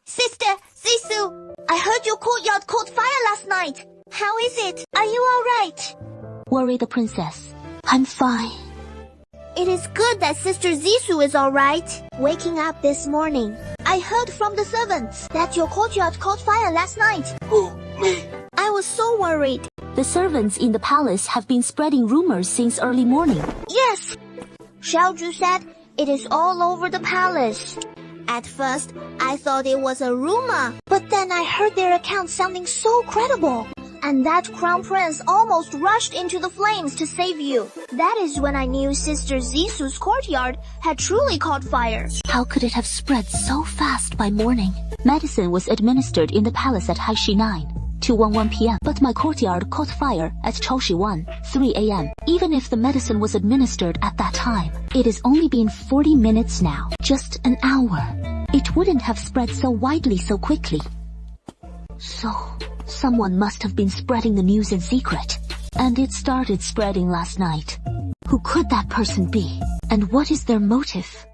Sister, Zissou, I heard your courtyard caught fire last night. How is it? Are you alright? Worry the princess. I'm fine. It is good that Sister Zissou is alright. Waking up this morning, I heard from the servants that your courtyard caught fire last night. I was so worried. The servants in the palace have been spreading rumors since early morning. Yes. Xiaozhu said it is all over the palace. At first, I thought it was a rumor, but then I heard their account sounding so credible. And that crown prince almost rushed into the flames to save you. That is when I knew Sister Zissou's courtyard had truly caught fire. How could it have spread so fast by morning? Medicine was administered in the palace at Haishi 9, 2:11 p.m. But my courtyard caught fire at Chaoshi 1, 3 a.m. Even if the medicine was administered at that time, it has only been 40 minutes now. Just an hour. It wouldn't have spread so widely so quickly. So, someone must have been spreading the news in secret. And it started spreading last night. Who could that person be? And what is their motive?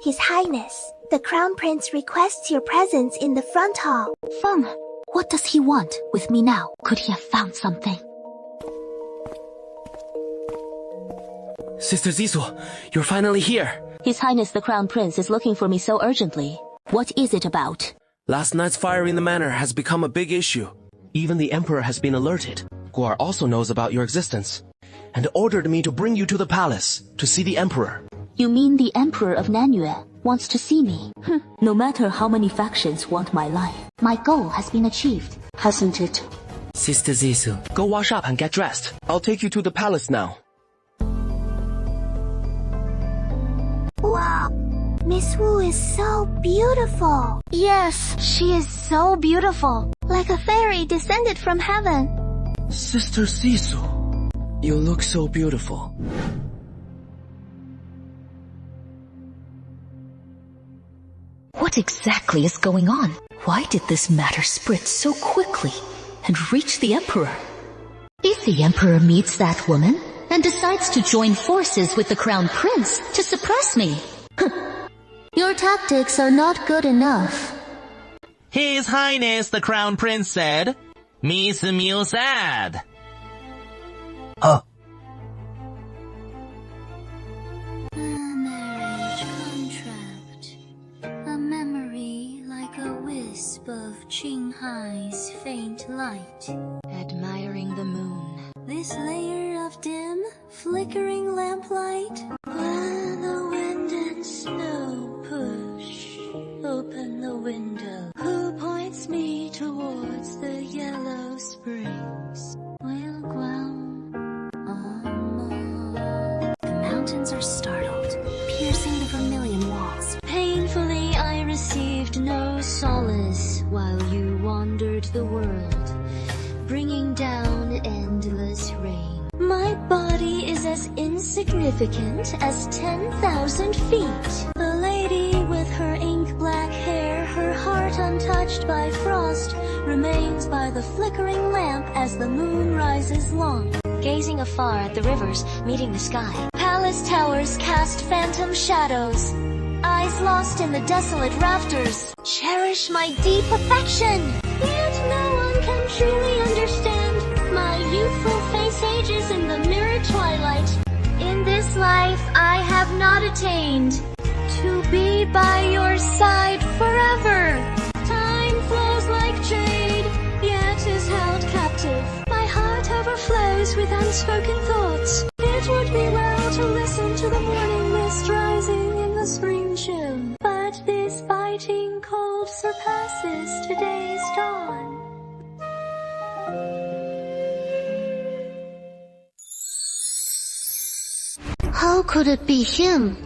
His Highness, the Crown Prince requests your presence in the front hall. Feng, what does he want with me now? Could he have found something? Sister Zissou, you're finally here. His Highness the Crown Prince is looking for me so urgently. What is it about? Last night's fire in the manor has become a big issue. Even the Emperor has been alerted. Guar also knows about your existence, and ordered me to bring you to the palace to see the Emperor. You mean the Emperor of Nanu wants to see me? No matter how many factions want my life, my goal has been achieved, hasn't it? Sister Zissou, go wash up and get dressed. I'll take you to the palace now. Wow, Miss Wu is so beautiful. Yes, she is so beautiful. Like a fairy descended from heaven. Sister Zissou, you look so beautiful. What exactly is going on? Why did this matter spread so quickly and reach the Emperor? If the Emperor meets that woman and decides to join forces with the Crown Prince to suppress me, your tactics are not good enough. His Highness the Crown Prince said, Miss Musad. Huh? A marriage contract. A memory like a wisp of Qinghai's faint light. Admiring the moon. This layer of dim, flickering lamplight. When the wind and snow push open the window. Who points me towards the yellow springs? Will Guam The mountains are startled, piercing the vermilion walls. Painfully I received no solace while you wandered the world, bringing down endless rain. My body is as insignificant as 10,000 feet. The lady with her ink-black hair, her heart untouched by frost, remains by the flickering lamp as the moon rises long. Gazing afar at the rivers meeting the sky. Palace towers cast phantom shadows. Eyes lost in the desolate rafters. Cherish my deep affection. Yet no one can truly understand. My youthful face ages in the mirror twilight. In this life I have not attained to be by your side forever. Time flows like jade, yet is held captive. My heart overflows with unspoken thoughts. It would be well to listen to the morning mist rising in the spring chill. But this biting cold surpasses today's dawn. How could it be him?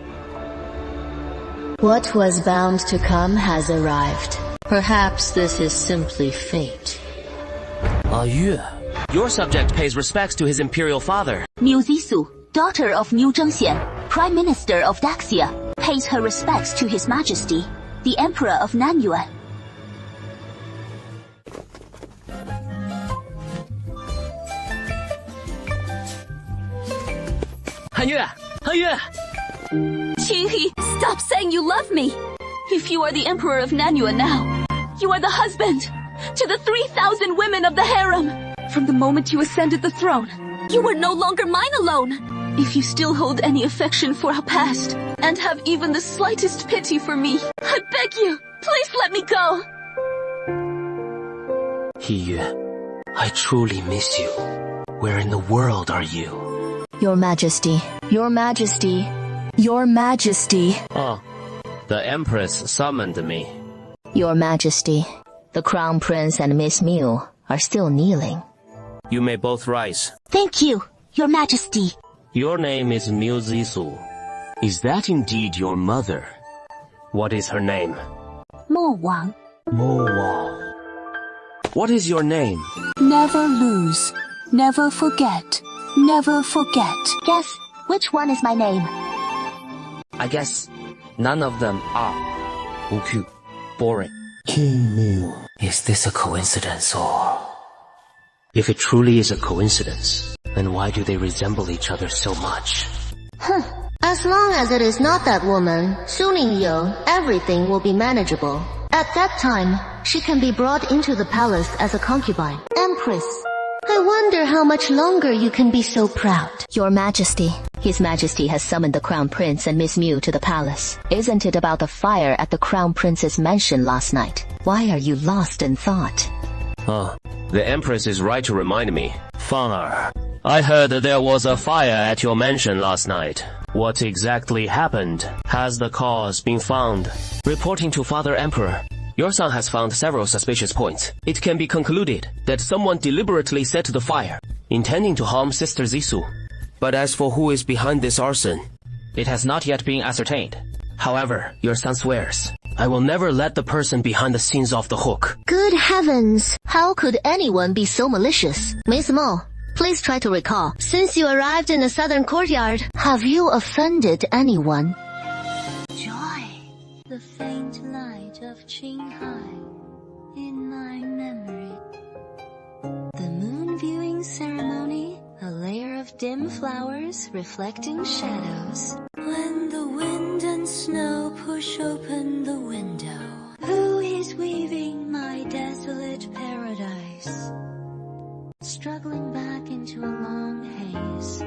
What was bound to come has arrived. Perhaps this is simply fate. Yu, your subject pays respects to his imperial father. Niu Zissou, daughter of Niu Zhengxian, Prime Minister of Daxia, pays her respects to His Majesty, the Emperor of Nanu. 韩月，韩月。Qinghe, stop saying you love me. If you are the Emperor of Nanu now, you are the husband to the 3,000 women of the harem. From the moment you ascended the throne, you were no longer mine alone. If you still hold any affection for our past, and have even the slightest pity for me, I beg you, please let me go. Hiyue, I truly miss you. Where in the world are you? Your Majesty, Your Majesty, Your Majesty. Oh, the Empress summoned me. Your Majesty, the Crown Prince and Miss Miu are still kneeling. You may both rise. Thank you, Your Majesty. Your name is Miu Zisu. Is that indeed your mother? What is her name? Mo Wang. Mo Wang. What is your name? Never lose, never forget, never forget. Guess which one is my name? I guess none of them are. Uku. Boring. King Miu. Is this a coincidence or... If it truly is a coincidence, then why do they resemble each other so much? As long as it is not that woman, Suning Yo, everything will be manageable. At that time, she can be brought into the palace as a concubine. Empress, I wonder how much longer you can be so proud. Your Majesty, His Majesty has summoned the Crown Prince and Miss Miu to the palace. Isn't it about the fire at the Crown Prince's mansion last night? Why are you lost in thought? Oh, the Empress is right to remind me. Fang, I heard that there was a fire at your mansion last night. What exactly happened? Has the cause been found? Reporting to Father Emperor, your son has found several suspicious points. It can be concluded that someone deliberately set the fire, intending to harm Sister Zisu. But as for who is behind this arson, it has not yet been ascertained. However, your son swears, I will never let the person behind the scenes off the hook. Good heavens! How could anyone be so malicious? Miss Mo, please try to recall. Since you arrived in the southern courtyard, have you offended anyone? Joy, the faint light of Qinghai in my memory. The moon viewing ceremony, a layer of dim flowers reflecting shadows. When the wind and snow push open the window, who is weaving my desolate paradise? Struggling back into a long haze.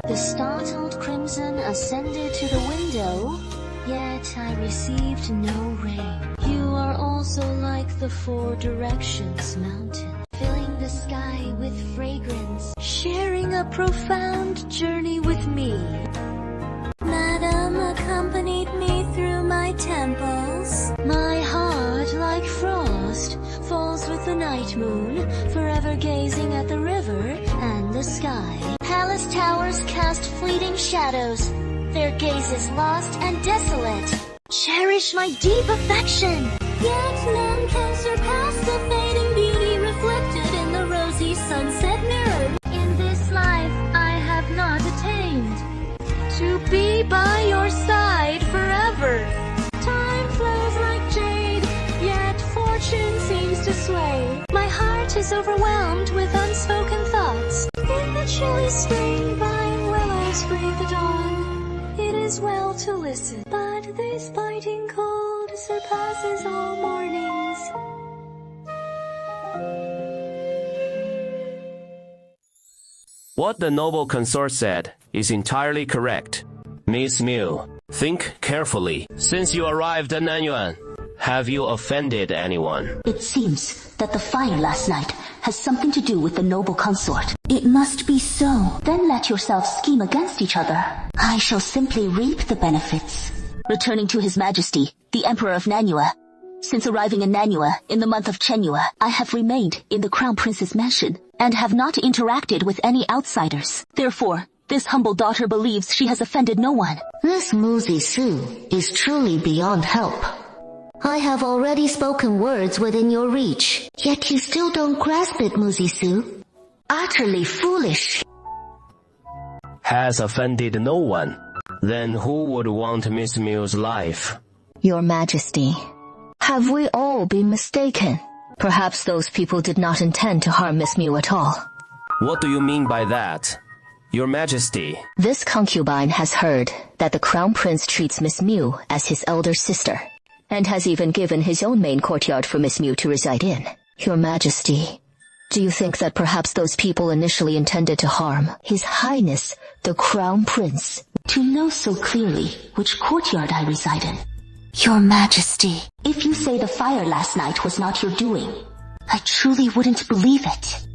The startled crimson ascended to the window, yet I received no rain. You are also like the Four Directions mountain, filling the sky with fragrance, sharing a profound journey with me. Madam accompanied me through my temples. My heart, like frost, falls with the night moon, forever gazing at the river and the sky. Palace towers cast fleeting shadows, their gaze is lost and desolate. Cherish my deep affection. Yet none can surpass the fading beauty reflected in the rosy sunset mirror. In this life I have not attained to be by your side forever. Time flows like jade, yet fortune seems to sway. My heart is overwhelmed with unspoken thoughts. In the chilly spring, vine willows breathe the dawn. It is well to listen, but this biting cold surpasses all mornings. What the noble consort said is entirely correct. Miss Miu, think carefully. Since you arrived at Nanyuan, have you offended anyone? It seems that the fire last night has something to do with the noble consort. It must be so. Then let yourselves scheme against each other. I shall simply reap the benefits. Returning to His Majesty, the Emperor of Nanyue. Since arriving in Nanyue in the month of Chenyue, I have remained in the Crown Prince's mansion and have not interacted with any outsiders. Therefore, this humble daughter believes she has offended no one. This Mu Zisu is truly beyond help. I have already spoken words within your reach, yet you still don't grasp it, Mu Zisu. Utterly foolish. Has offended no one. Then who would want Miss Miu's life? Your Majesty, have we all been mistaken? Perhaps those people did not intend to harm Miss Miu at all. What do you mean by that? Your Majesty. This concubine has heard that the Crown Prince treats Miss Mu as his elder sister, and has even given his own main courtyard for Miss Mu to reside in. Your Majesty, do you think that perhaps those people initially intended to harm His Highness, the Crown Prince? To know so clearly which courtyard I reside in. Your Majesty, if you say the fire last night was not your doing, I truly wouldn't believe it.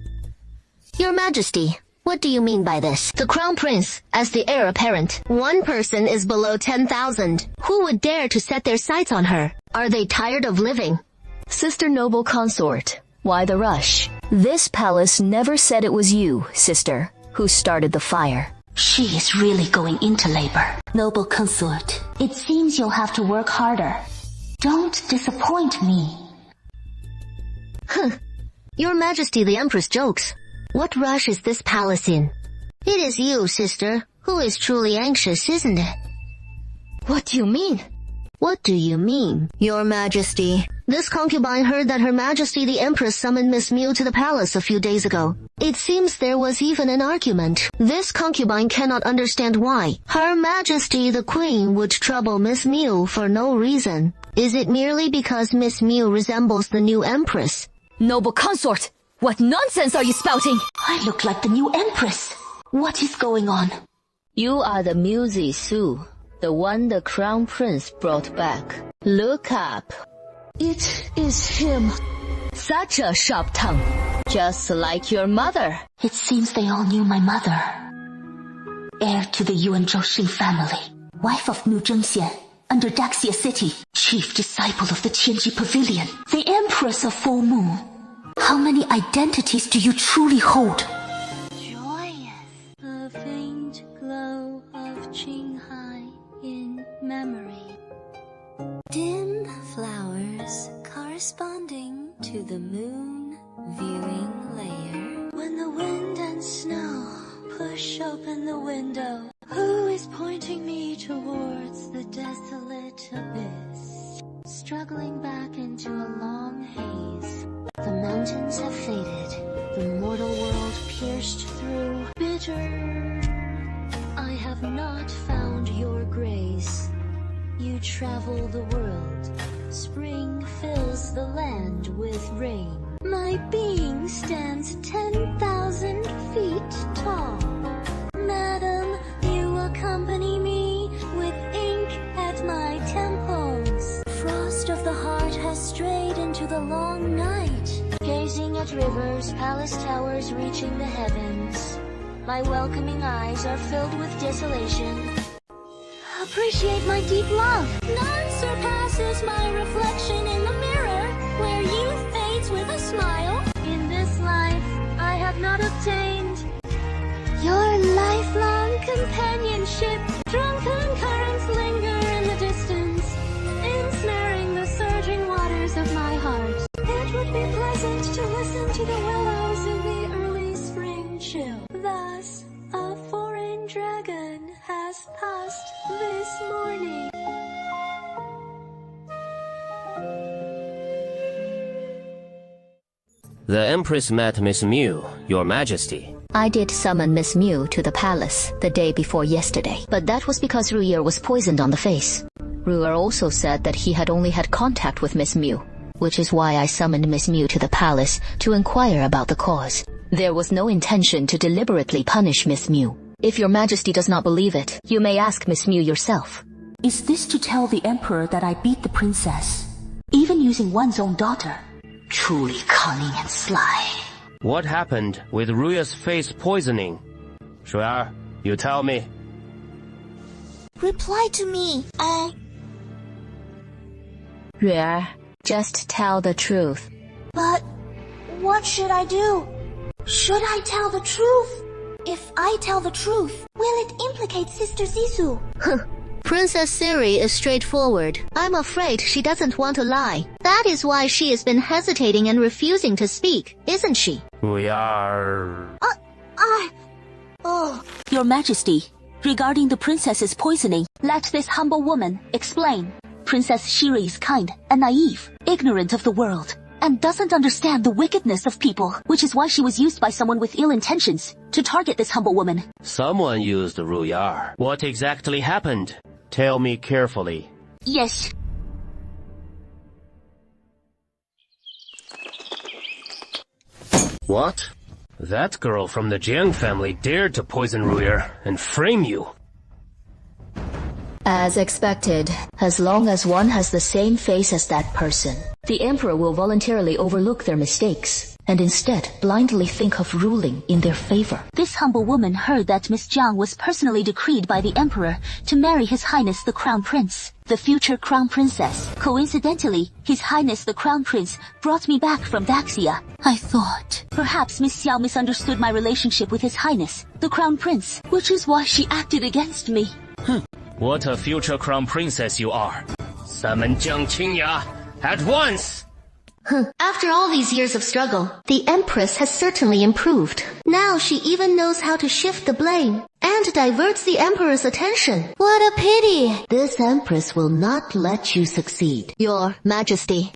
Your Majesty, what do you mean by this? The Crown Prince, as the heir apparent, one person is below 10,000. Who would dare to set their sights on her? Are they tired of living? Sister Noble Consort, why the rush? This palace never said it was you, sister, who started the fire. She is really going into labor. Noble Consort, it seems you'll have to work harder. Don't disappoint me. Your Majesty, the Empress jokes. What rush is this palace in? It is you, sister, who is truly anxious, isn't it? What do you mean? What do you mean, Your Majesty? This concubine heard that Her Majesty the Empress summoned Miss Mu to the palace a few days ago. It seems there was even an argument. This concubine cannot understand why Her Majesty the Queen would trouble Miss Mu for no reason. Is it merely because Miss Mu resembles the new Empress? Noble Consort! What nonsense are you spouting? I look like the new Empress. What is going on? You are the Musi Su, the one the Crown Prince brought back. Look up. It is him. Such a sharp tongue. Just like your mother. It seems they all knew my mother. Heir to the Yuanzhou family. Wife of Nu Zhengxian, under Daxia City. Chief disciple of the Tianji Pavilion. The Empress of Full Moon. How many identities do you truly hold? Joyous, a faint glow of Qinghai in memory. Dim flowers corresponding to the moon viewing layer. When the wind and snow push open the window, who is pointing me towards the desolate abyss? Struggling back into a long haze. The mountains have faded, the mortal world pierced through. Bitter, I have not found your grace. You travel the world, spring fills the land with rain. My being stands 10,000 feet tall. Madam, you accompany me with ink at my temples. Frost of the heart has strayed into the long night. Gazing at rivers, palace towers reaching the heavens. My welcoming eyes are filled with desolation. Appreciate my deep love. None surpasses my reflection in the mirror, where youth fades with a smile. In this life, I have not obtained your lifelong companionship. Drunken currents linger in the distance, ensnaring the surging waters of my heart. It would be pleasant to listen to the willows in the early spring chill. Thus, a foreign dragon has passed this morning. The Empress met Miss Mu, Your Majesty. I did summon Miss Mu to the palace the day before yesterday, but that was because Ruyer was poisoned on the face. Ruyer also said that he had only had contact with Miss Mu, which is why I summoned Miss Mu to the palace to inquire about the cause. There was no intention to deliberately punish Miss Mu. If Your Majesty does not believe it, you may ask Miss Mu yourself. Is this to tell the Emperor that I beat the princess, even using one's own daughter? Truly cunning and sly. What happened with Ruyer's face poisoning? Shuang, you tell me. Reply to me. Ruyer, just tell the truth. But what should I do? Should I tell the truth? If I tell the truth, will it implicate Sister Zissou? Princess Siri is straightforward. I'm afraid she doesn't want to lie. That is why she has been hesitating and refusing to speak, isn't she? We are... Your Majesty, regarding the princess's poisoning, let this humble woman explain. Princess Shiru is kind and naive, ignorant of the world. and doesn't understand the wickedness of people, which is why she was used by someone with ill intentions to target this humble woman. Someone used Ruyar. What exactly happened? Tell me carefully. Yes. What? That girl from the Jiang family dared to poison Ruyar and frame you. As expected, as long as one has the same face as that person, the Emperor will voluntarily overlook their mistakes and instead blindly think of ruling in their favor. This humble woman heard that Miss Jiang was personally decreed by the Emperor to marry His Highness the Crown Prince, the future Crown Princess. Coincidentally, His Highness the Crown Prince brought me back from Daxia. I thought perhaps Miss Xiao misunderstood my relationship with His Highness the Crown Prince, which is why she acted against me. What a future crown princess you are. Summon Jiang Qingya at once! After all these years of struggle, the Empress has certainly improved. Now she even knows how to shift the blame and diverts the Emperor's attention. What a pity! This Empress will not let you succeed. Your Majesty,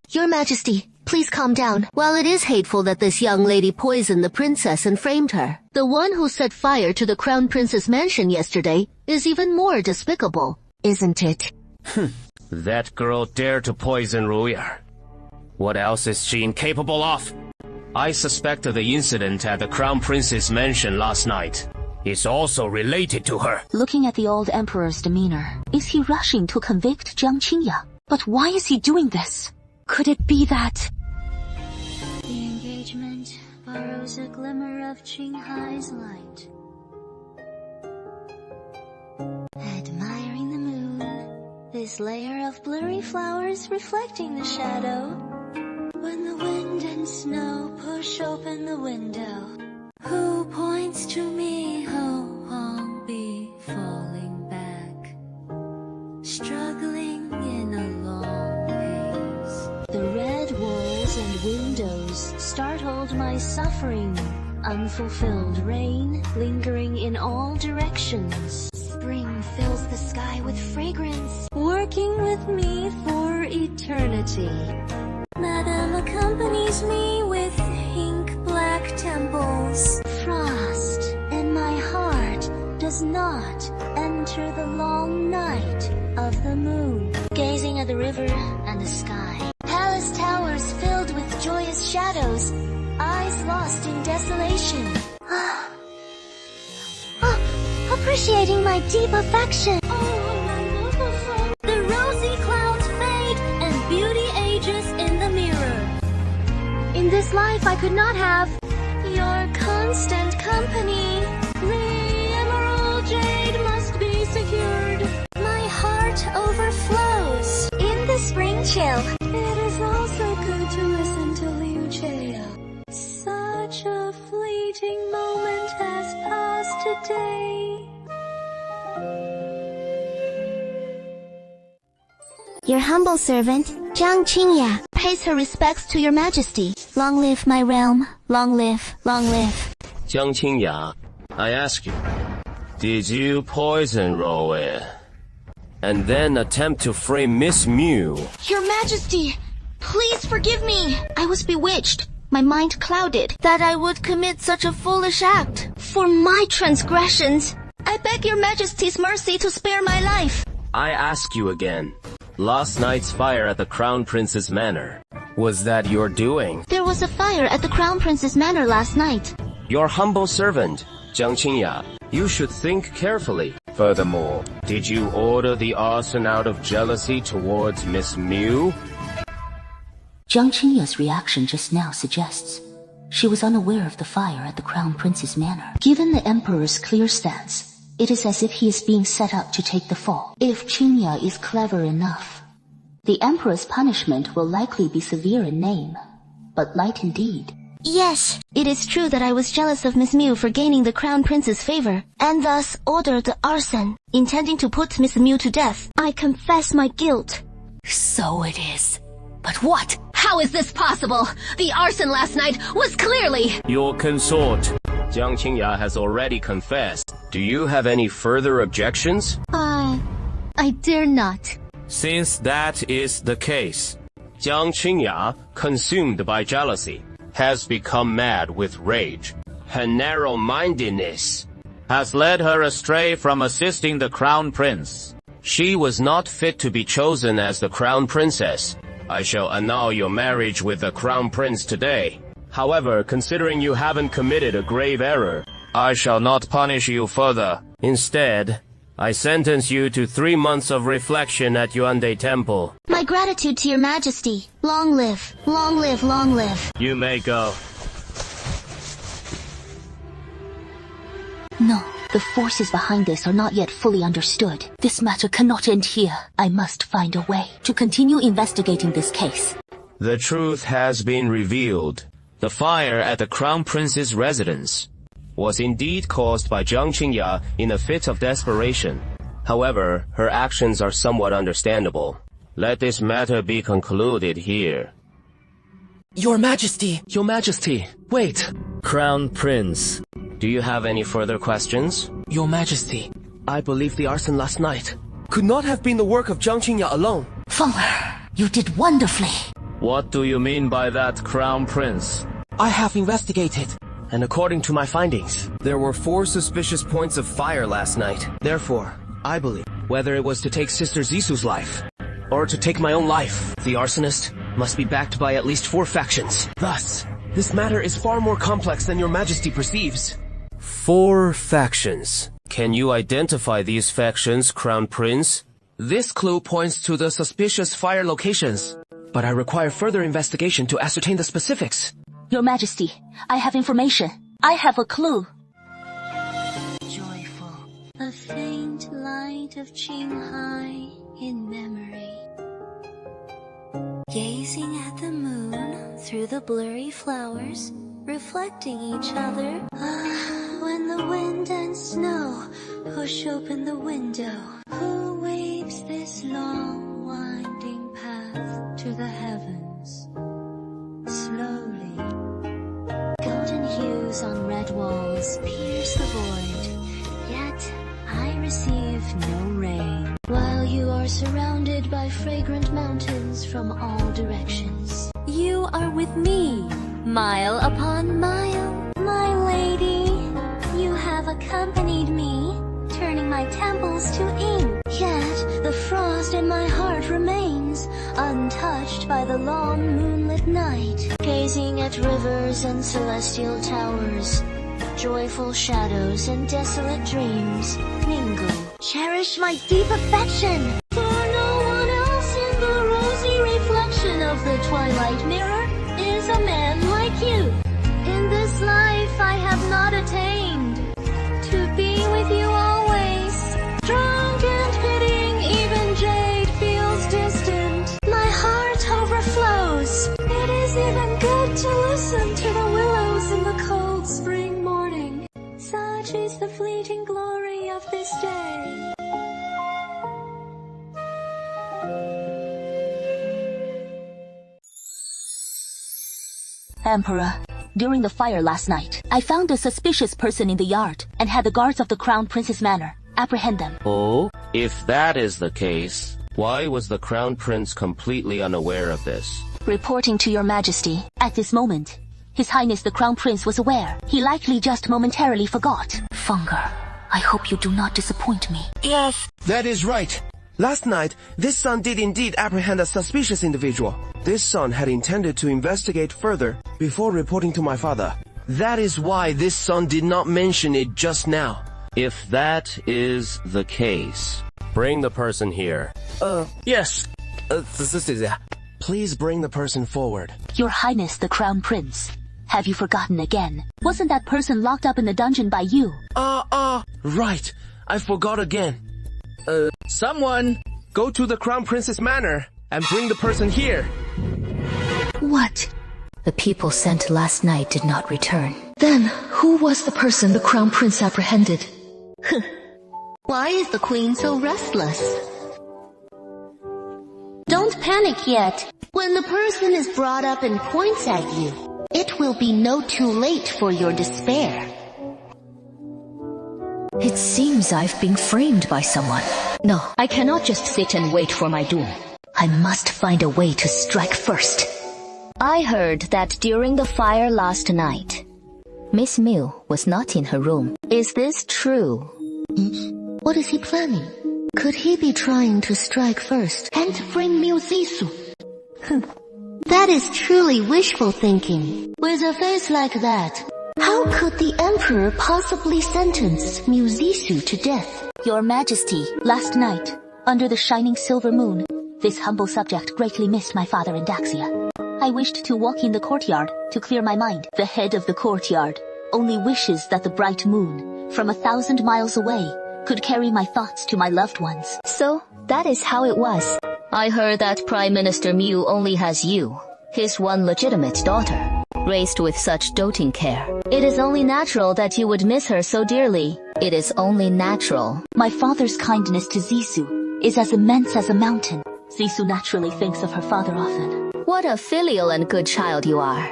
please calm down. While it is hateful that this young lady poisoned the princess and framed her, the one who set fire to the Crown Prince's mansion yesterday is even more despicable, isn't it? That girl dared to poison Ruyar. What else is she incapable of? I suspect the incident at the Crown Prince's mansion last night is also related to her. Looking at the old Emperor's demeanor, is he rushing to convict Jiang Qingya? But why is he doing this? Could it be that... The engagement borrows a glimmer of Qinghai's light. Admiring the moon, this layer of blurry flowers reflecting the shadow. When the wind and snow push open the window, who points to me? Who won't be falling back, struggling in a long haze. The red walls and windows startled my suffering. Unfulfilled rain lingering in all directions. Spring fills the sky with fragrance, working with me for eternity. Madame accompanies me with ink-black temples. Frost in my heart does not enter the long night of the moon. Gazing at the river and the sky. Palace towers filled with joyous shadows. Eyes lost in desolation. Appreciating my deep affection. The rosy clouds fade and beauty ages in the mirror. In this life I could not have your constant company. The emerald jade must be secured. My heart overflows in the spring chill. It is also good to listen to Liu Cheo. Such a fleeting moment has passed today. Your humble servant, Jiang Qingya, pays her respects to your majesty. Long live my realm. Long live, long live. Jiang Qingya, I ask you, did you poison Roe and then attempt to frame Miss Mew? Your majesty, please forgive me. I was bewitched. My mind clouded that I would commit such a foolish act. For my transgressions, I beg your majesty's mercy to spare my life. I ask you again. Last night's fire at the Crown Prince's manor, was that your doing? There was a fire at the Crown Prince's manor last night. Your humble servant, Jiang Qingya, you should think carefully. Furthermore, did you order the arson out of jealousy towards Miss Mew? Jiang Qingya's reaction just now suggests she was unaware of the fire at the Crown Prince's manor. Given the Emperor's clear stance, it is as if he is being set up to take the fall. If Qingya is clever enough, the Emperor's punishment will likely be severe in name, but light in deed. Yes, it is true that I was jealous of Miss Mew for gaining the Crown Prince's favor, and thus ordered the arson, intending to put Miss Mew to death. I confess my guilt. So it is. But what? How is this possible? The arson last night was clearly... Your consort, Jiang Qingya, has already confessed. Do you have any further objections? I dare not. Since that is the case, Jiang Qingya, consumed by jealousy, has become mad with rage. Her narrow-mindedness has led her astray from assisting the crown prince. She was not fit to be chosen as the crown princess. I shall annul your marriage with the crown prince today. However, considering you haven't committed a grave error, I shall not punish you further. Instead, I sentence you to 3 months of reflection at Yuanzhou Temple. My gratitude to your majesty. Long live, long live, long live. You may go. No, the forces behind this are not yet fully understood. This matter cannot end here. I must find a way to continue investigating this case. The truth has been revealed. The fire at the crown prince's residence was indeed caused by Jiang Qingya in a fit of desperation. However, her actions are somewhat understandable. Let this matter be concluded here. Your Majesty! Your Majesty! Wait! Crown Prince, do you have any further questions? Your Majesty, I believe the arson last night could not have been the work of Jiang Qingya alone. Fenger, you did wonderfully. What do you mean by that, Crown Prince? I have investigated, and according to my findings, there were 4 suspicious points of fire last night. Therefore, I believe, whether it was to take Sister Zisu's life, or to take my own life, the arsonist must be backed by at least 4 factions. Thus, this matter is far more complex than your Majesty perceives. 4 factions. Can you identify these factions, Crown Prince? This clue points to the suspicious fire locations, but I require further investigation to ascertain the specifics. Your Majesty, I have information. I have a clue. Joyful, a faint light of Qinghai in memory. Gazing at the moon through the blurry flowers, reflecting each other. When the wind and snow push open the window, who weaves this long winding path to the heavens? Slowly, golden hues on red walls pierce the void, yet I receive no rain. While you are surrounded by fragrant mountains from all directions, you are with me, mile upon mile. My lady, you have accompanied me, turning my temples to ink. Yet the frost in my heart remains, untouched by the long moonlit night. Gazing at rivers and celestial towers, joyful shadows and desolate dreams mingle. Cherish my deep affection, for no one else in the rosy reflection of the twilight mirror is a man like you. In this life I have not attained to be with you always. Drunk and pitying, even jade feels distant. My heart overflows. It is even good to listen to the willows in the cold spring morning. Such is the fleeting glory of this day. Emperor, during the fire last night, I found a suspicious person in the yard and had the guards of the Crown Prince's manor apprehend them. Oh? If that is the case, why was the Crown Prince completely unaware of this? Reporting to your Majesty, at this moment, His Highness the Crown Prince was aware. He likely just momentarily forgot. Fenger, I hope you do not disappoint me. Yes. That is right. Last night, this son did indeed apprehend a suspicious individual. This son had intended to investigate further before reporting to my father. That is why this son did not mention it just now. If that is the case, bring the person here. Yes. Please bring the person forward. Your Highness the Crown Prince. Have you forgotten again? Wasn't that person locked up in the dungeon by you? Right. I forgot again. Someone, go to the Crown Prince's manor and bring the person here. What? The people sent last night did not return. Then, who was the person the Crown Prince apprehended? Why is the Queen so restless? Don't panic yet. When the person is brought up and points at you, it will be no too late for your despair. It seems I've been framed by someone. No, I cannot just sit and wait for my doom. I must find a way to strike first. I heard that during the fire last night, Miss Miu was not in her room. Is this true? What is he planning? Could he be trying to strike first and bring Miu Zisu? That is truly wishful thinking. With a face like that, how could the Emperor possibly sentence Miu Zisu to death? Your Majesty, last night, under the shining silver moon, this humble subject greatly missed my father in Daxia. I wished to walk in the courtyard to clear my mind. The head of the courtyard only wishes that the bright moon, from 1,000 miles away, could carry my thoughts to my loved ones. So, that is how it was. I heard that Prime Minister Miu only has you, his one legitimate daughter, raised with such doting care. It is only natural that you would miss her so dearly. It is only natural. My father's kindness to Zisu is as immense as a mountain. Zisu naturally thinks of her father often. What a filial and good child you are.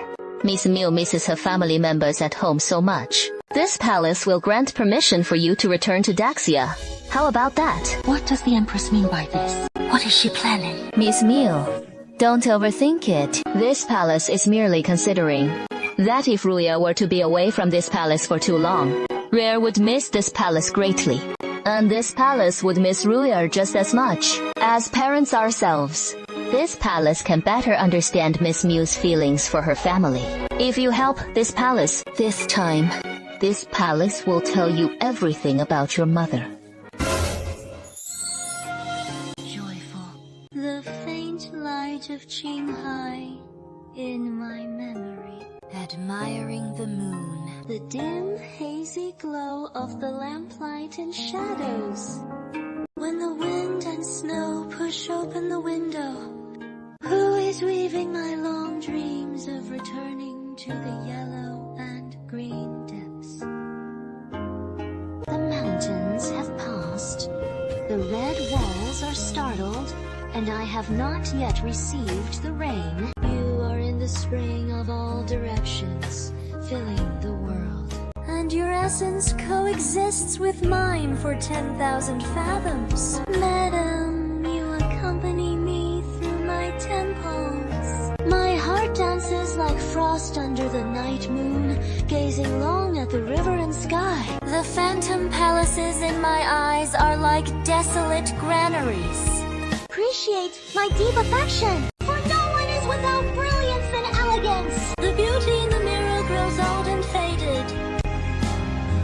Miss Miu misses her family members at home so much. This palace will grant permission for you to return to Daxia. How about that? What does the Empress mean by this? What is she planning? Miss Miu, don't overthink it. This palace is merely considering that if Ruya were to be away from this palace for too long, Rare would miss this palace greatly. And this palace would miss Ruya just as much. As parents ourselves, this palace can better understand Miss Miu's feelings for her family. If you help this palace, this time, this palace will tell you everything about your mother. Joyful, the faint light of Qinghai in my memory. Admiring the moon, the dim, hazy glow of the lamplight and shadows. When the wind and snow push open the window, who is weaving my long dreams of returning to the yellow and green depths? The mountains have passed, the red walls are startled, and I have not yet received the rain. You are in the spring of all directions, filling the world. And your essence coexists with mine for 10,000 fathoms. Madam, you accompany me through my temples. My heart dances like frost under the night moon, gazing long at the river and sky. The phantom palaces in my eyes are like desolate granaries. Appreciate my deep affection, for no one is without brilliance and elegance. The beauty in the mirror grows old and faded,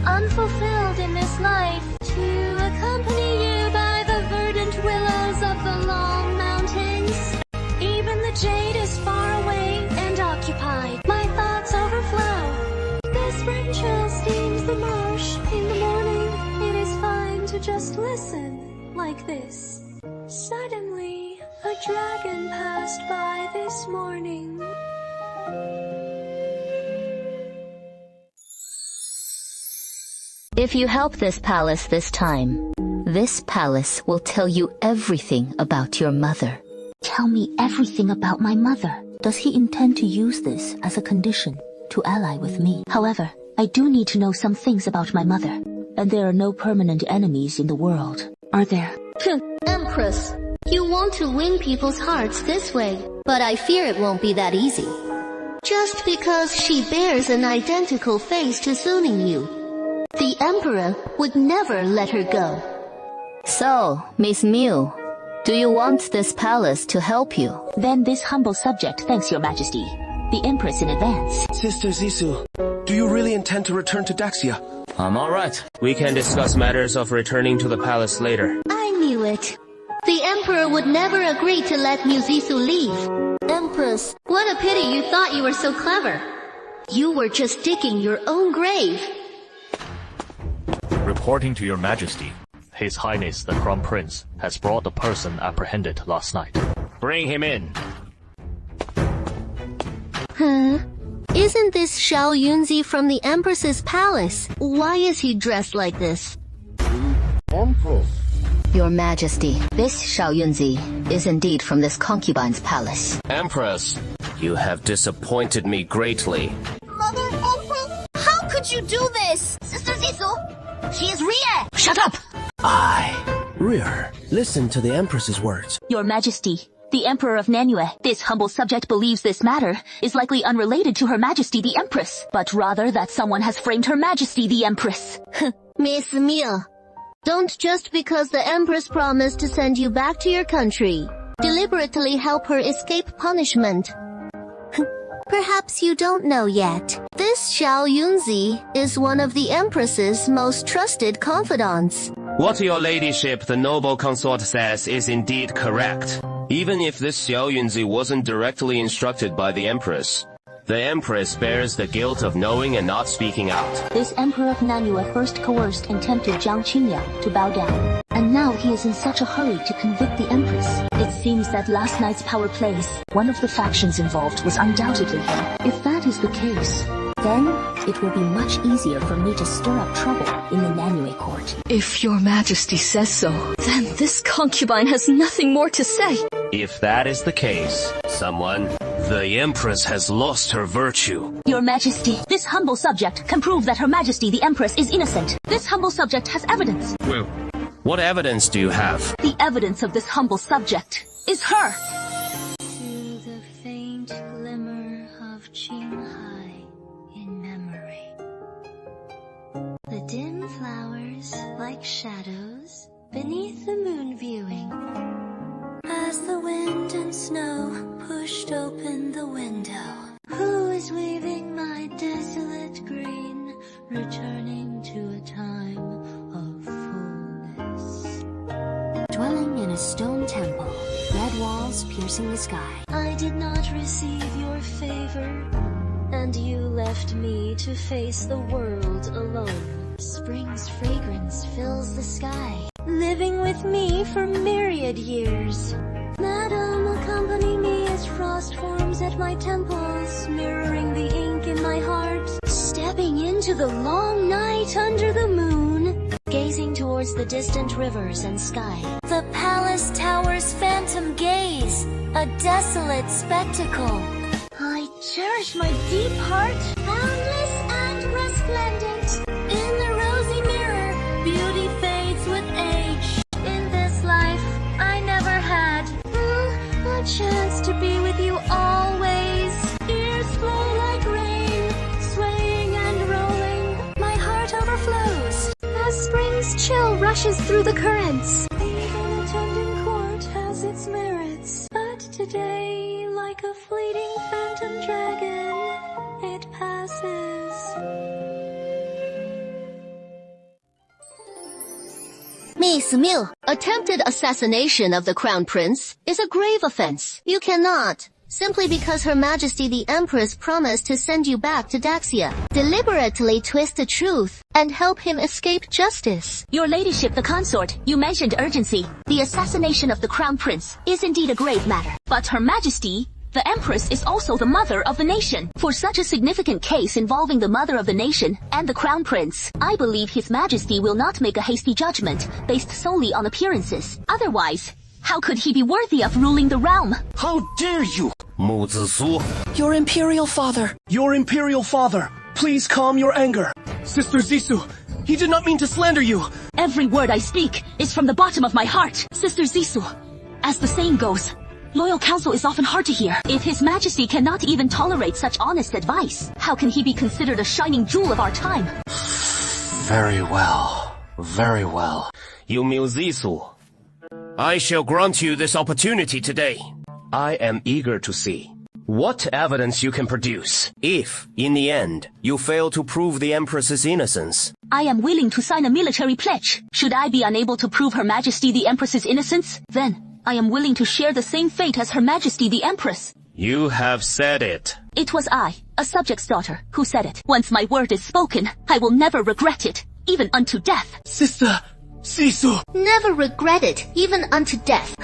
unfulfilled in this life, to accompany you by the verdant willows of the long mountains. Even the jade is far away and occupied. My thoughts overflow. The spring chill steams the marsh. In the morning, it is fine to just listen like this. Suddenly, a dragon passed by this morning. If you help this palace this time, this palace will tell you everything about your mother. Tell me everything about my mother. Does he intend to use this as a condition to ally with me? However, I do need to know some things about my mother, and there are no permanent enemies in the world, are there? Empress, you want to win people's hearts this way, But I fear it won't be that easy. just because she bears an identical face to Suning Yu. The Emperor would never let her go. So, Miss Miu, do you want this palace to help you? Then this humble subject thanks your majesty. The Empress in advance. Sister Zisu, do you really intend to return to Daxia? I'm alright. We can discuss matters of returning to the palace later. I knew it. The Emperor would never agree to let Miu Zisu leave. Empress, what a pity you thought you were so clever. You were just digging your own grave. Reporting to your majesty, His Highness the Crown Prince has brought the person apprehended last night. Bring him in. Huh? Isn't this Xiao Yunzi from the Empress's palace? Why is he dressed like this? Empress. Your Majesty, this Xiao Yunzi is indeed from this concubine's palace. Empress, you have disappointed me greatly. Mother Empress, how could you do this? Sister Zisu, she is Rie. Shut up! Rear, listen to the Empress's words. Your Majesty, the Emperor of Nanu. This humble subject believes this matter is likely unrelated to Her Majesty the Empress, but rather that someone has framed Her Majesty the Empress. Miss Mille, don't just because the Empress promised to send you back to your country, deliberately help her escape punishment. Perhaps you don't know yet. This Xiao Yunzi is one of the Empress's most trusted confidants. What your ladyship, the noble consort, says is indeed correct. Even if this Xiao Yunzi wasn't directly instructed by the Empress, the Empress bears the guilt of knowing and not speaking out. This Emperor of Nanu first coerced and tempted Jiang Qingliang to bow down. And now he is in such a hurry to convict the Empress. It seems that last night's power plays, one of the factions involved was undoubtedly him. If that is the case, then it will be much easier for me to stir up trouble in the Nanu court. If your majesty says so, then this concubine has nothing more to say. If that is the case, the Empress has lost her virtue. Your Majesty, this humble subject can prove that Her Majesty the Empress is innocent. This humble subject has evidence. Well, what evidence do you have? The evidence of this humble subject is her. To the faint glimmer of Qinghai in memory. The dim flowers like shadows beneath the moon viewing. As the wind and snow pushed open the window, who is weaving my desolate green, returning to a time of fullness. Dwelling in a stone temple, red walls piercing the sky. I did not receive your favor, and you left me to face the world alone. Spring's fragrance fills the sky, living with me for myriad years. Madam, accompany me as frost forms at my temples, mirroring the ink in my heart. Stepping into the long night under the moon, gazing towards the distant rivers and sky. The palace tower's phantom gaze, a desolate spectacle. I cherish my deep heart, boundless and resplendent. In the rosy mirror, beauty fades with age. In this life, I never had a chance to be with you always. Years flow like rain, swaying and rolling. My heart overflows as spring's chill rushes through the currents. Even attending court has its merits, but today, like a fleeting phantom dragon, it passes. Miss Mille, attempted assassination of the Crown Prince is a grave offense. You cannot, simply because Her Majesty the Empress promised to send you back to Daxia, deliberately twist the truth and help him escape justice. Your Ladyship the Consort, you mentioned urgency. The assassination of the Crown Prince is indeed a grave matter, but Her Majesty the Empress is also the mother of the nation. For such a significant case involving the mother of the nation and the Crown Prince, I believe His Majesty will not make a hasty judgment based solely on appearances. Otherwise, how could he be worthy of ruling the realm? How dare you! Mu Zisu. Your Imperial Father! Your Imperial Father! Please calm your anger. Sister Zissou, he did not mean to slander you. Every word I speak is from the bottom of my heart. Sister Zissou, as the saying goes, loyal counsel is often hard to hear. If His Majesty cannot even tolerate such honest advice, how can he be considered a shining jewel of our time? Very well. Very well. You Mu Zisu. I shall grant you this opportunity today. I am eager to see what evidence you can produce, if, in the end, you fail to prove the Empress's innocence. I am willing to sign a military pledge. Should I be unable to prove Her Majesty the Empress's innocence, then I am willing to share the same fate as Her Majesty the Empress. You have said it. It was I, a subject's daughter, who said it. Once my word is spoken, I will never regret it, even unto death. Sister Zissou. Never regret it, even unto death.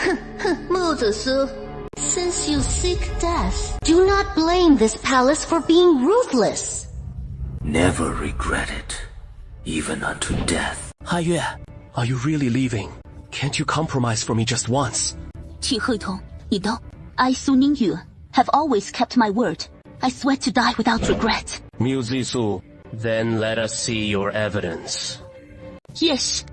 Mu Zisu, since you seek death, do not blame this palace for being ruthless. Never regret it, even unto death. Haiyue, are you really leaving? Can't you compromise for me just once? Qi Huitong, you know, I, Su Ningyu, have always kept my word. I swear to die without regret. Mu Zisu, then let us see your evidence. Yes.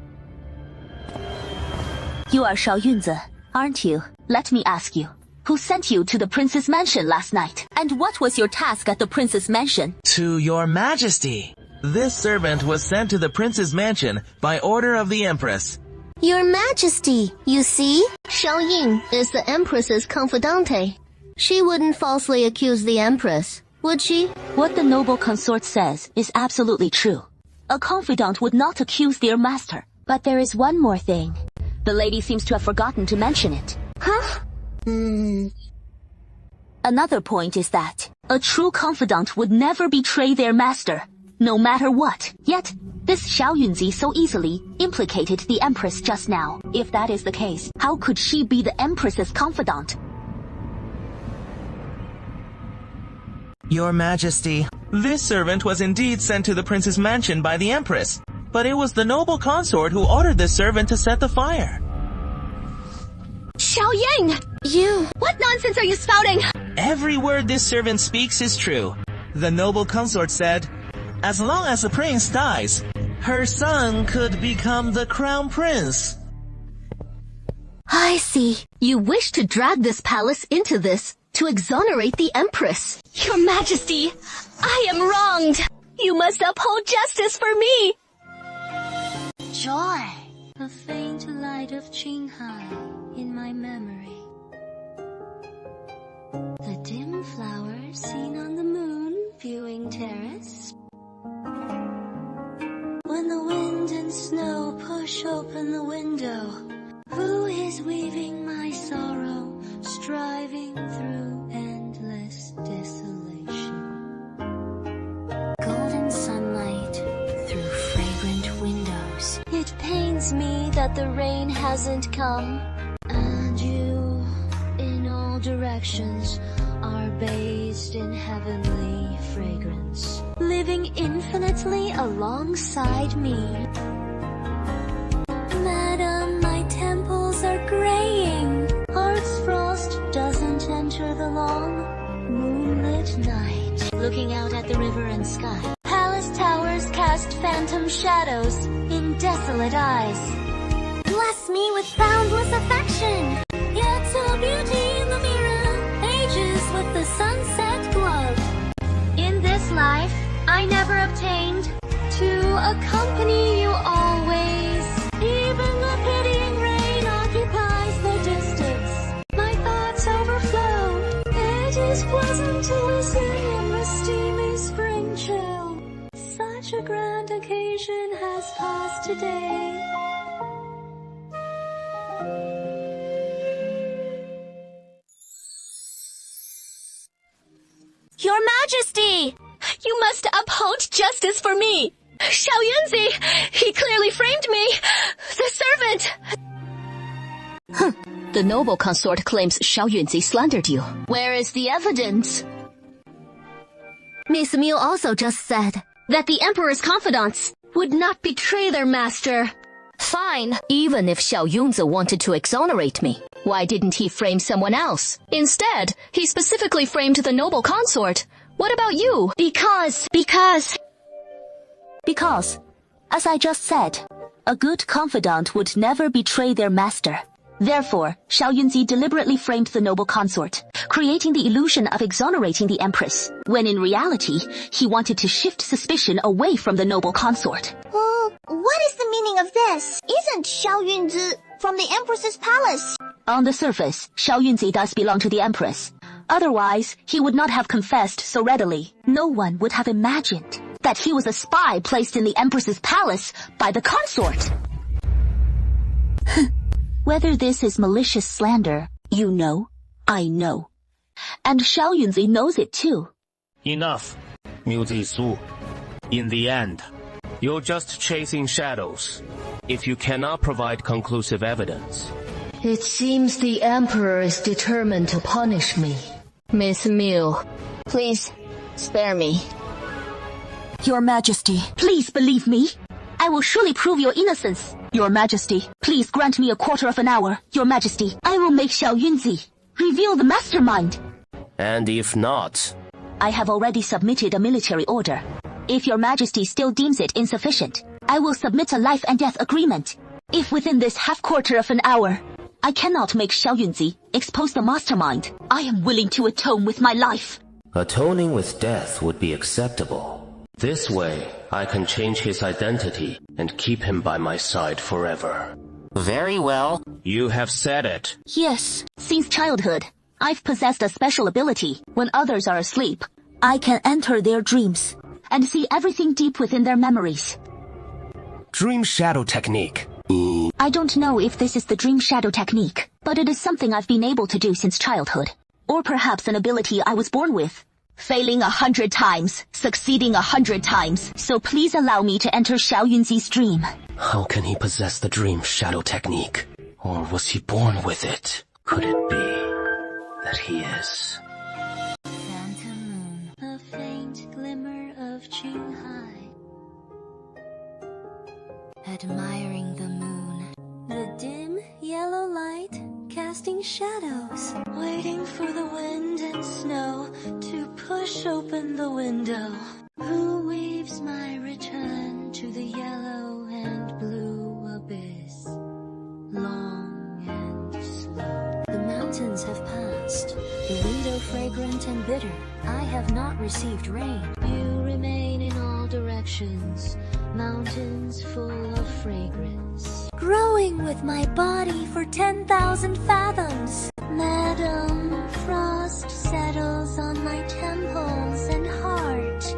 You are Shao Yunzi, aren't you? Let me ask you, who sent you to the prince's mansion last night. And what was your task at the prince's mansion? To your majesty. This servant was sent to the prince's mansion by order of the Empress. Your majesty, you see? Xiaoying is the Empress's confidante. She wouldn't falsely accuse the Empress, would she? What the noble consort says is absolutely true. A confidant would not accuse their master. But there is one more thing. The lady seems to have forgotten to mention it. Huh? Another point is that a true confidant would never betray their master, no matter what. Yet, this Xiao Yunzi so easily implicated the Empress just now. If that is the case, how could she be the Empress's confidant? Your majesty, this servant was indeed sent to the prince's mansion by the Empress, but it was the noble consort who ordered this servant to set the fire. Xiaoying! You! What nonsense are you spouting? Every word this servant speaks is true. The noble consort said, as long as the prince dies, her son could become the crown prince. I see. You wish to drag this palace into this to exonerate the Empress. Your Majesty, I am wronged. You must uphold justice for me. Joy, a faint light of Qinghai in my memory. The dim flowers seen on the moon viewing terrace. When the wind and snow push open the window, who is weaving my sorrow, striving through endless desolation? Golden sunlight through fragrant windows. It pains me that the rain hasn't come, and you, in all directions, are bathed in heavenly fragrance, living infinitely alongside me. Madam, my temples are graying. Heart's frost doesn't enter the long, moonlit night. Looking out at the river and sky, palace towers cast phantom shadows in desolate eyes. Bless me with boundless affection, yet so beauty in the mirror ages with the sunset glow. In this life, I never obtained to accompany you always. Even the pitying rain occupies the distance. My thoughts overflow. It is pleasant to listen in the steamy spring chill. Such a grand occasion has passed today. Your Majesty! You must uphold justice for me. Xiao Yunzi, he clearly framed me. The servant. The noble consort claims Xiao Yunzi slandered you. Where is the evidence? Miss Miu also just said that the Emperor's confidants would not betray their master. Fine. Even if Xiao Yunzi wanted to exonerate me, why didn't he frame someone else? Instead, he specifically framed the noble consort. What about you? Because, as I just said, a good confidant would never betray their master. Therefore, Xiao Yunzi deliberately framed the noble consort, creating the illusion of exonerating the Empress, when in reality, he wanted to shift suspicion away from the noble consort. What is the meaning of this? Isn't Xiao Yunzi from the Empress's palace? On the surface, Xiao Yunzi does belong to the Empress. Otherwise, he would not have confessed so readily. No one would have imagined that he was a spy placed in the Empress's palace by the consort. Whether this is malicious slander, you know, I know. And Xiao Yunzi knows it too. Enough, Miu Zisu. In the end, you're just chasing shadows. If you cannot provide conclusive evidence. It seems the Emperor is determined to punish me. Miss Miu, please, spare me. Your Majesty, please believe me. I will surely prove your innocence. Your Majesty, please grant me a quarter of an hour. Your Majesty, I will make Xiao Yunzi reveal the mastermind. And if not? I have already submitted a military order. If Your Majesty still deems it insufficient, I will submit a life and death agreement. If within this half-quarter of an hour, I cannot make Xiao Yunzi expose the mastermind. I am willing to atone with my life. Atoning with death would be acceptable. This way, I can change his identity and keep him by my side forever. Very well. You have said it. Yes, since childhood, I've possessed a special ability. When others are asleep, I can enter their dreams and see everything deep within their memories. Dream shadow technique. I don't know if this is the dream shadow technique, but it is something I've been able to do since childhood. Or perhaps an ability I was born with. Failing 100 times, succeeding 100 times. So please allow me to enter Xiao Yunzi's dream. How can he possess the dream shadow technique? Or was he born with it? Could it be that he is? Phantom moon, a faint glimmer of Qinghai. Admiring the moon, the dim yellow light casting shadows, waiting for the wind and snow to push open the window. Who weaves my return to the yellow and blue abyss? Long and slow. The mountains have passed, the window fragrant and bitter. I have not received rain. You remain in all directions, mountains full of fragrance, growing with my body for 10,000 fathoms. Madam, frost settles on my temples and heart.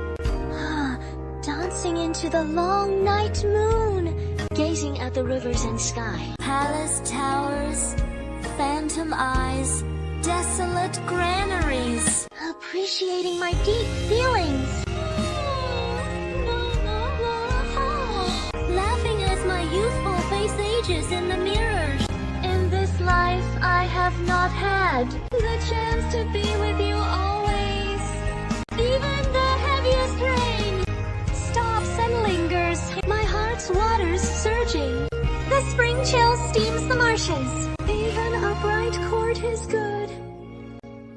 Dancing into the long night moon, gazing at the rivers and sky. Palace towers, phantom eyes, desolate granaries. Appreciating my deep feelings. Laughing as my youthful face ages in the mirrors. In this life I have not had the chance to be with you always. Even the heaviest rain stops and lingers. My heart's waters surging. The spring chill steams the marshes. Even a bright court is good.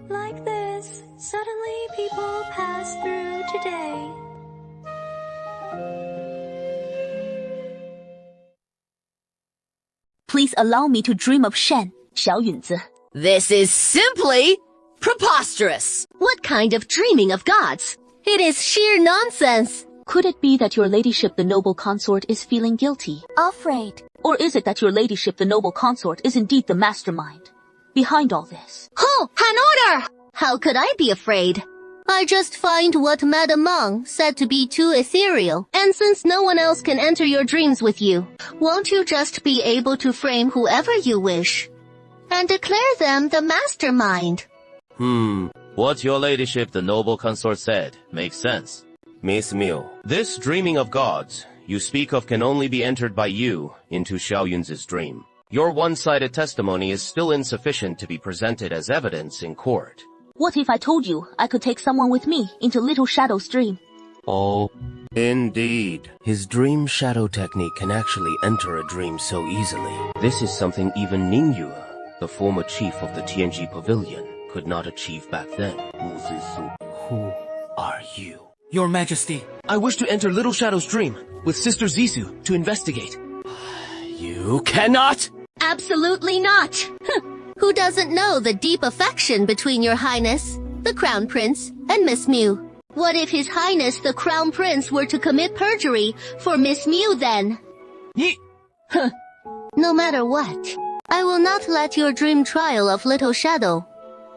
Like this, suddenly people pass through today. Please allow me to dream of Shen, Xiao Yunzi. This is simply preposterous. What kind of dreaming of gods? It is sheer nonsense. Could it be that your ladyship the noble consort is feeling guilty? Afraid. Or is it that your ladyship the noble consort is indeed the mastermind behind all this? Ho! An order! How could I be afraid? I just find what Madame Meng said to be too ethereal. And since no one else can enter your dreams with you, won't you just be able to frame whoever you wish and declare them the mastermind? What your ladyship the noble consort said makes sense. Miss Miu, this dreaming of gods you speak of can only be entered by you into Xiao Yunzi's dream. Your one-sided testimony is still insufficient to be presented as evidence in court. What if I told you I could take someone with me into Little Shadow's dream? Oh, indeed. His dream shadow technique can actually enter a dream so easily. This is something even Ningyue, the former chief of the Tianji Pavilion, could not achieve back then. Who are you? Your Majesty, I wish to enter Little Shadow's dream with Sister Zissou to investigate. You cannot! Absolutely not! Who doesn't know the deep affection between your Highness, the Crown Prince, and Miss Miu? What if His Highness the Crown Prince were to commit perjury for Miss Miu then? No matter what, I will not let your dream trial of Little Shadow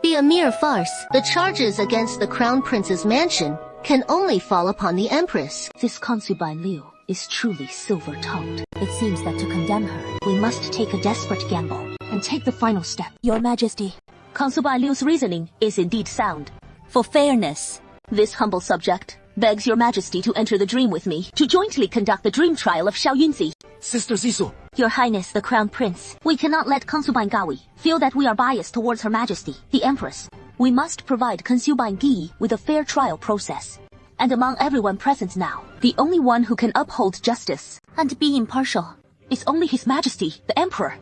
be a mere farce. The charges against the Crown Prince's mansion can only fall upon the Empress. This concubine Liu is truly silver-tongued. It seems that to condemn her, we must take a desperate gamble and take the final step. Your Majesty, concubine Liu's reasoning is indeed sound. For fairness, this humble subject begs Your Majesty to enter the dream with me to jointly conduct the dream trial of Xiao Yunzi. Sister Zissou. Your Highness the Crown Prince, we cannot let concubine Gawi feel that we are biased towards Her Majesty, the Empress. We must provide concubine Gi with a fair trial process. And among everyone present now, the only one who can uphold justice and be impartial is only His Majesty, the Emperor.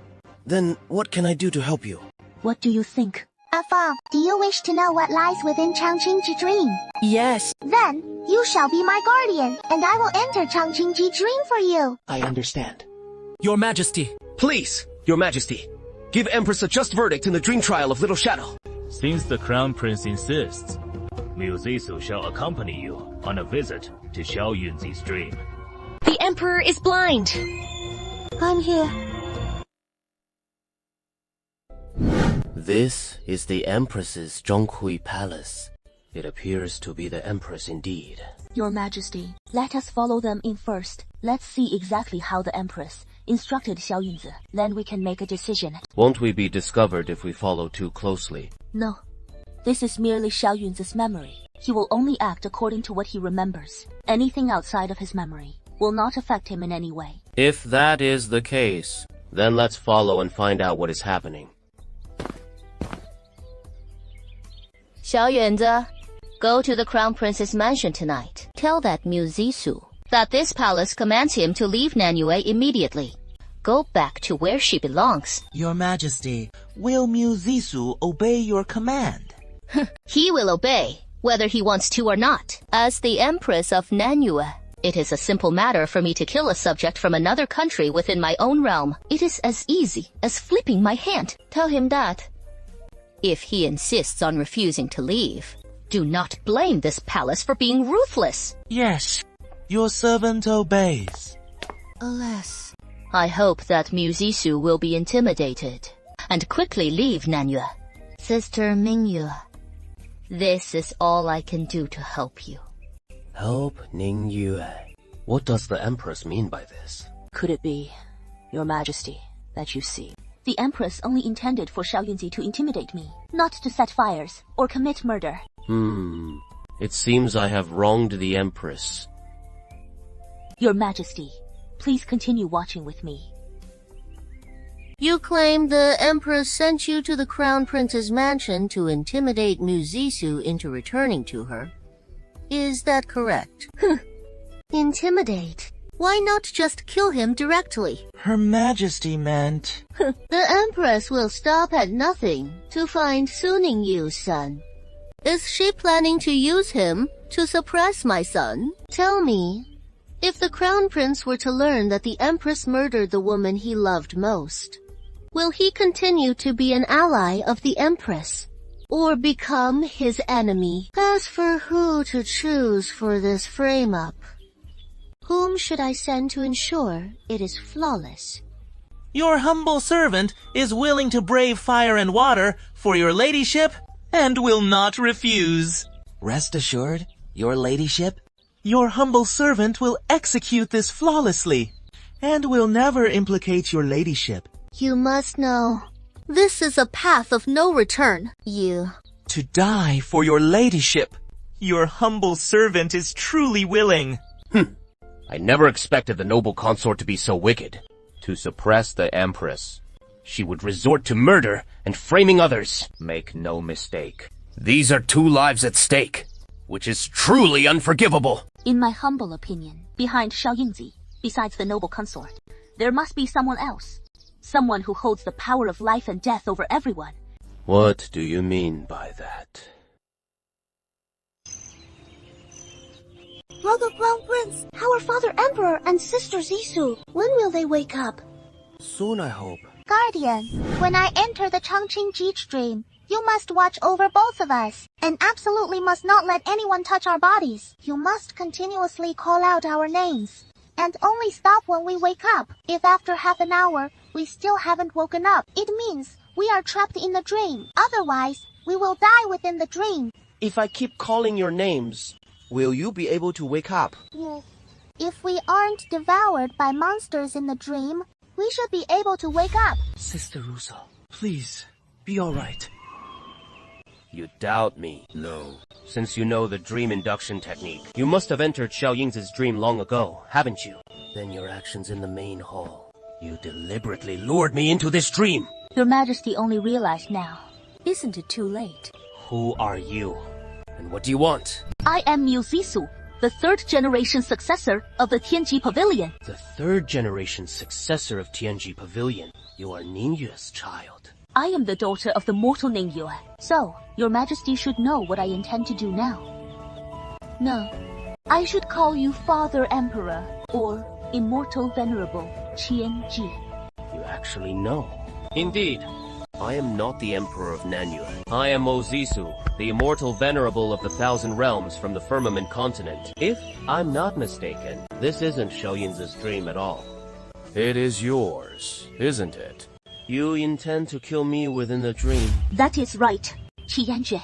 Then what can I do to help you? What do you think? Afa, do you wish to know what lies within Changqing's dream? Yes. Then, you shall be my guardian, and I will enter Changqing's dream for you. I understand. Your Majesty, please, Your Majesty, Give Empress a just verdict in the dream trial of Little Shadow. Since the Crown Prince insists, Mu Zisu shall accompany you on a visit to Xiao Yunzi's dream. The Emperor is blind. I'm here. This is the Empress's Zhonghui Palace. It appears to be the Empress indeed. Your Majesty, let us follow them in first. Let's see exactly how the Empress instructed Xiao Yunzi. Then we can make a decision. Won't we be discovered if we follow too closely? No. This is merely Xiao Yunzi's memory. He will only act according to what he remembers. Anything outside of his memory will not affect him in any way. If that is the case, then let's follow and find out what is happening. Xiao Yuanzi, go to the Crown Prince's mansion tonight. Tell that Mu Zisu that this palace commands him to leave Nanu immediately. Go back to where she belongs. Your Majesty, will Mu Zisu obey your command? He will obey, whether he wants to or not. As the Empress of Nanu, it is a simple matter for me to kill a subject from another country within my own realm. It is as easy as flipping my hand. Tell him that. If he insists on refusing to leave, do not blame this palace for being ruthless. Yes, your servant obeys. Alas, I hope that Mu Zisu will be intimidated and quickly leave Nanu. Sister Mingyu, this is all I can do to help you. Help Ningyue. What does the Empress mean by this? Could it be, Your Majesty, that you see? The Empress only intended for Xiao Yunzi to intimidate me, not to set fires or commit murder. It seems I have wronged the Empress. Your Majesty, please continue watching with me. You claim the Empress sent you to the Crown Prince's mansion to intimidate Mu Zisu into returning to her. Is that correct? Intimidate? Why not just kill him directly? Her Majesty meant... The Empress will stop at nothing to find Suning Yu's son. Is she planning to use him to suppress my son? Tell me, if the Crown Prince were to learn that the Empress murdered the woman he loved most, will he continue to be an ally of the Empress, or become his enemy? As for who to choose for this frame-up, whom should I send to ensure it is flawless? Your humble servant is willing to brave fire and water for your ladyship, and will not refuse. Rest assured, your ladyship, your humble servant will execute this flawlessly, and will never implicate your ladyship. You must know, this is a path of no return. To die for your ladyship. Your humble servant is truly willing. I never expected the noble consort to be so wicked. To suppress the Empress, she would resort to murder and framing others. Make no mistake, these are 2 lives at stake, which is truly unforgivable. In my humble opinion, behind Xiao Yunzi, besides the noble consort, there must be someone else. Someone who holds the power of life and death over everyone. What do you mean by that? Brother Crown Prince, our father Emperor and sister Zisu, when will they wake up? Soon, I hope. Guardian, when I enter the Changqing Ji dream, you must watch over both of us, and absolutely must not let anyone touch our bodies. You must continuously call out our names, and only stop when we wake up. If after half an hour, we still haven't woken up, it means we are trapped in the dream. Otherwise, we will die within the dream. If I keep calling your names, will you be able to wake up? If we aren't devoured by monsters in the dream, we should be able to wake up. Sister Russo, please, be alright. You doubt me? No. Since you know the dream induction technique, you must have entered Xiao Ying's dream long ago, haven't you? Then your actions in the main hall. You deliberately lured me into this dream. Your Majesty only realized now. Isn't it too late? Who are you? And what do you want? I am Mu Zisu, the 3rd generation successor of the Tianji Pavilion. The 3rd generation successor of Tianji Pavilion. You are Ningyue's child. I am the daughter of the mortal Ningyue. So, Your Majesty should know what I intend to do now. No, I should call you Father Emperor, or Immortal Venerable Tianji. You actually know. Indeed, I am not the Emperor of Nanu. I am Zisu, the immortal venerable of the Thousand Realms from the Firmament Continent. If I'm not mistaken, this isn't Xiaoyin's dream at all. It is yours, isn't it? You intend to kill me within the dream? That is right, Qianjie.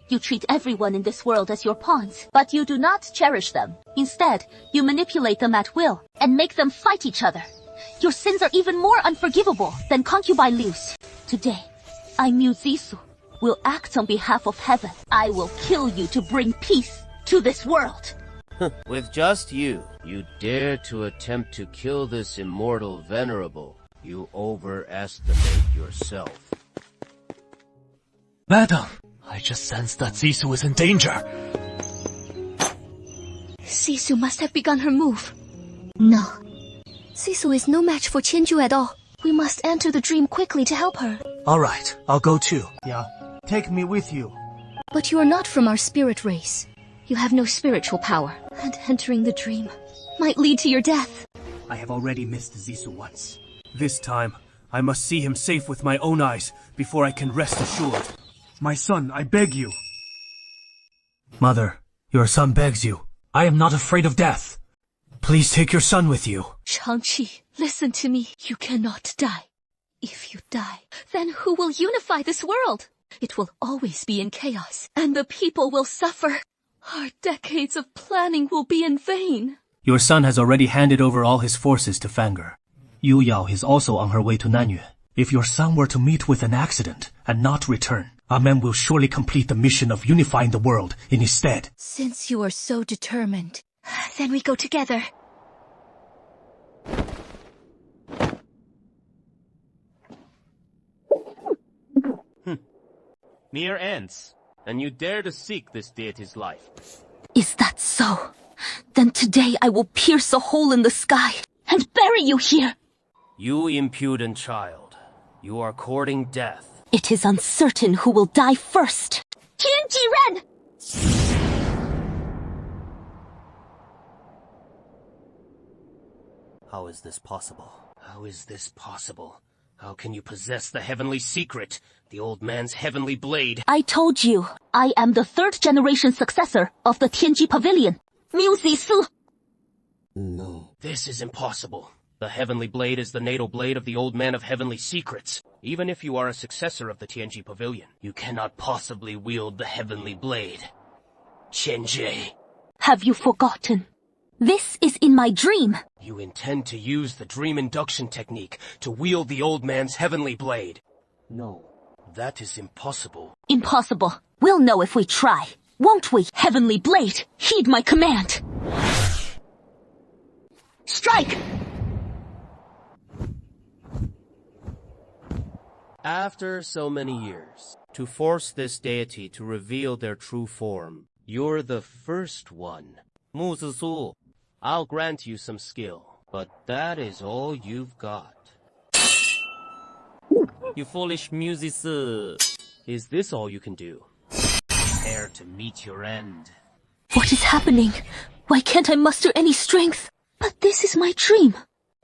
You treat everyone in this world as your pawns, but you do not cherish them. Instead, you manipulate them at will and make them fight each other. Your sins are even more unforgivable than concubine Liu's. Today, I, Mu Zisu, will act on behalf of heaven. I will kill you to bring peace to this world. With just you dare to attempt to kill this immortal venerable. You overestimate yourself. Madam, I just sense that Zisu is in danger. Zisu must have begun her move. No. Zisu is no match for Qianju at all. We must enter the dream quickly to help her. Alright, I'll go too. Yeah, take me with you. But you are not from our spirit race. You have no spiritual power, and entering the dream might lead to your death. I have already missed Zisu once. This time, I must see him safe with my own eyes before I can rest assured. My son, I beg you. Mother, your son begs you. I am not afraid of death. Please take your son with you. Shang-Chi, listen to me. You cannot die. If you die, then who will unify this world? It will always be in chaos, and the people will suffer. Our decades of planning will be in vain. Your son has already handed over all his forces to Fangr. Yu Yao is also on her way to Nanyue. If your son were to meet with an accident and not return, our men will surely complete the mission of unifying the world in his stead. Since you are so determined, then we go together. Mere ants, and you dare to seek this deity's life. Is that so? Then today I will pierce a hole in the sky and bury you here. You impudent child, you are courting death. It is uncertain who will die first. Tianji Ren! How is this possible? How is this possible? How can you possess the heavenly secret, the old man's heavenly blade? I told you, I am the third-generation successor of the Tianji Pavilion. Mu Zisu. No. This is impossible. The heavenly blade is the natal blade of the old man of heavenly secrets. Even if you are a successor of the Tianji Pavilion, you cannot possibly wield the heavenly blade. Qianjie. Have you forgotten? This is in my dream. You intend to use the dream induction technique to wield the old man's heavenly blade. No, that is impossible. Impossible. We'll know if we try. Won't we, heavenly blade? Heed my command. Strike! After so many years, to force this deity to reveal their true form, you're the first one. Mu Zisu, I'll grant you some skill, but that is all you've got. You foolish Mu Zisu. Is this all you can do? Prepare to meet your end. What is happening? Why can't I muster any strength? But this is my dream.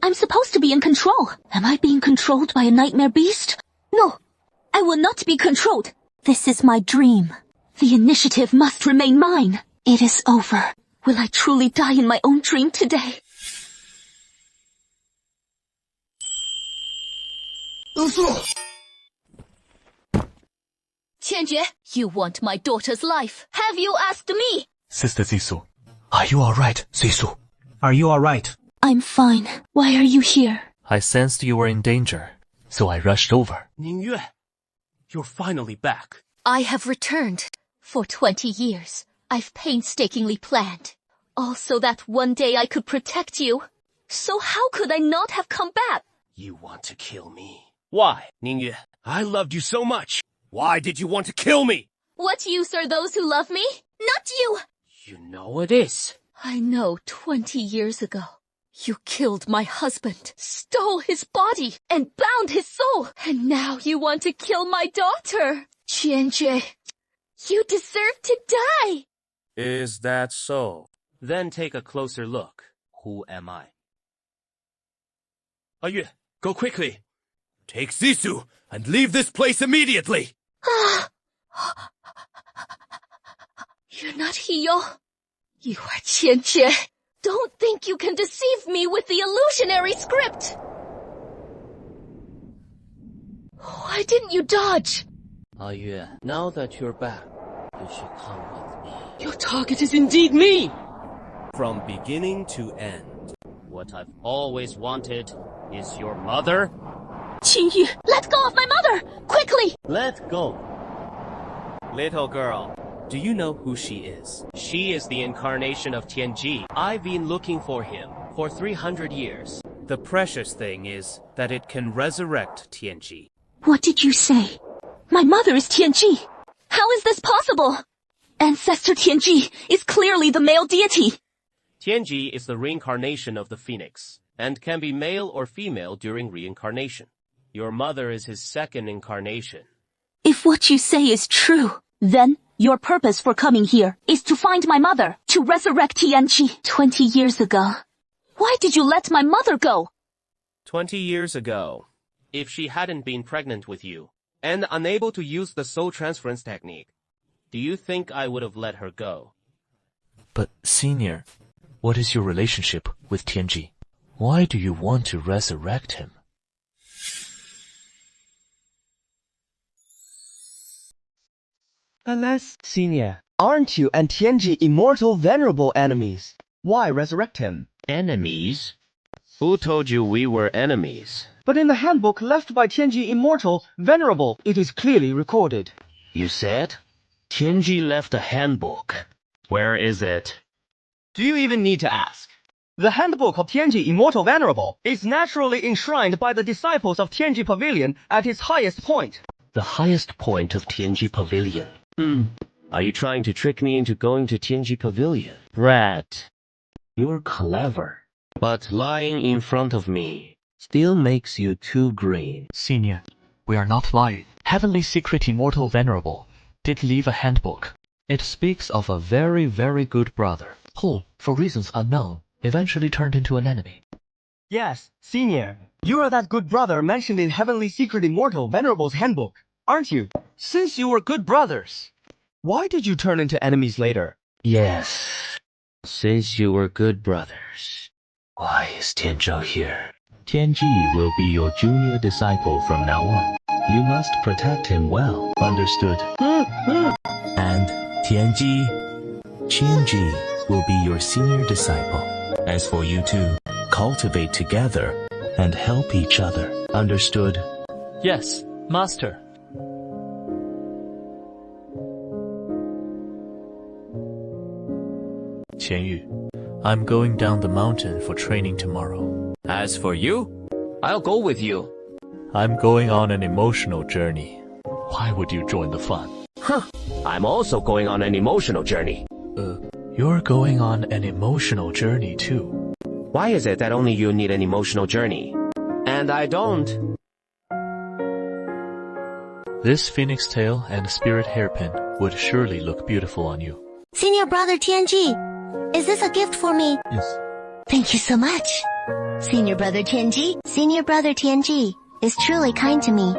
I'm supposed to be in control. Am I being controlled by a nightmare beast? No, I will not be controlled. This is my dream. The initiative must remain mine. It is over. Will I truly die in my own dream today? Qianjie, you want my daughter's life. Have you asked me? Sister Zisu, are you alright, Zisu? Are you alright? I'm fine. Why are you here? I sensed you were in danger, so I rushed over. Ningyue, you're finally back. I have returned. For 20 years, I've painstakingly planned. All so that one day I could protect you. So how could I not have come back? You want to kill me. Why, Ningyue? I loved you so much. Why did you want to kill me? What use are those who love me? Not you! You know it is. I know 20 years ago, you killed my husband, stole his body, and bound his soul. And now you want to kill my daughter. Qianjie, you deserve to die. Is that so? Then take a closer look. Who am I? Yue, go quickly. Take Zissou and leave this place immediately! You're not Hiyou. You are Qianjie. Don't think you can deceive me with the illusionary script! Why didn't you dodge? Yue, now that you're back, you should come with me. Your target is indeed me! From beginning to end. What I've always wanted is your mother. Qingyu, let go of my mother! Quickly! Let go. Little girl, Do you know who she is? she is the incarnation of Tianji. I've been looking for him for 300 years. The precious thing is that it can resurrect Tianji. What did you say? My mother is Tianji. How is this possible? Ancestor Tianji is clearly the male deity. Tianji is the reincarnation of the phoenix, and can be male or female during reincarnation. Your mother is his second incarnation. If what you say is true, then your purpose for coming here is to find my mother, to resurrect Tianji 20 years ago. Why did you let my mother go? 20 years ago, if she hadn't been pregnant with you, and unable to use the soul transference technique, do you think I would have let her go? But, Senior, what is your relationship with Tianji? Why do you want to resurrect him? Alas, Senior, aren't you and Tianji immortal venerable enemies? Why resurrect him? Enemies? Who told you we were enemies? But in the handbook left by Tianji Immortal, Venerable, it is clearly recorded. You said? Tianji left a handbook. Where is it? Do you even need to ask? The handbook of Tianji Immortal Venerable is naturally enshrined by the disciples of Tianji Pavilion at its highest point. The highest point of Tianji Pavilion. Are you trying to trick me into going to Tianji Pavilion? Brat, you're clever. But lying in front of me still makes you too green. Senior, we are not lying. Heavenly Secret Immortal Venerable did leave a handbook. It speaks of a very, very good brother who, for reasons unknown, eventually turned into an enemy. Yes, Senior, you are that good brother mentioned in Heavenly Secret Immortal Venerable's handbook, aren't you? Since you were good brothers, why did you turn into enemies later? Yes, since you were good brothers. Why is Tianzhou here? Tianji will be your junior disciple from now on. You must protect him well, understood? And Tianji will be your senior disciple. As for you two, cultivate together and help each other, understood? Yes, Master. Qianyu, I'm going down the mountain for training tomorrow. As for you, I'll go with you. I'm going on an emotional journey. Why would you join the fun? I'm also going on an emotional journey. You're going on an emotional journey too. Why is it that only you need an emotional journey? And I don't? This phoenix tail and spirit hairpin would surely look beautiful on you. Senior brother Tianji, is this a gift for me? Yes. Thank you so much. Senior brother Tianji is truly kind to me.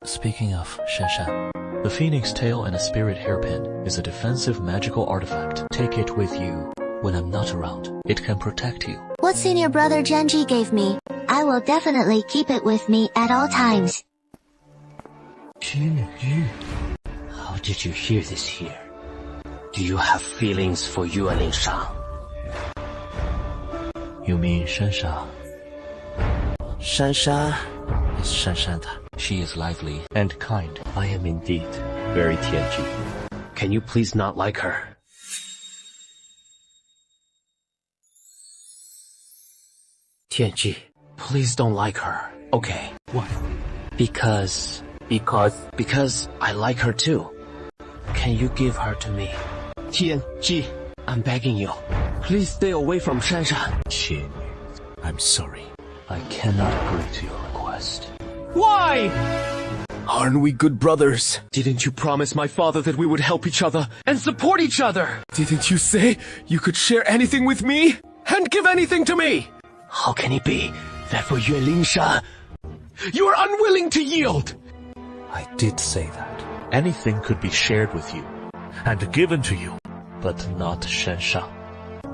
Speaking of Shanshan, the phoenix tail and a spirit hairpin is a defensive magical artifact. Take it with you when I'm not around. It can protect you. What senior brother Tianji gave me, I will definitely keep it with me at all times. How did you hear this here? Do you have feelings for Yuan Lingshan? You mean Shanshan? Shanshan is Shanshan. She is lively and kind. I am indeed very Tianji. Can you please not like her? Tianji, please don't like her, okay? Why? Because I like her too. Can you give her to me? Tianji, I'm begging you. Please stay away from Shanshan. Qin, I'm sorry. I cannot agree to your request. Why? Aren't we good brothers? Didn't you promise my father that we would help each other and support each other? Didn't you say you could share anything with me and give anything to me? How can it be that for Yuan Lingshan, You are unwilling to yield! I did say that. Anything could be shared with you, and given to you, but not Shanshan.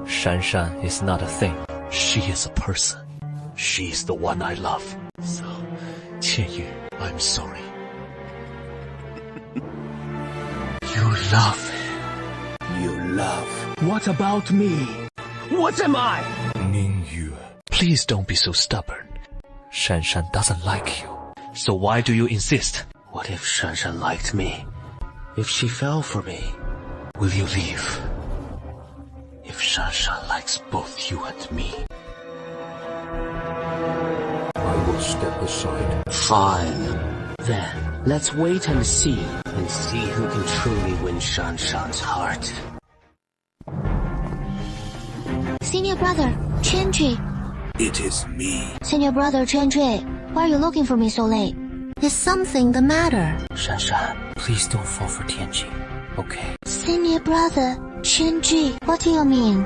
Shanshan is not a thing. She is a person. She is the one I love. So, Qianyu, I'm sorry. You love. You love. What about me? What am I? Ningyu. Please don't be so stubborn. Shanshan doesn't like you. So why do you insist? What if Shanshan liked me? If she fell for me? Will you leave? If Shanshan likes both you and me, I will step aside. Fine. Then, let's wait and see who can truly win Shanshan's heart. Senior brother, Qianju. It is me. Senior brother, Qianju. Why are you looking for me so late? Is something the matter? Shanshan, please don't fall for Tianji, okay? Senior brother, Qianju. What do you mean?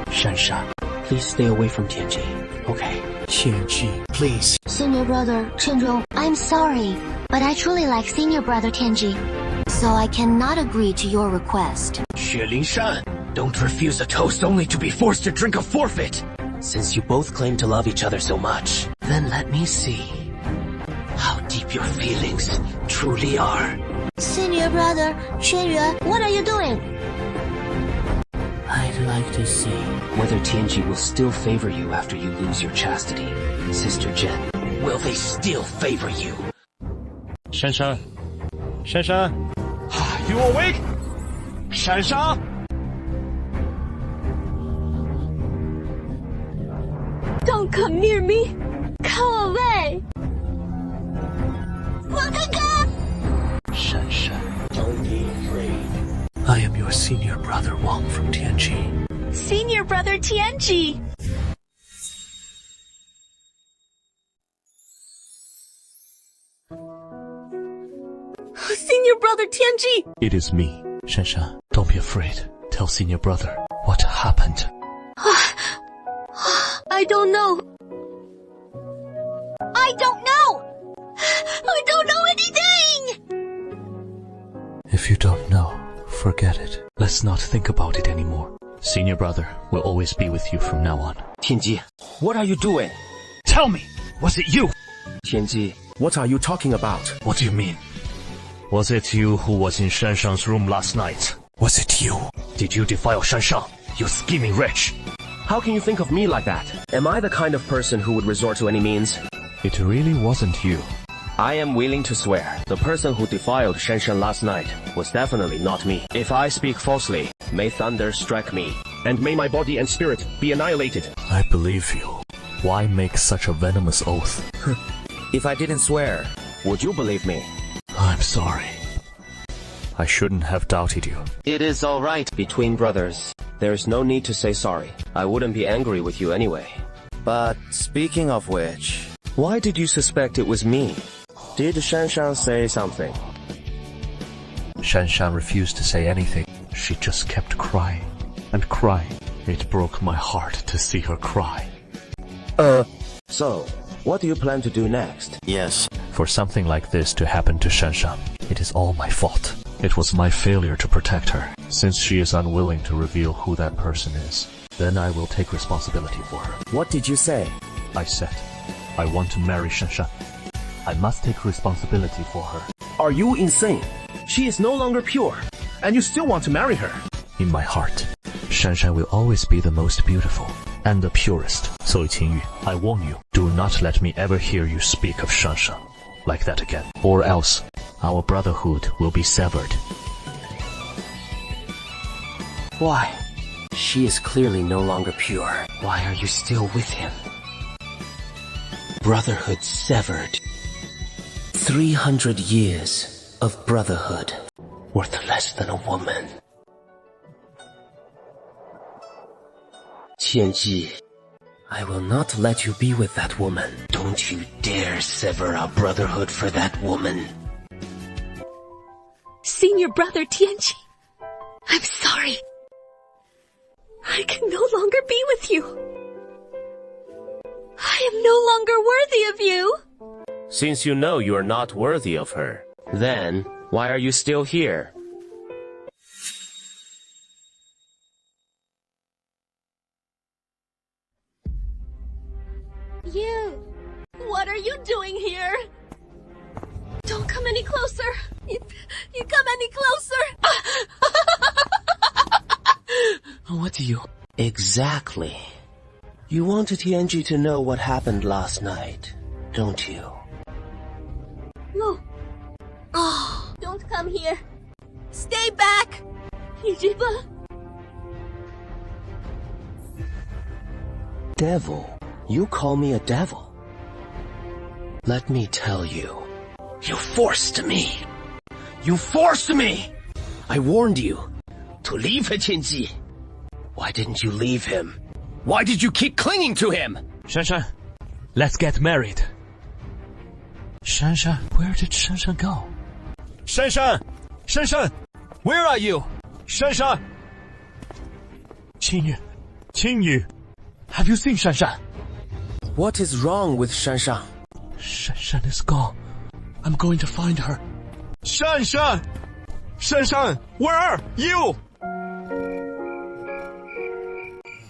Shanshan, please stay away from Tianji, okay? Tianji, please. Senior brother, Qianju, I'm sorry, but I truly like senior brother Tianji, so I cannot agree to your request. Xue don't refuse a toast only to be forced to drink a forfeit. Since you both claim to love each other so much, then let me see how deep your feelings truly are. Senior brother, Qianju, what are you doing? I'd like to see whether Tianji will still favor you after you lose your chastity. Sister Jen, will they still favor you? Shanshan? Shanshan? You awake? Shanshan? Don't come near me! Go away! Shanshan, don't be afraid. I am your senior brother Wang from Tianji. Senior brother Tianji! Senior brother Tianji! It is me, Shanshan. Don't be afraid. Tell senior brother what happened. I don't know. I don't know! I don't know anything! If you don't know, forget it. Let's not think about it anymore. Senior brother will always be with you from now on. Tianji, what are you doing? Tell me, was it you? Tianji, what are you talking about? What do you mean? Was it you who was in Shanshan's room last night? Was it you? Did you defile Shanshan, you scheming wretch? How can you think of me like that? Am I the kind of person who would resort to any means? It really wasn't you. I am willing to swear, the person who defiled Shanshan last night was definitely not me. If I speak falsely, may thunder strike me, and may my body and spirit be annihilated. I believe you. Why make such a venomous oath? If I didn't swear, would you believe me? I'm sorry. I shouldn't have doubted you. It is alright between brothers. There's no need to say sorry. I wouldn't be angry with you anyway. But speaking of which, why did you suspect it was me? Did Shanshan say something? Shanshan refused to say anything. She just kept crying and crying. It broke my heart to see her cry. So, what do you plan to do next? Yes. For something like this to happen to Shanshan, it is all my fault. It was my failure to protect her. Since she is unwilling to reveal who that person is, then I will take responsibility for her. What did you say? I said, I want to marry Shanshan. I must take responsibility for her. Are you insane? She is no longer pure, and you still want to marry her. In my heart, Shanshan will always be the most beautiful and the purest. So Qingyu, I warn you, do not let me ever hear you speak of Shanshan like that again, or else our brotherhood will be severed. Why? She is clearly no longer pure. Why are you still with him? Brotherhood severed. 300 years of brotherhood, worth less than a woman. Qianji, I will not let you be with that woman. Don't you dare sever our brotherhood for that woman. Senior brother Tianji, I'm sorry. I can no longer be with you. I am no longer worthy of you. Since you know you are not worthy of her, then why are you still here? You! What are you doing here? Don't come any closer! You come any closer! What do you... Exactly. You wanted Tianji to know what happened last night, don't you? No. Oh, don't come here. Stay back! Ijiba. Devil? You call me a devil? Let me tell you. You forced me! You forced me! I warned you to leave Tianji. Why didn't you leave him? Why did you keep clinging to him? Shanshan, let's get married. Shanshan, where did Shanshan go? Shanshan! Shanshan! Where are you? Shanshan! Qingyu, have you seen Shanshan? What is wrong with Shanshan? Shanshan is gone. I'm going to find her. Shanshan! Shanshan, where are you?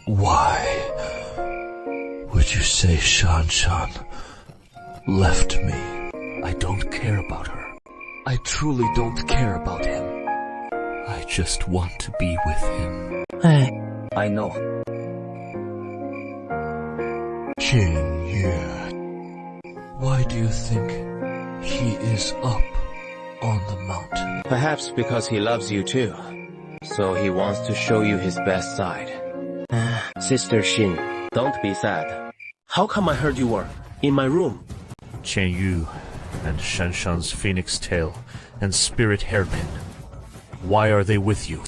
Why would you say Shanshan left me? I don't care about her. I truly don't care about him. I just want to be with him. I know. Qingyu, why do you think he is up on the mountain? Perhaps because he loves you too. So he wants to show you his best side. Sister Xin, don't be sad. How come I heard you were in my room? Qianyu and Shanshan's phoenix tail and spirit hairpin. Why are they with you?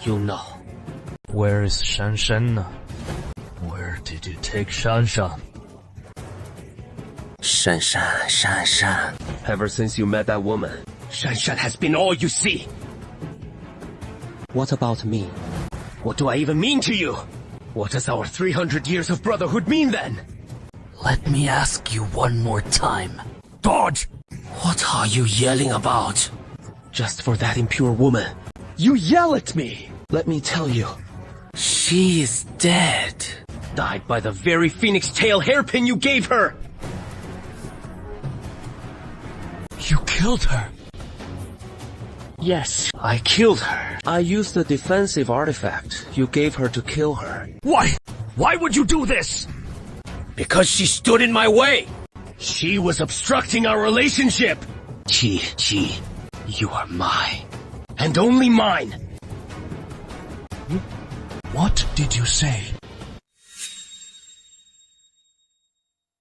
You know. Where is Shanshan? Where did you take Shanshan? Shanshan. Ever since you met that woman, Shanshan has been all you see. What about me? What do I even mean to you? What does our 300 years of brotherhood mean then? Let me ask you one more time. Dodge! What are you yelling about? Just for that impure woman, you yell at me! Let me tell you, she is dead. Died by the very phoenix tail hairpin you gave her! You killed her. Yes, I killed her. I used the defensive artifact you gave her to kill her. Why? Why would you do this? Because she stood in my way! She was obstructing our relationship! Qi, you are mine. And only mine! What did you say?